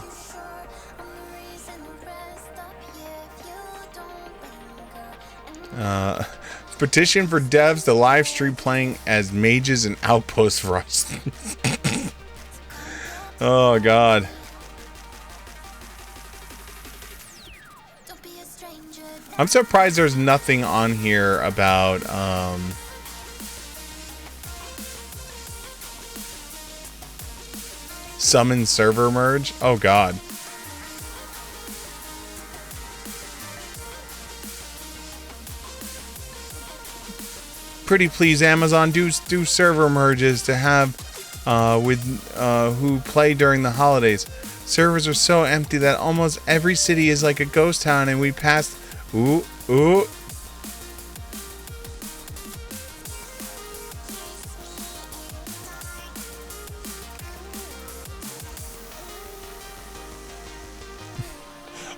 Petition for devs to live stream playing as mages and Outpost Rust. Oh god. I'm surprised there's nothing on here about summon server merge. Oh god. Pretty please Amazon, do server merges to have who play during the holidays. Servers are so empty that almost every city is like a ghost town, and we passed. Ooh.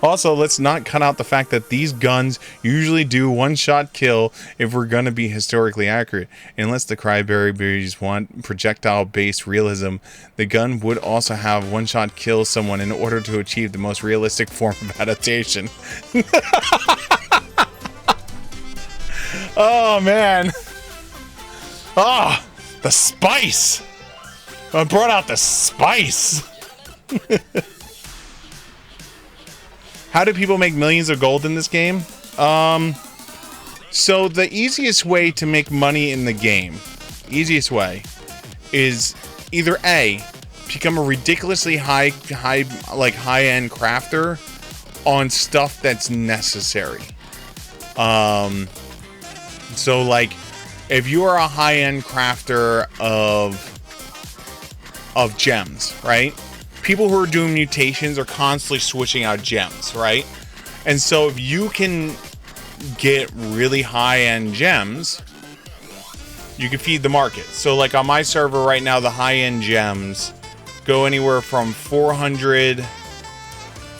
Also, let's not cut out the fact that these guns usually do one-shot kill if we're going to be historically accurate. Unless the Cryberries want projectile-based realism, the gun would also have one-shot kill someone in order to achieve the most realistic form of adaptation. Oh, man. Ah, the spice. I brought out the spice. How do people make millions of gold in this game? So the easiest way to make money in the game, is either A, become a ridiculously high-end crafter on stuff that's necessary. So like, if you are a high-end crafter of gems, right? People who are doing mutations are constantly switching out gems, right? And so if you can get really high-end gems, you can feed the market. So like on my server right now, the high-end gems go anywhere from 400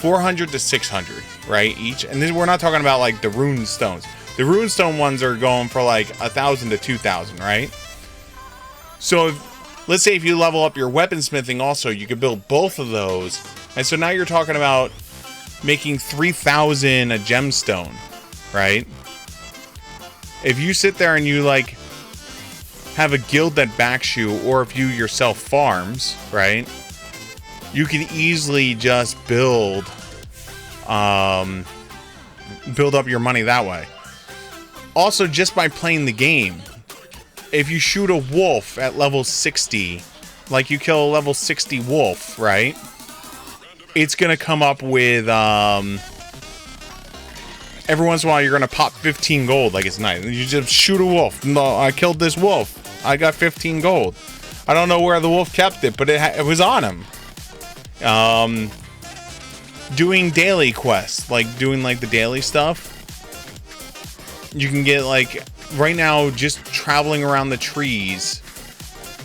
to 600, right? Each. And then we're not talking about like the rune stones. The rune stone ones are going for like 1,000 to 2,000, right? So let's say if you level up your weaponsmithing also, you could build both of those. And so now you're talking about making 3,000 a gemstone. right? If you sit there and you like have a guild that backs you, or if you yourself farms, right? You can easily just build up your money that way. Also, just by playing the game, if you shoot a wolf at level 60, like you kill a level 60 wolf, right? It's gonna come up with every once in a while you're gonna pop 15 gold, like it's nice. You just shoot a wolf. No, I killed this wolf. I got 15 gold. I don't know where the wolf kept it, but it was on him. Doing daily quests, like doing like the daily stuff. You can get like right now just traveling around the trees.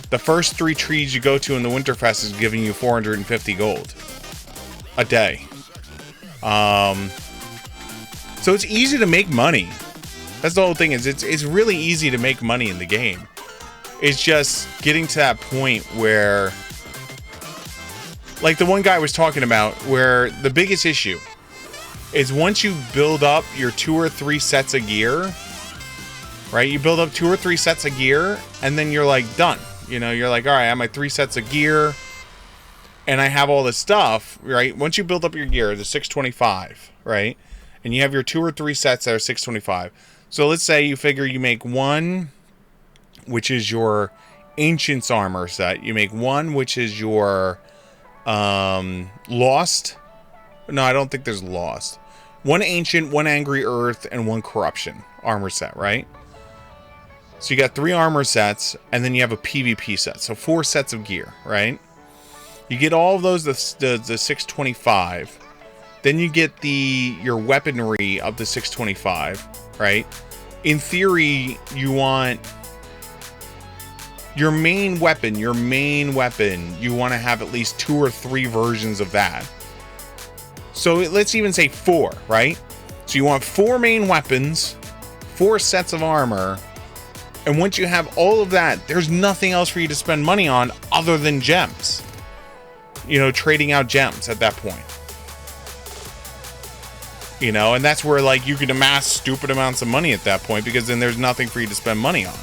The first 3 trees you go to in the Winterfest is giving you 450 gold a day. So it's easy to make money. That's the whole thing. Is it's really easy to make money in the game. It's just getting to that point where, like the one guy was talking about, where the biggest issue is once you build up your 2 or 3 sets of gear, right? You build up 2 or 3 sets of gear, and then you're like done. You know, you're like, all right, I have my 3 sets of gear, and I have all this stuff, right? Once you build up your gear, the 625, right? And you have your 2 or 3 sets that are 625. So let's say you figure you make 1, which is your Ancient's armor set. You make 1, which is your Lost. No, I don't think there's Lost. 1 Ancient, 1 Angry Earth, and 1 Corruption armor set, right? So you got 3 armor sets, and then you have a PvP set. So 4 sets of gear, right? You get all of those, the 625. Then you get your weaponry of the 625, right? In theory, you want your main weapon, you want to have at least 2 or 3 versions of that. So let's even say 4, right? So you want 4 main weapons, 4 sets of armor, and once you have all of that, there's nothing else for you to spend money on other than gems. You know, trading out gems at that point. You know, and that's where like you can amass stupid amounts of money at that point, because then there's nothing for you to spend money on.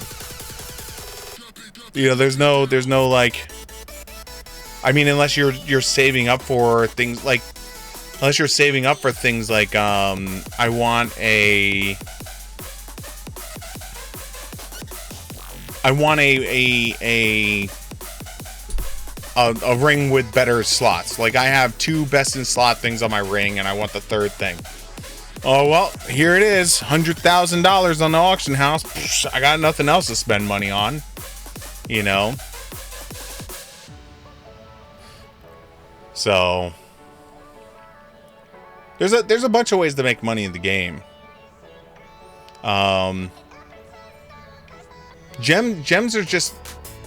You know, there's no like, I mean, unless you're saving up for things like, I want a ring with better slots. Like I have 2 best in slot things on my ring, and I want the 3rd thing. Oh well, here it is, $100,000 on the auction house. Psh, I got nothing else to spend money on, you know. So there's a bunch of ways to make money in the game. Gems are just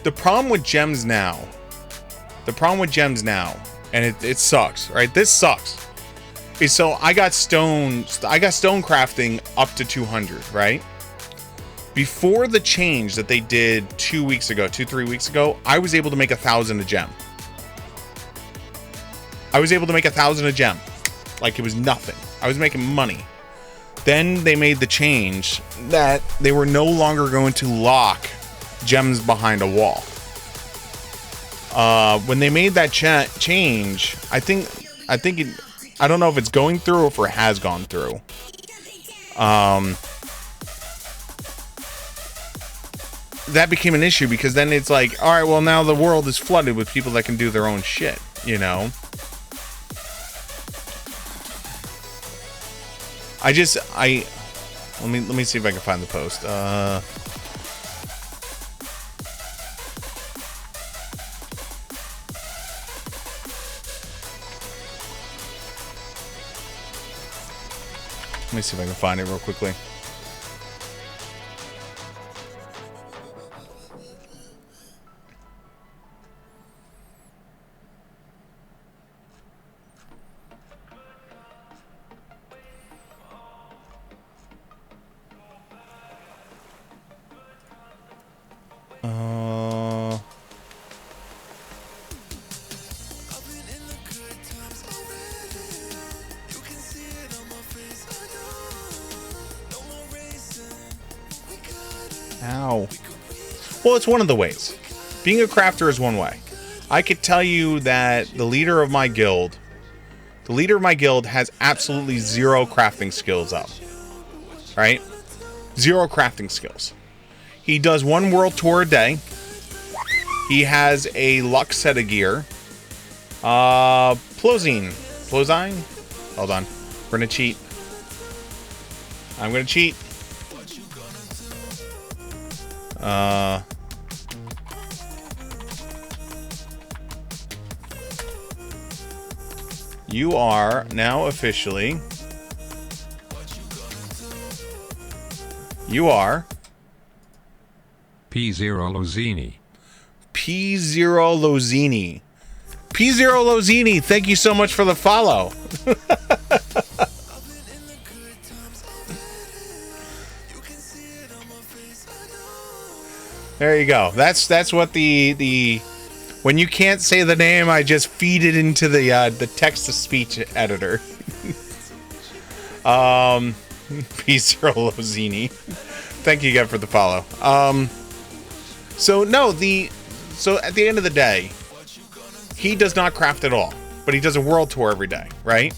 the problem with gems now. And it sucks, right? This sucks. Is so I got stone crafting up to 200, right? Before the change that they did 3 weeks ago, I was able to make 1,000 a gem. Like it was nothing. I was making money. Then they made the change that they were no longer going to lock gems behind a wall. When they made that change, I don't know if it's going through or if it has gone through. That became an issue, because then it's like, all right, well now the world is flooded with people that can do their own shit, you know? Let me see if I can find the post. Let me see if I can find it real quickly. Ow. Well, it's one of the ways. Being a crafter is one way. I could tell you that the leader of my guild has absolutely zero crafting skills up. Right? Zero crafting skills. He does one world tour a day. He has a luck set of gear. Plozine. Hold on. We're gonna cheat. I'm gonna cheat. You are now officially. You are P0 Lozini. P0 Lozini. P0 Lozini, thank you so much for the follow. There you go. That's what the when you can't say the name, I just feed it into the text to speech editor. P0 Lozini. Thank you again for the follow. So at the end of the day, he does not craft at all, but he does a world tour every day, right?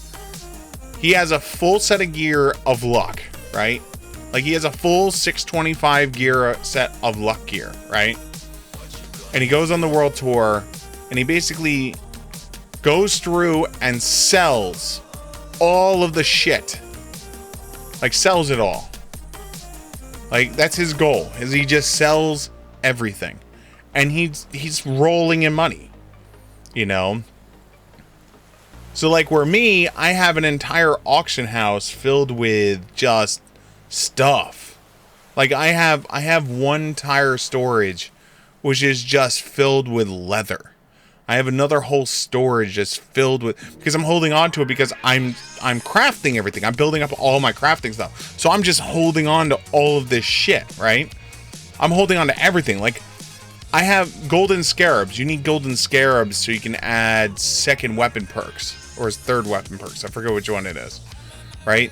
He has a full set of gear of luck, right? Like he has a full 625 gear set of luck gear, right? And he goes on the world tour and he basically goes through and sells all of the shit. Like sells it all. Like that's his goal, is he just sells everything. And he's rolling in money. You know? So like where me, I have an entire auction house filled with just stuff. Like I have one tire storage which is just filled with leather. I have another whole storage just filled with, because I'm holding on to it because I'm crafting everything. I'm building up all my crafting stuff. So I'm just holding on to all of this shit, right? I'm holding on to everything. Like I have golden scarabs. You need golden scarabs so you can add second weapon perks or third weapon perks. I forget which one it is, right?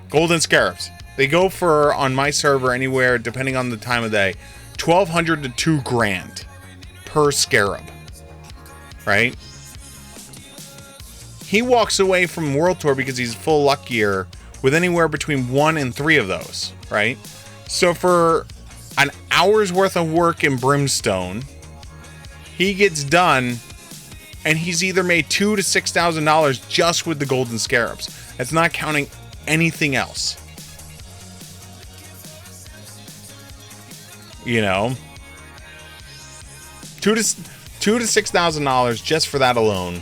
Golden scarabs. They go for, on my server, anywhere, depending on the time of day, 1,200 to $2,000 per scarab, right? He walks away from World Tour because he's full luck gear with anywhere between 1 and 3 of those, right? So for an hour's worth of work in Brimstone, he gets done and he's either made $2,000 to $6,000 just with the golden scarabs. That's not counting anything else. You know, $2,000 to $6,000 just for that alone.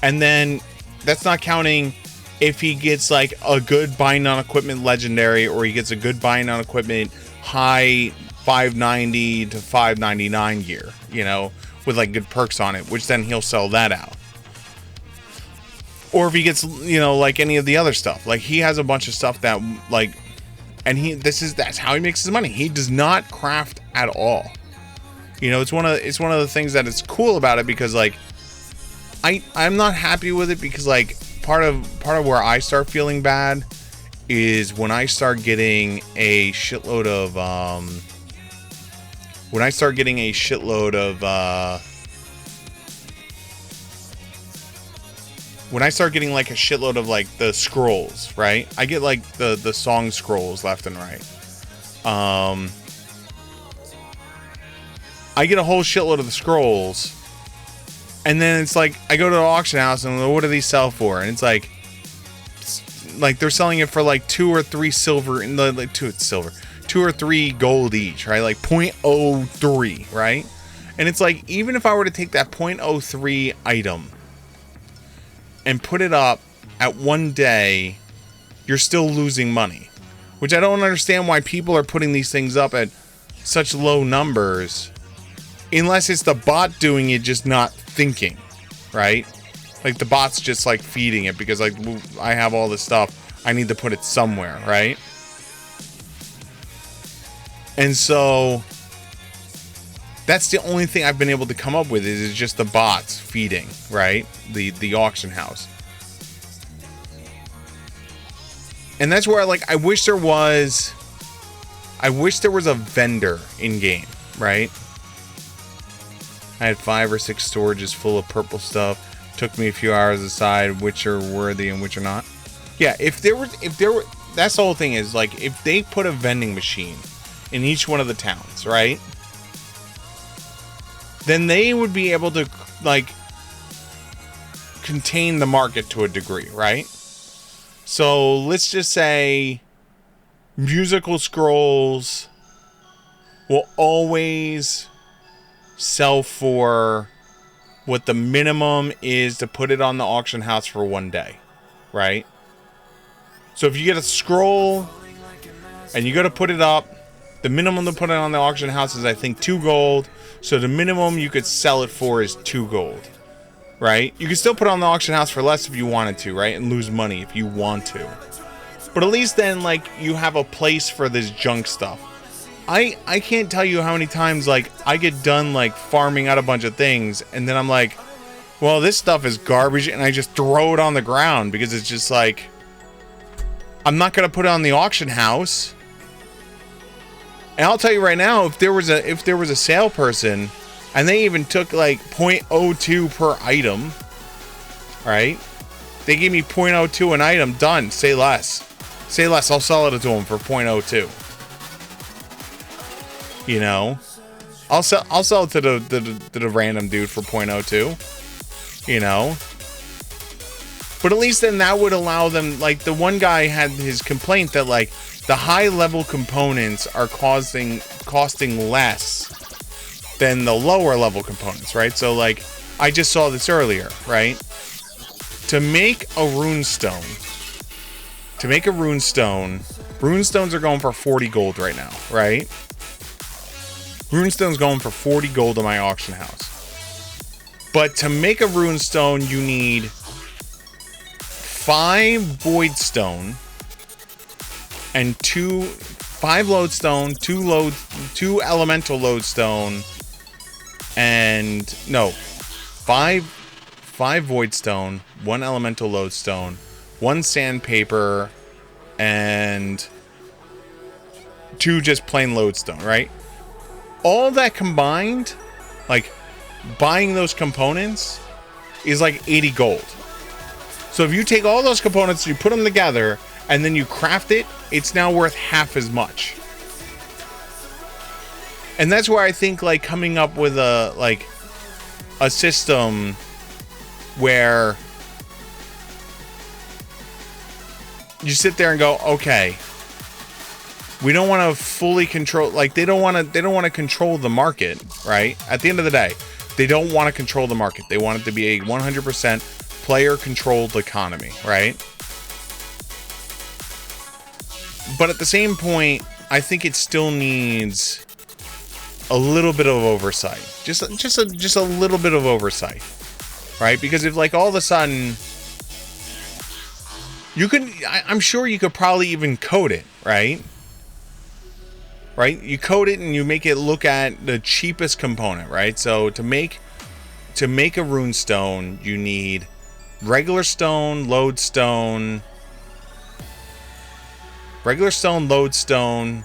And then that's not counting if he gets like a good bind on equipment legendary, or he gets a good bind on equipment high 590 to 599 gear, you know, with like good perks on it, which then he'll sell that out. Or if he gets, you know, like any of the other stuff, like he has a bunch of stuff that like, and that's how he makes his money. He does not craft at all. You know, it's one of the things that is cool about it, because like I'm not happy with it, because like part of where I start feeling bad is when I start getting a shitload of when I start getting like a shitload of like the scrolls, right? I get like the song scrolls left and right. I get a whole shitload of the scrolls, and then it's like I go to the auction house and what do these sell for? And it's like they're selling it for like 2 or 3 silver, and like 2 or 3 gold each, right? Like 0.03, right? And it's like, even if I were to take that 0.03 item and put it up at one day, you're still losing money. Which I don't understand why people are putting these things up at such low numbers, unless it's the bot doing it, just not thinking, right? Like the bot's just like feeding it because like I have all this stuff, I need to put it somewhere, right? And so that's the only thing I've been able to come up with is just the bots feeding, right? The auction house. And that's where like I wish there was I wish there was a vendor in game, right? I had 5 or 6 storages full of purple stuff. Took me a few hours to decide which are worthy and which are not. Yeah, if there were, that's the whole thing is, like, if they put a vending machine in each one of the towns, right? Then they would be able to, like, contain the market to a degree, right? So let's just say musical scrolls will always sell for what the minimum is to put it on the auction house for one day, right? So if you get a scroll and you got to put it up, the minimum to put it on the auction house is, I think, 2 gold. So the minimum you could sell it for is 2 gold, right? You can still put it on the auction house for less if you wanted to, right? And lose money if you want to. But at least then, like, you have a place for this junk stuff. I can't tell you how many times, like, I get done, like, farming out a bunch of things, and then I'm like, well, this stuff is garbage, and I just throw it on the ground because it's just like, I'm not gonna put it on the auction house. And I'll tell you right now, if there was a sale person, and they even took like 0.02 per item, right? They gave me 0.02 an item, done. Say less. Say less. I'll sell it to them for 0.02. You know, I'll sell it to the random dude for 0.02. You know, but at least then that would allow them. Like, the one guy had his complaint that, like, the high level components are costing less than the lower level components, right? So, like, I just saw this earlier, right? To make a runestone, runestones are going for 40 gold right now, right? Runestone's going for 40 gold in my auction house. But to make a runestone, you need 5 voidstone and 5 lodestone, 2 elemental lodestone, and no, 5 voidstone, 1 elemental lodestone, 1 sandpaper, and 2 just plain lodestone, right? All that combined, like, buying those components is like 80 gold. So if you take all those components, you put them together, and then you craft it, it's now worth half as much. And that's where I think, like, coming up with a system where you sit there and go, okay, we don't want to fully control, like, they don't want to control the market, right? At the end of the day, they don't want to control the market. They want it to be a 100% player controlled economy, right? But at the same point, I think it still needs a little bit of oversight. Just a little bit of oversight, right? Because if, like, all of a sudden you could, I'm sure you could probably even code it, right? Right? You code it and you make it look at the cheapest component, right? So to make a runestone, you need regular lodestone,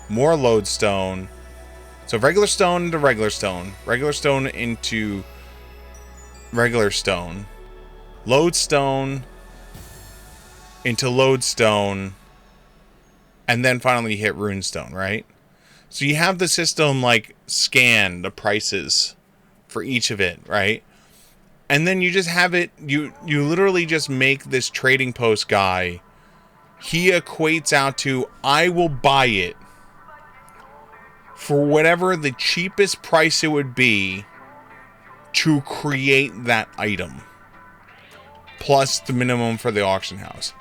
more lodestone. So regular stone into regular stone into regular stone, lodestone into lodestone, and then finally you hit runestone, right? So you have the system, like, scan the prices for each of it, right? And then you just have it, you literally just make this trading post guy, he equates out to, I will buy it for whatever the cheapest price it would be to create that item, plus the minimum for the auction house.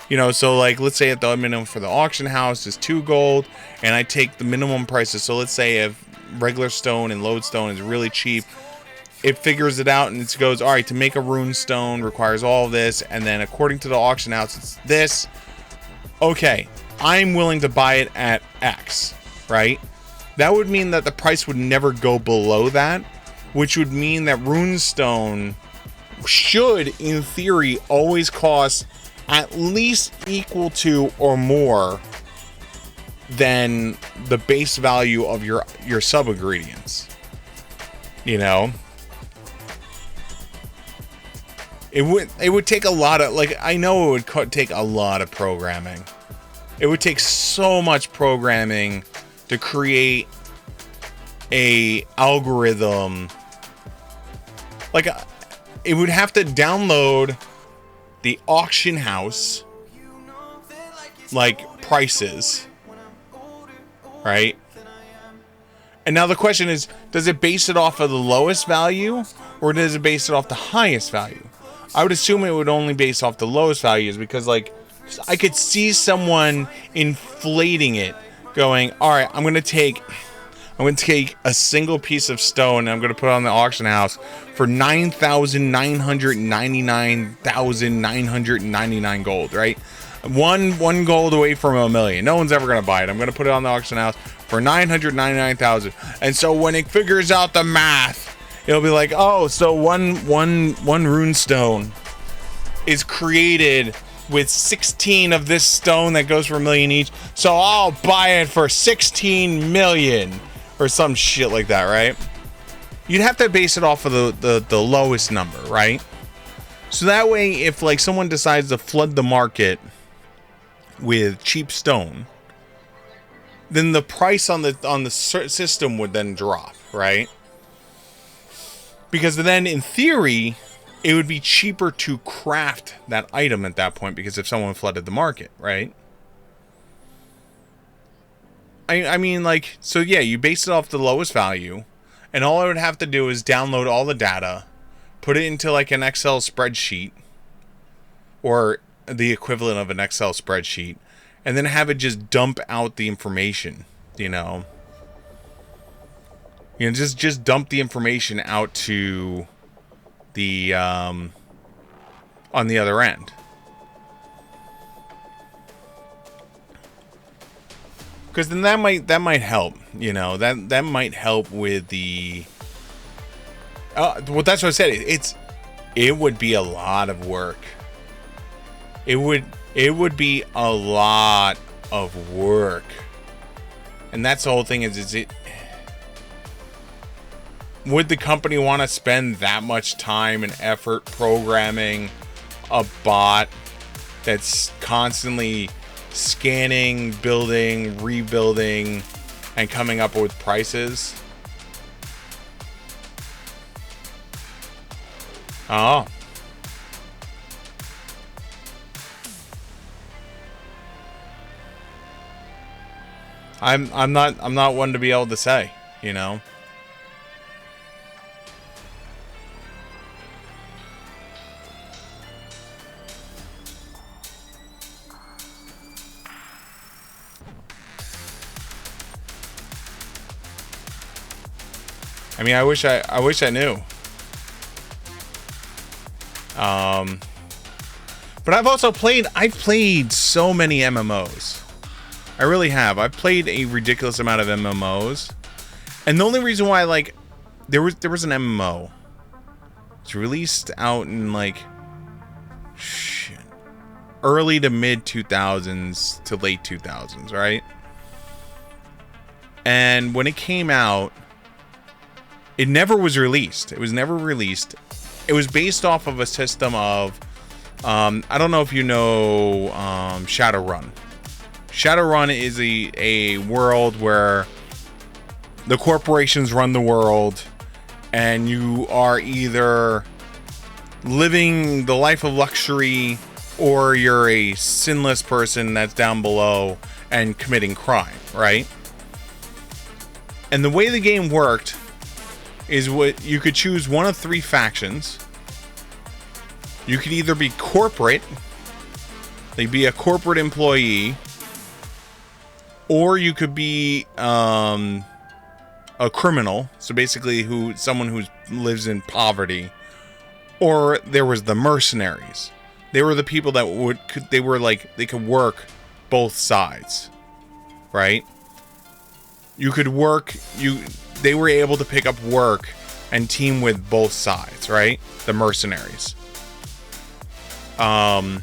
You know, so, like, let's say if the minimum for the auction house is 2 gold, and I take the minimum prices. So let's say if regular stone and lodestone is really cheap, it figures it out and it goes, all right, to make a runestone requires all of this, and then according to the auction house, it's this. Okay, I'm willing to buy it at X, right? That would mean that the price would never go below that, which would mean that runestone should, in theory, always cost at least equal to or more than the base value of your sub ingredients. You know, it would take a lot of, like, I know it would take a lot of programming. It would take so much programming to create a algorithm. Like, it would have to download the auction house, like, prices, right? And now the question is, does it base it off of the lowest value, or does it base it off the highest value? I would assume it would only base off the lowest values, because, like, I could see someone inflating it, going, all right, I'm going to take a single piece of stone and I'm going to put it on the auction house for 9,999,999 gold, right? One gold away from $1 million. No one's ever going to buy it. I'm going to put it on the auction house for 999,000. And so when it figures out the math, it'll be like, oh, so one rune stone is created with 16 of this stone that goes for $1 million each. So I'll buy it for 16 million or some shit like that, right? You'd have to base it off of the lowest number, right? So that way, if, like, someone decides to flood the market with cheap stone, then the price on the system would then drop, right? Because then, in theory, it would be cheaper to craft that item at that point, because if someone flooded the market, right? I mean, like, so yeah, you base it off the lowest value, and all I would have to do is download all the data, put it into, like, an Excel spreadsheet, or the equivalent of an Excel spreadsheet, and then have it just dump out the information, you know? You know, just dump the information out to the, on the other end. Because then that might help, you know, that might help with the, well, that's what I said. It would be a lot of work. It would be a lot of work. And that's the whole thing would the company want to spend that much time and effort programming a bot that's constantly scanning, building, rebuilding, and coming up with prices? Oh. I'm not one to be able to say, you know. I mean, I wish I knew. But I've played so many MMOs. I really have. I've played a ridiculous amount of MMOs. And the only reason why, like, there was an MMO. It's released out in, like, early to mid 2000s to late 2000s, right? And when it came out, it never was released. It was never released. It was based off of a system of, I don't know if you know, Shadowrun. Shadowrun is a world where the corporations run the world, and you are either living the life of luxury, or you're a sinless person that's down below and committing crime, right? And the way the game worked is what you could choose one of three factions. You could either be corporate, like be a corporate employee, or you could be a criminal, so basically someone who lives in poverty, or there was the mercenaries. They were the people that they could work both sides, right? You could work, they were able to pick up work and team with both sides, right? The mercenaries. And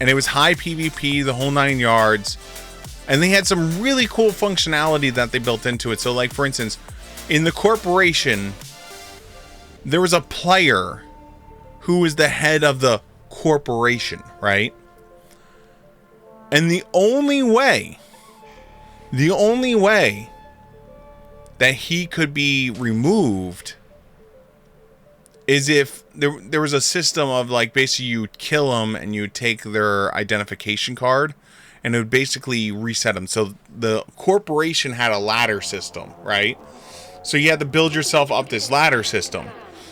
it was high PvP, the whole 9 yards. And they had some really cool functionality that they built into it. So, like, for instance, in the corporation, there was a player who was the head of the corporation, right? And the only way that he could be removed is if there was a system of, like, basically you'd kill them and you'd take their identification card and it would basically reset them. So the corporation had a ladder system, right? So you had to build yourself up this ladder system.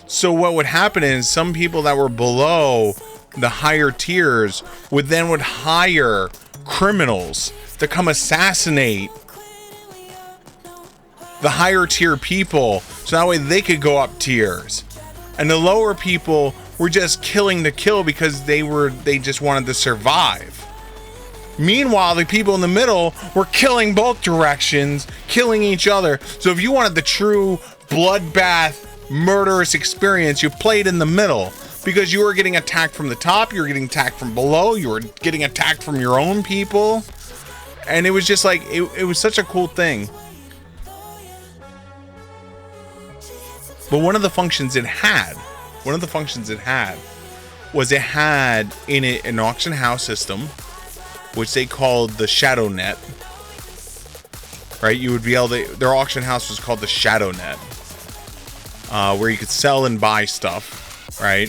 So what would happen is some people that were below the higher tiers would hire criminals to come assassinate the higher tier people, so that way they could go up tiers. And the lower people were just killing to kill because they just wanted to survive. Meanwhile, the people in the middle were killing both directions, killing each other. So if you wanted the true bloodbath, murderous experience, you played in the middle. Because you were getting attacked from the top, you were getting attacked from below, you were getting attacked from your own people. And it was just like, it was such a cool thing. But one of the functions it had was it had in it an auction house system, which they called the Shadow Net. Right? You would be able to, their auction house was called the Shadow Net, where you could sell and buy stuff, right?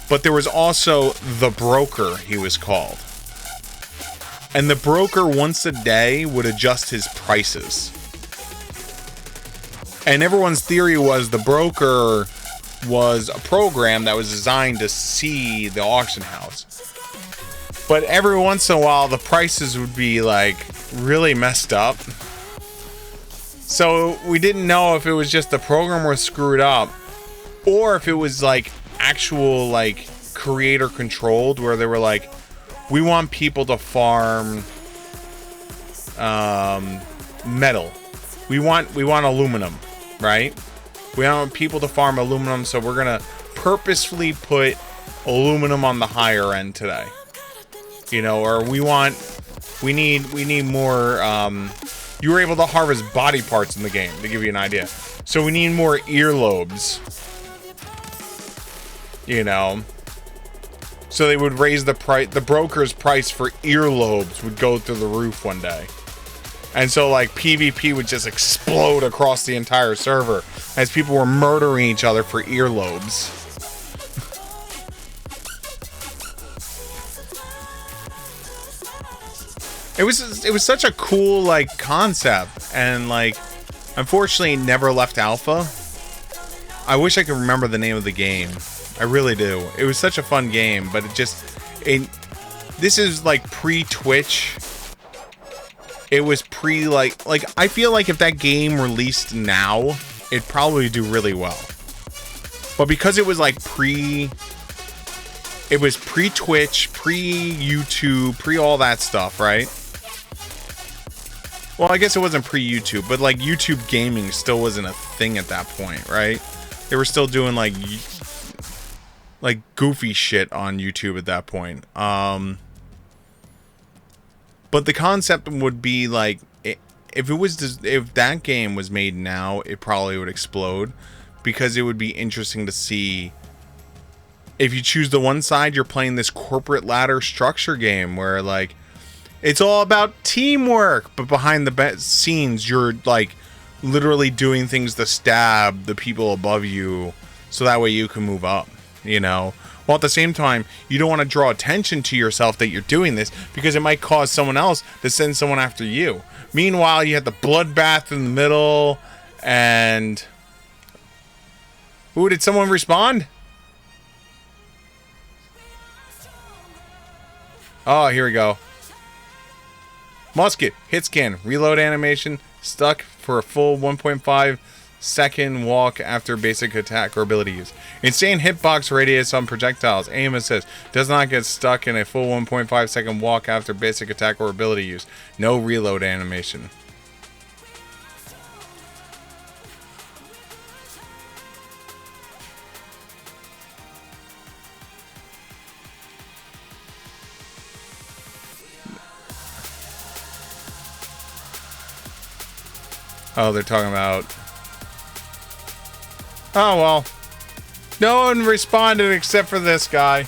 But there was also the broker, he was called. And the broker once a day would adjust his prices. And everyone's theory was the broker was a program that was designed to see the auction house. But every once in a while, the prices would be, like, really messed up. So we didn't know if it was just the program was screwed up, or if it was, like, actual, like, creator controlled, where they were like, we want people to farm metal. We want aluminum, right? We want people to farm aluminum, so we're gonna purposefully put aluminum on the higher end today. You know, or we need more, you were able to harvest body parts in the game, to give you an idea. So we need more earlobes. You know, so they would raise the price. The broker's price for earlobes would go through the roof one day, and so like PvP would just explode across the entire server as people were murdering each other for earlobes. It was such a cool, like, concept, and, like, unfortunately it never left alpha. I wish I could remember the name of the game. I really do. It was such a fun game, but this is like pre-Twitch. It was like I feel like if that game released now, it'd probably do really well. But because it was like pre-Twitch, pre-YouTube, pre all that stuff, right? Well, I guess it wasn't pre-YouTube, but like YouTube gaming still wasn't a thing at that point, right? They were still doing like goofy shit on YouTube at that point. But the concept would be like, if that game was made now, it probably would explode, because it would be interesting to see. If you choose the one side, you're playing this corporate ladder structure game where, like, it's all about teamwork, but behind the scenes, you're like literally doing things to stab the people above you, so that way you can move up. You know, while at the same time, you don't want to draw attention to yourself that you're doing this, because it might cause someone else to send someone after you. Meanwhile, you have the bloodbath in the middle, and ooh, did someone respond? Oh, here we go. Musket, hit scan, reload animation, stuck for a full 1.5 second walk after basic attack or ability use. Insane hitbox radius on projectiles. Aim assist. Does not get stuck in a full 1.5 second walk after basic attack or ability use. No reload animation. Oh, they're talking about... Oh, well. No one responded except for this guy.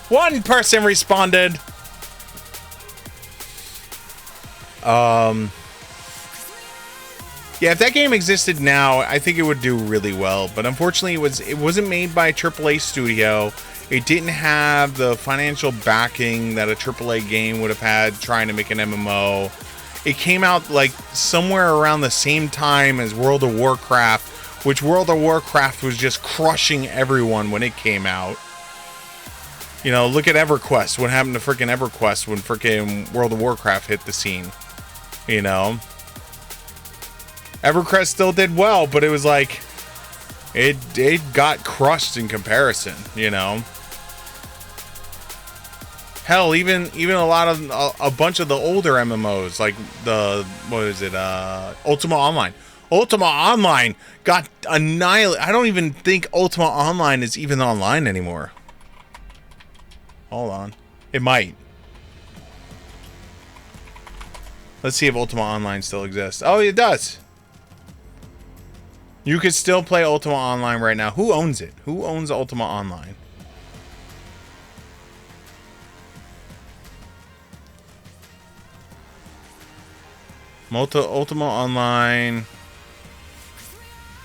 One person responded. Yeah, if that game existed now, I think it would do really well. But unfortunately, it wasn't made by a AAA studio. It didn't have the financial backing that a AAA game would have had trying to make an MMO. It came out like somewhere around the same time as World of Warcraft, which World of Warcraft was just crushing everyone when it came out. You know, look at EverQuest. What happened to freaking EverQuest when freaking World of Warcraft hit the scene? You know? EverQuest still did well, but it was like... It got crushed in comparison, you know? Hell, even a lot of... A bunch of the older MMOs, like the... What is it? Ultima Online. Ultima Online got annihilated. I don't even think Ultima Online is even online anymore. Hold on. It might. Let's see if Ultima Online still exists. Oh, it does. You could still play Ultima Online right now. Who owns it? Who owns Ultima Online? Ultima Online.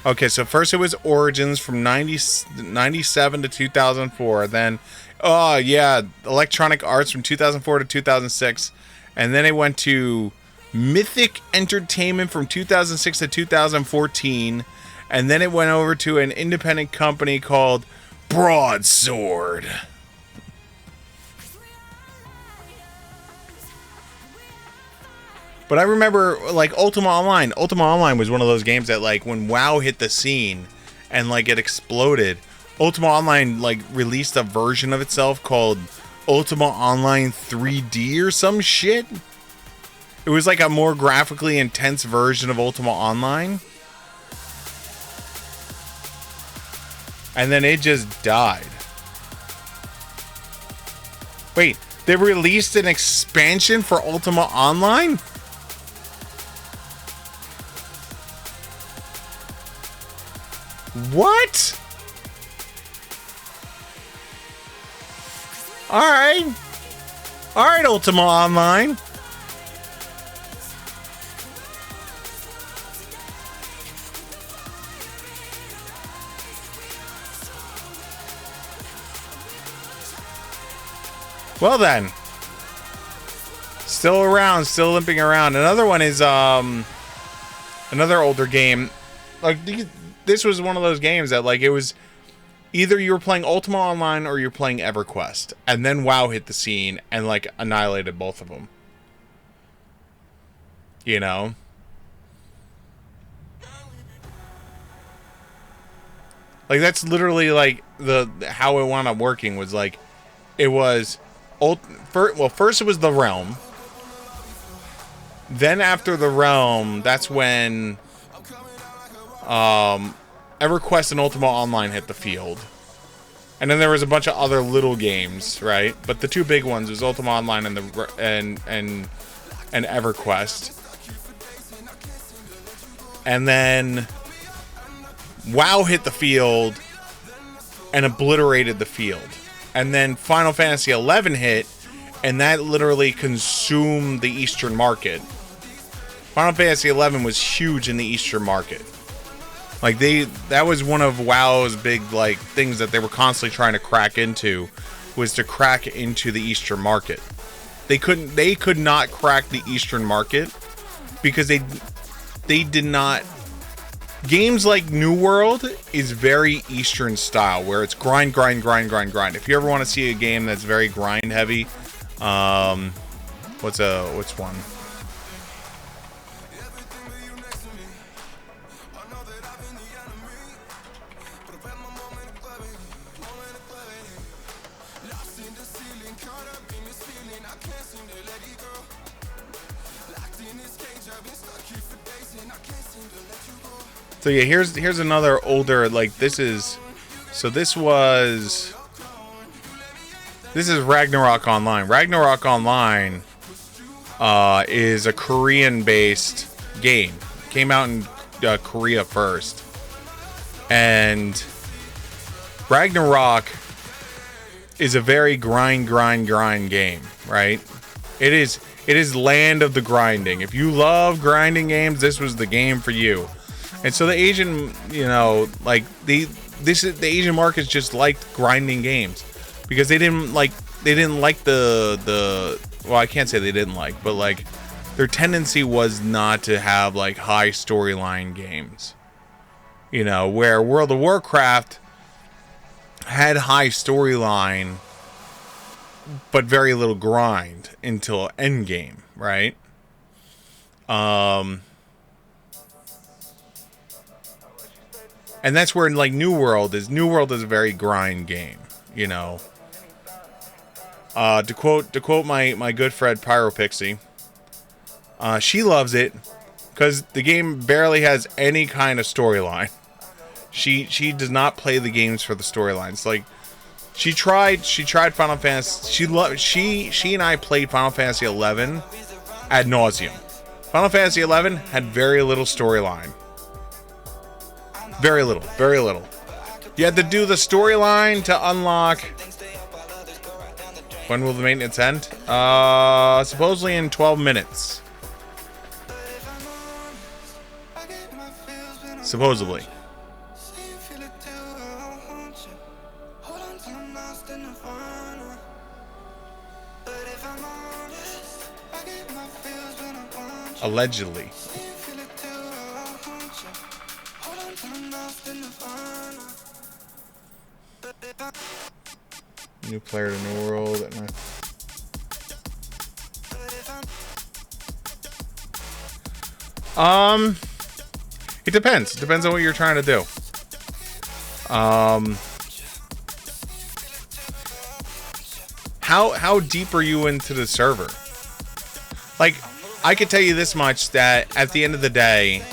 Okay, so first it was Origins from 97 to 2004. Then, oh yeah, Electronic Arts from 2004 to 2006. And then it went to Mythic Entertainment from 2006 to 2014. And then it went over to an independent company called Broadsword. But I remember, like, Ultima Online. Ultima Online was one of those games that, like, when WoW hit the scene and, like, it exploded, Ultima Online, like, released a version of itself called Ultima Online 3D or some shit. It was, like, a more graphically intense version of Ultima Online. And then it just died. Wait, they released an expansion for Ultima Online? What? Alright. Alright, Ultima Online. Well then. Still around, still limping around. Another one is another older game. Like this was one of those games that, like, it was either you were playing Ultima Online or you're playing EverQuest, and then WoW hit the scene and, like, annihilated both of them. You know? Like, that's literally, like, the how it wound up working was, like, it was first it was The Realm. Then after The Realm, that's when EverQuest and Ultima Online hit the field. And then there was a bunch of other little games, right? But the two big ones was Ultima Online and EverQuest. And then WoW hit the field and obliterated the field. And then Final Fantasy XI hit, and that literally consumed the Eastern market. Final Fantasy XI was huge in the Eastern market. Like, that was one of WoW's big, like, things that they were constantly trying to crack into, was to crack into the Eastern market. They could not crack the Eastern market because they did not. Games like New World is very Eastern style, where it's grind. If you ever want to see a game that's very grind heavy, what's one? So yeah, here's another older, like, this is Ragnarok Online. Ragnarok Online is a Korean-based game. Came out in Korea first, and Ragnarok is a very grind game, right? It is land of the grinding. If you love grinding games, this was the game for you. And so the Asian, like the Asian markets just liked grinding games because they didn't like the well, I can't say they didn't like, but like their tendency was not to have like high storyline games. Where World of Warcraft had high storyline but very little grind until endgame, right? And that's where like New World is a very grind game, To quote my good friend Pyropixie, she loves it because the game barely has any kind of storyline. She does not play the games for the storylines. Like she tried Final Fantasy. She and I played Final Fantasy 11 ad nauseum. Final Fantasy 11 had very little storyline. Very little. You had to do the storyline to unlock. When will the maintenance end? Supposedly in 12 minutes. Supposedly. Allegedly. New player to New World. It depends. It depends on what you're trying to do. How deep are you into the server? Like, I could tell you this much, that at the end of the day,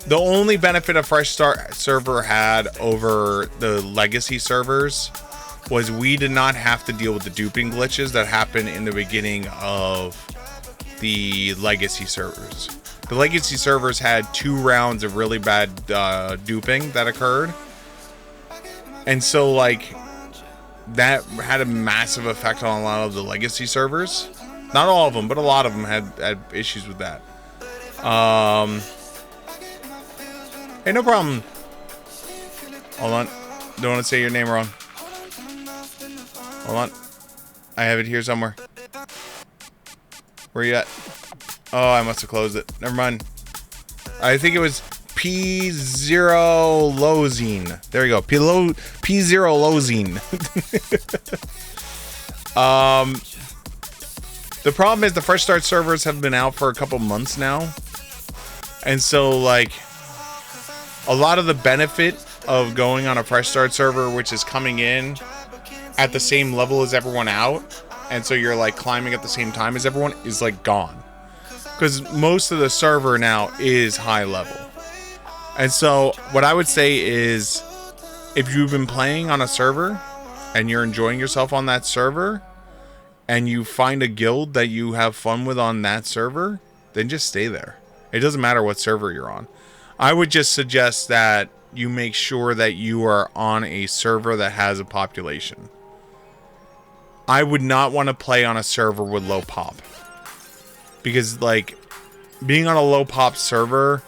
the only benefit a Fresh Start server had over the legacy servers was we did not have to deal with the duping glitches that happened in the beginning of the legacy servers. The legacy servers had 2 rounds of really bad duping that occurred. And so, like, that had a massive effect on a lot of the legacy servers. Not all of them, but a lot of them had issues with that. Hey, no problem. Hold on. Don't want to say your name wrong. Hold on. I have it here somewhere. Where you at? Oh, I must have closed it. Never mind. I think it was P0 Lozine. There we go. P0 Lozine. The problem is the Fresh Start servers have been out for a couple months now. And so, like, a lot of the benefit of going on a Fresh Start server, which is coming in at the same level as everyone out, and so you're like climbing at the same time as everyone, is like gone. Because most of the server now is high level. And so what I would say is, if you've been playing on a server and you're enjoying yourself on that server, and you find a guild that you have fun with on that server, then just stay there. It doesn't matter what server you're on. I would just suggest that you make sure that you are on a server that has a population. I would not want to play on a server with low pop. Because, like, being on a low pop server,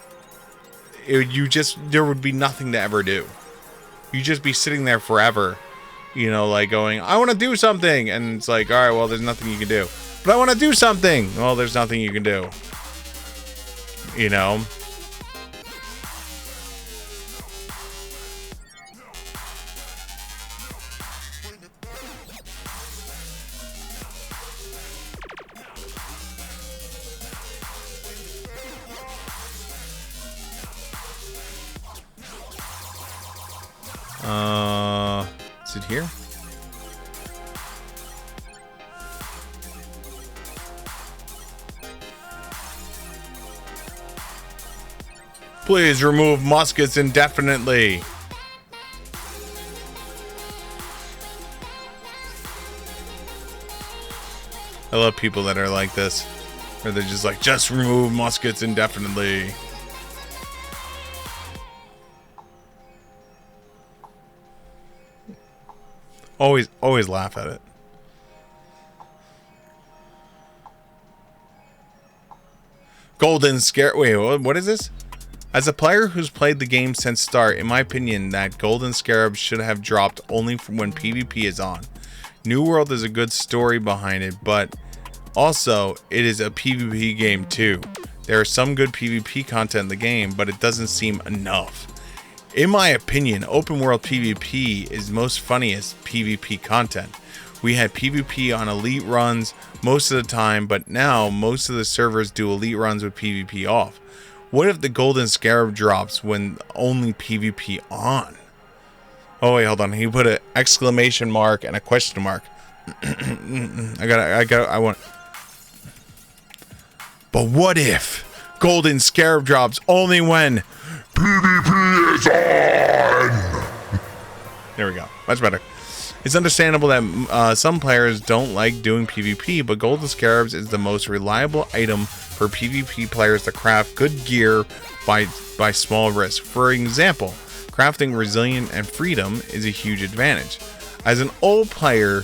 there would be nothing to ever do. You'd just be sitting there forever, like going, I want to do something. And it's like, all right, well, there's nothing you can do. But I want to do something. Well, there's nothing you can do. Is it here? Please remove muskets indefinitely. I love people that are like this. Where they're just like, just remove muskets indefinitely. Always laugh at it. Golden Scare... Wait, what is this? As a player who's played the game since start, in my opinion, that Golden Scarab should have dropped only when PvP is on. New World is a good story behind it, but also it is a PvP game too. There is some good PvP content in the game, but it doesn't seem enough. In my opinion, open world PvP is most funniest PvP content. We had PvP on elite runs most of the time, but now most of the servers do elite runs with PvP off. What if the Golden Scarab drops when only PvP on? Oh wait, hold on. He put an exclamation mark and a question mark. I want. But what if Golden Scarab drops only when PvP is on! There we go. Much better. It's understandable that some players don't like doing PvP, but Golden Scarabs is the most reliable item for PvP players to craft good gear by small risk. For example, crafting Resilient and Freedom is a huge advantage. As an old player,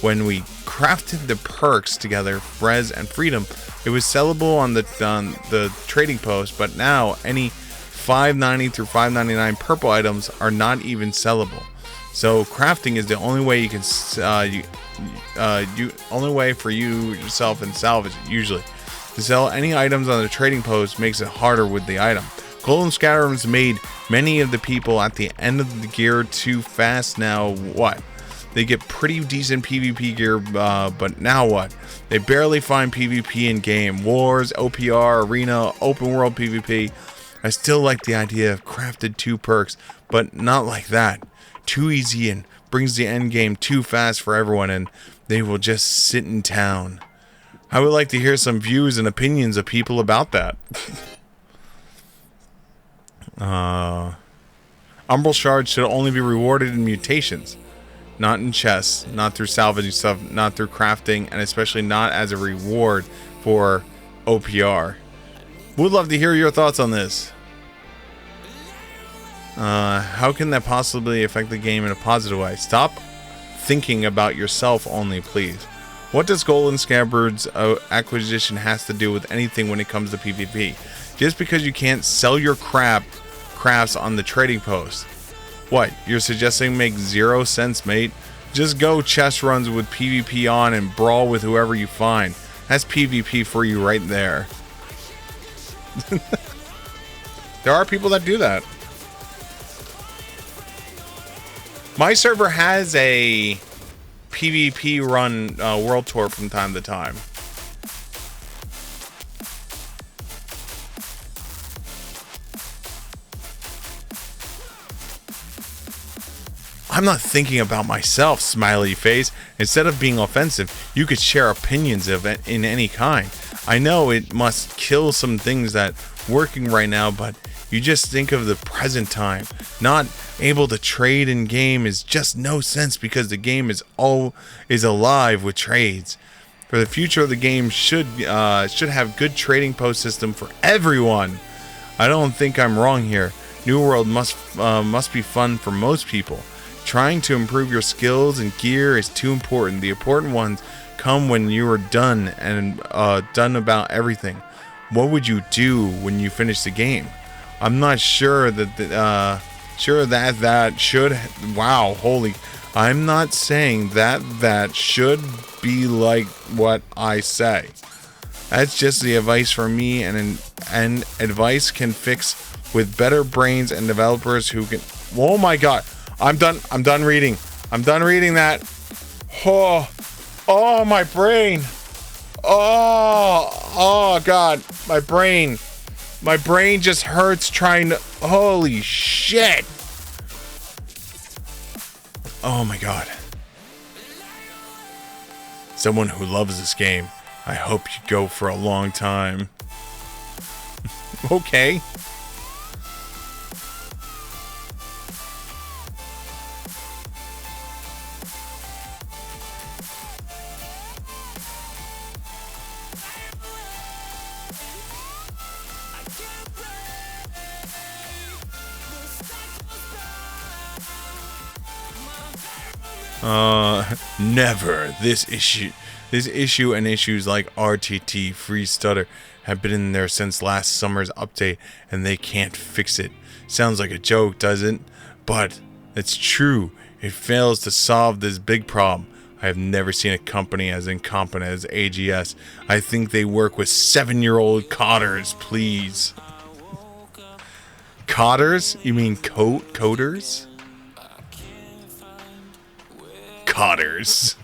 when we crafted the perks together, Res and Freedom, it was sellable on the trading post, but now any 590 through 599 purple items are not even sellable. So crafting is the only way you can only way for you yourself and salvage it. Usually, to sell any items on the trading post makes it harder with the item. Golden Scarabs made many of the people at the end of the gear too fast. Now what? They get pretty decent PvP gear, but now what? They barely find PvP in game. Wars, OPR, Arena, open world PvP. I still like the idea of crafted 2 perks, but not like that. Too easy and brings the end game too fast for everyone, and they will just sit in town. I would like to hear some views and opinions of people about that. Umbral shards should only be rewarded in mutations, not in chests, not through salvaging stuff, not through crafting, and especially not as a reward for OPR. Would love to hear your thoughts on this. How can that possibly affect the game in a positive way? Stop thinking about yourself only, please. What does Golden Scabbard's acquisition has to do with anything when it comes to PvP? Just because you can't sell your crafts on the trading post. What, you're suggesting makes 0 sense, mate? Just go chest runs with PvP on and brawl with whoever you find. That's PvP for you right there. There are people that do that. My server has a PvP run world tour from time to time. I'm not thinking about myself, smiley face. Instead of being offensive, you could share opinions of it in any kind. I know it must kill some things that working right now, but you just think of the present time. Not able to trade in game is just no sense because the game is alive with trades. For the future of the game should have good trading post system for everyone. I don't think I'm wrong here. New World must be fun for most people. Trying to improve your skills and gear is too important. The important ones come when you are done and done about everything. What would you do when you finish the game? I'm not sure that that should. Wow, holy! I'm not saying that should be like what I say. That's just the advice from me, and advice can fix with better brains and developers who can. Oh my God! I'm done reading. I'm done reading that. Oh, my brain. Oh God, my brain. My brain just hurts trying to. Holy shit. Oh my God. Someone who loves this game. I hope you go for a long time. Okay. Never. This issue and issues like RTT Free Stutter have been in there since last summer's update, and they can't fix it. Sounds like a joke, doesn't? But it's true. It fails to solve this big problem. I have never seen a company as incompetent as AGS. I think they work with 7-year-old codders, please. Codders? You mean coders? Codders.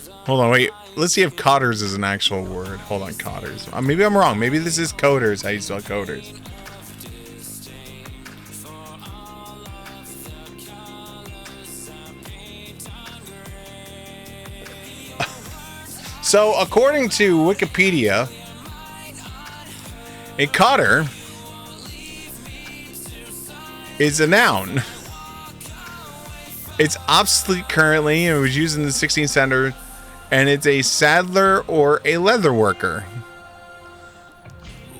Hold on, wait. Let's see if codders is an actual word. Hold on, codders. Maybe I'm wrong. Maybe this is coders. How you spell coders? So, according to Wikipedia, a codder is a noun. It's obsolete currently, and it was used in the 16th century, and it's a saddler or a leather worker.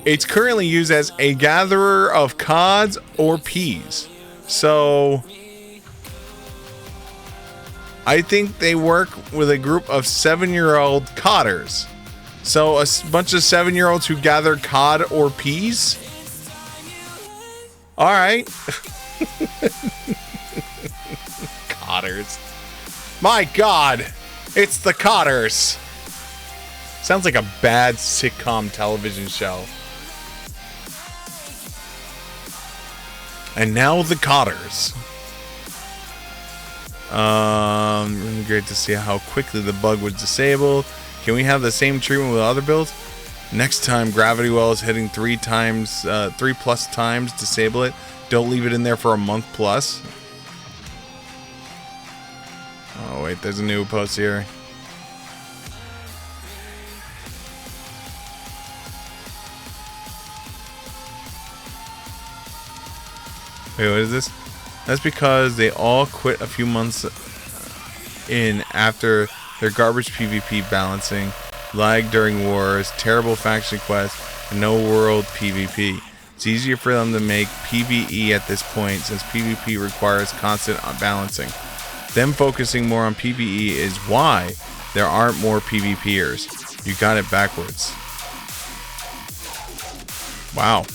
It's currently used as a gatherer of cods or peas. So, I think they work with a group of 7-year-old codders. So, a bunch of 7-year-olds who gather cod or peas? Alright. Codders. My God, it's the Codders. Sounds like a bad sitcom television show. And now the Codders. Really great to see how quickly the bug was disabled. Can we have the same treatment with other builds? Next time Gravity Well is hitting 3 plus times, disable it. Don't leave it in there for a month plus. Oh wait, there's a new post here. Wait, what is this? That's because they all quit a few months in after their garbage PvP balancing, lag during wars, terrible faction quests, and no world PvP. It's easier for them to make PvE at this point since PvP requires constant balancing. Them focusing more on PvE is why there aren't more PvPers. You got it backwards. Wow.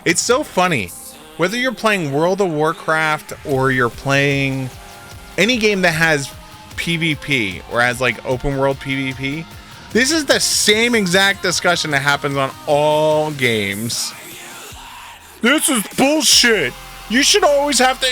It's so funny. Whether you're playing World of Warcraft or you're playing any game that has PvP or has like open world PvP, this is the same exact discussion that happens on all games. This is bullshit. You should always have to,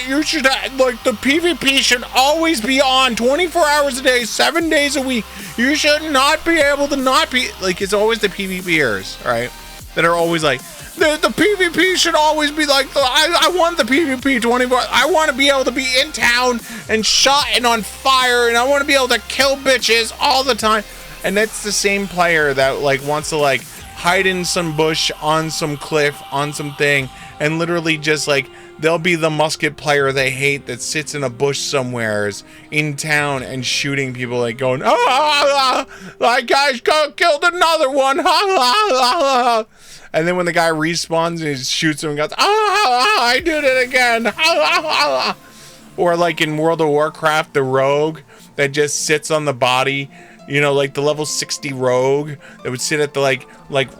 like, the PvP should always be on 24 hours a day, 7 days a week. You should not be able to not be, like, it's always the PvPers, right? That are always like, the PvP should always be like, I want the PvP 24. I want to be able to be in town and shot and on fire, and I want to be able to kill bitches all the time. And that's the same player that, like, wants to, like, hide in some bush, on some cliff, on some thing, and literally just, like, they'll be the musket player they hate that sits in a bush somewheres in town and shooting people, like, going, that guy's killed another one, and then when the guy respawns and he shoots him and goes, I did it again, or like in World of Warcraft, the rogue that just sits on the body, you know, like the level 60 rogue that would sit at the, like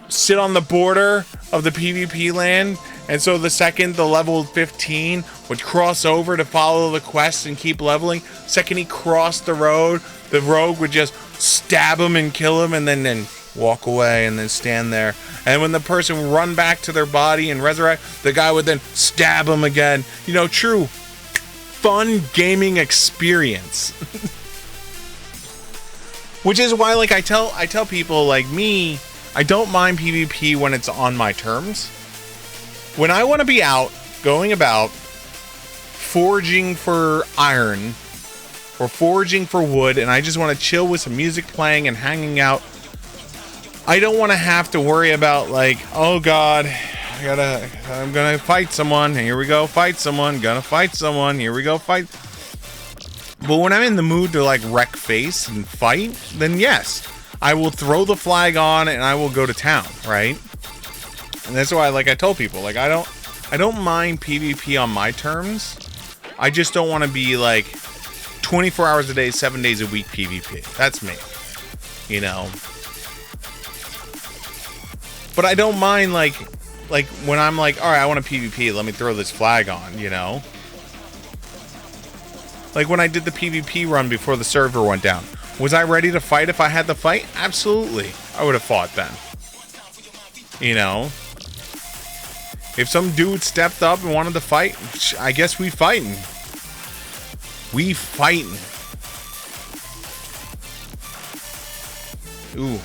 sit on the border of the PvP land, and so the second the level 15 would cross over to follow the quest and keep leveling, second he crossed the road, the rogue would just stab him and kill him and then walk away and then stand there, and when the person would run back to their body and resurrect, the guy would then stab him again. You know, true fun gaming experience. Which is why, like, I tell people like me, I don't mind PvP when it's on my terms. When I want to be out, going about, foraging for iron, or foraging for wood, and I just want to chill with some music playing and hanging out, I don't want to have to worry about, like, oh god, I'm gonna fight someone, here we go, fight someone, gonna fight someone, here we go, fight. But when I'm in the mood to like wreck face and fight, then yes, I will throw the flag on and I will go to town, right? And that's why, like I told people, like I don't mind PvP on my terms. I just don't want to be like 24 hours a day, 7 days a week PvP. That's me, you know. But I don't mind like when I'm like, all right, I want a PvP. Let me throw this flag on, you know. Like when I did the PvP run before the server went down. Was I ready to fight if I had to fight? Absolutely. I would have fought then. You know? If some dude stepped up and wanted to fight, I guess we fighting. We fighting. Ooh.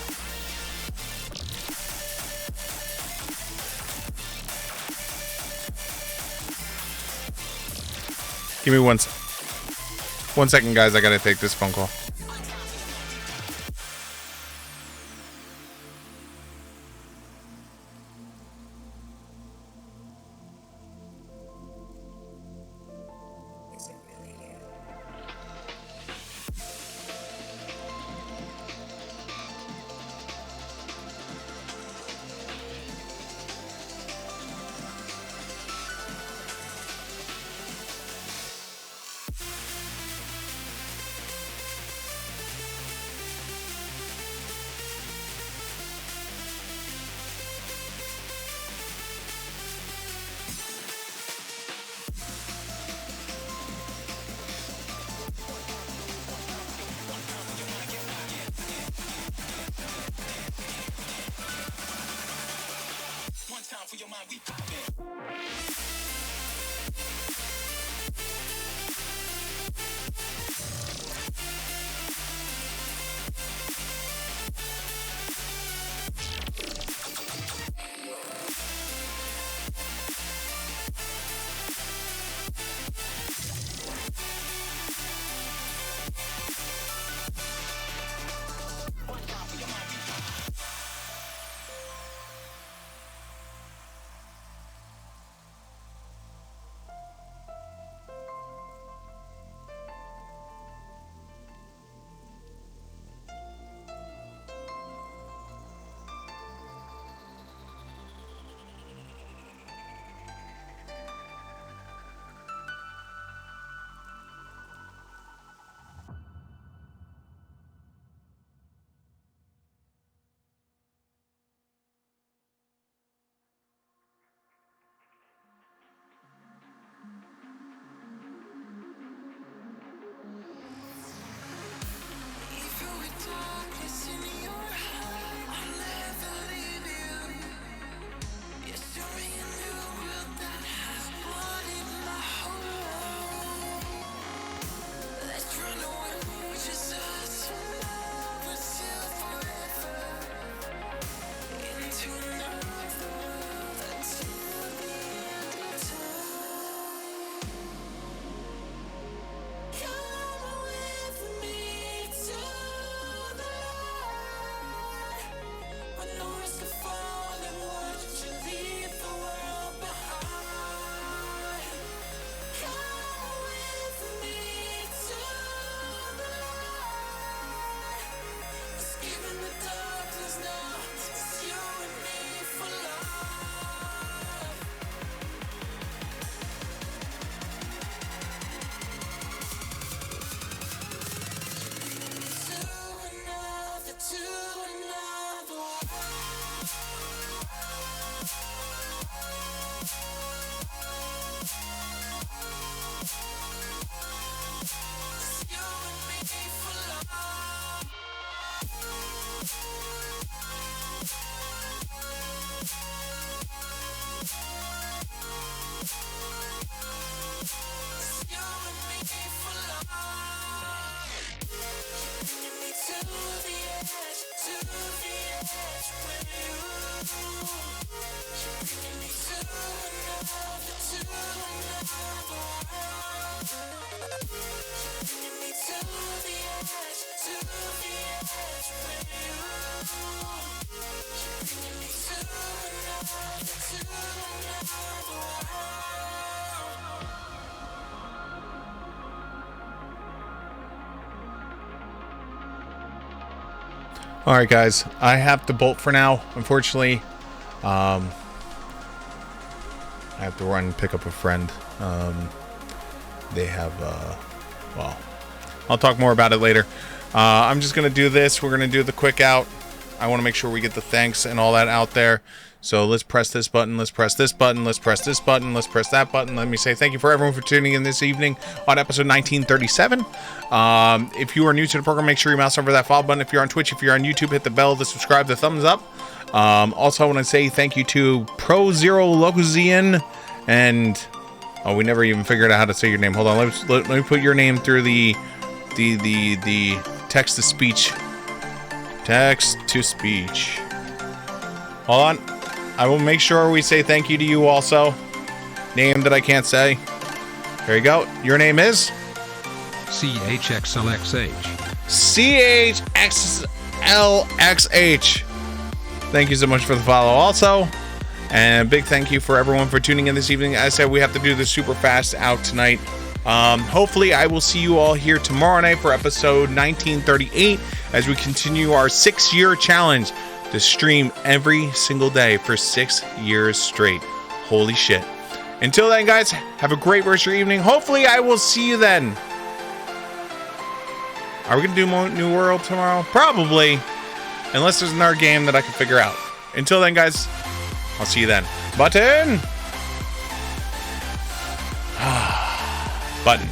Give me 1 second, guys. I gotta take this phone call. All right, guys, I have to bolt for now. Unfortunately, I have to run and pick up a friend. They have, well, I'll talk more about it later. I'm just going to do this. We're going to do the quick out. I want to make sure we get the thanks and all that out there. So let's press this button. Let's press this button. Let's press this button. Let's press that button. Let me say thank you for everyone for tuning in this evening on episode 1937. If you are new to the program, make sure you mouse over that follow button. If you're on Twitch, if you're on YouTube, hit the bell, the subscribe, the thumbs up. Also, I want to say thank you to Pro Zero Locuzian and we never even figured out how to say your name. Hold on, let me put your name through the text to speech. Text to speech. Hold on. I will make sure we say thank you to you also. Name that I can't say. There you go. Your name is? CHXLXH. CHXLXH. Thank you so much for the follow also. And a big thank you for everyone for tuning in this evening. As I said, we have to do this super fast out tonight. Hopefully, I will see you all here tomorrow night for episode 1938 as we continue our 6-year challenge to stream every single day for 6 years straight. Holy shit. Until then, guys, have a great rest of your evening. Hopefully, I will see you then. Are we going to do New World tomorrow? Probably. Unless there's another game that I can figure out. Until then, guys, I'll see you then. Button! Button.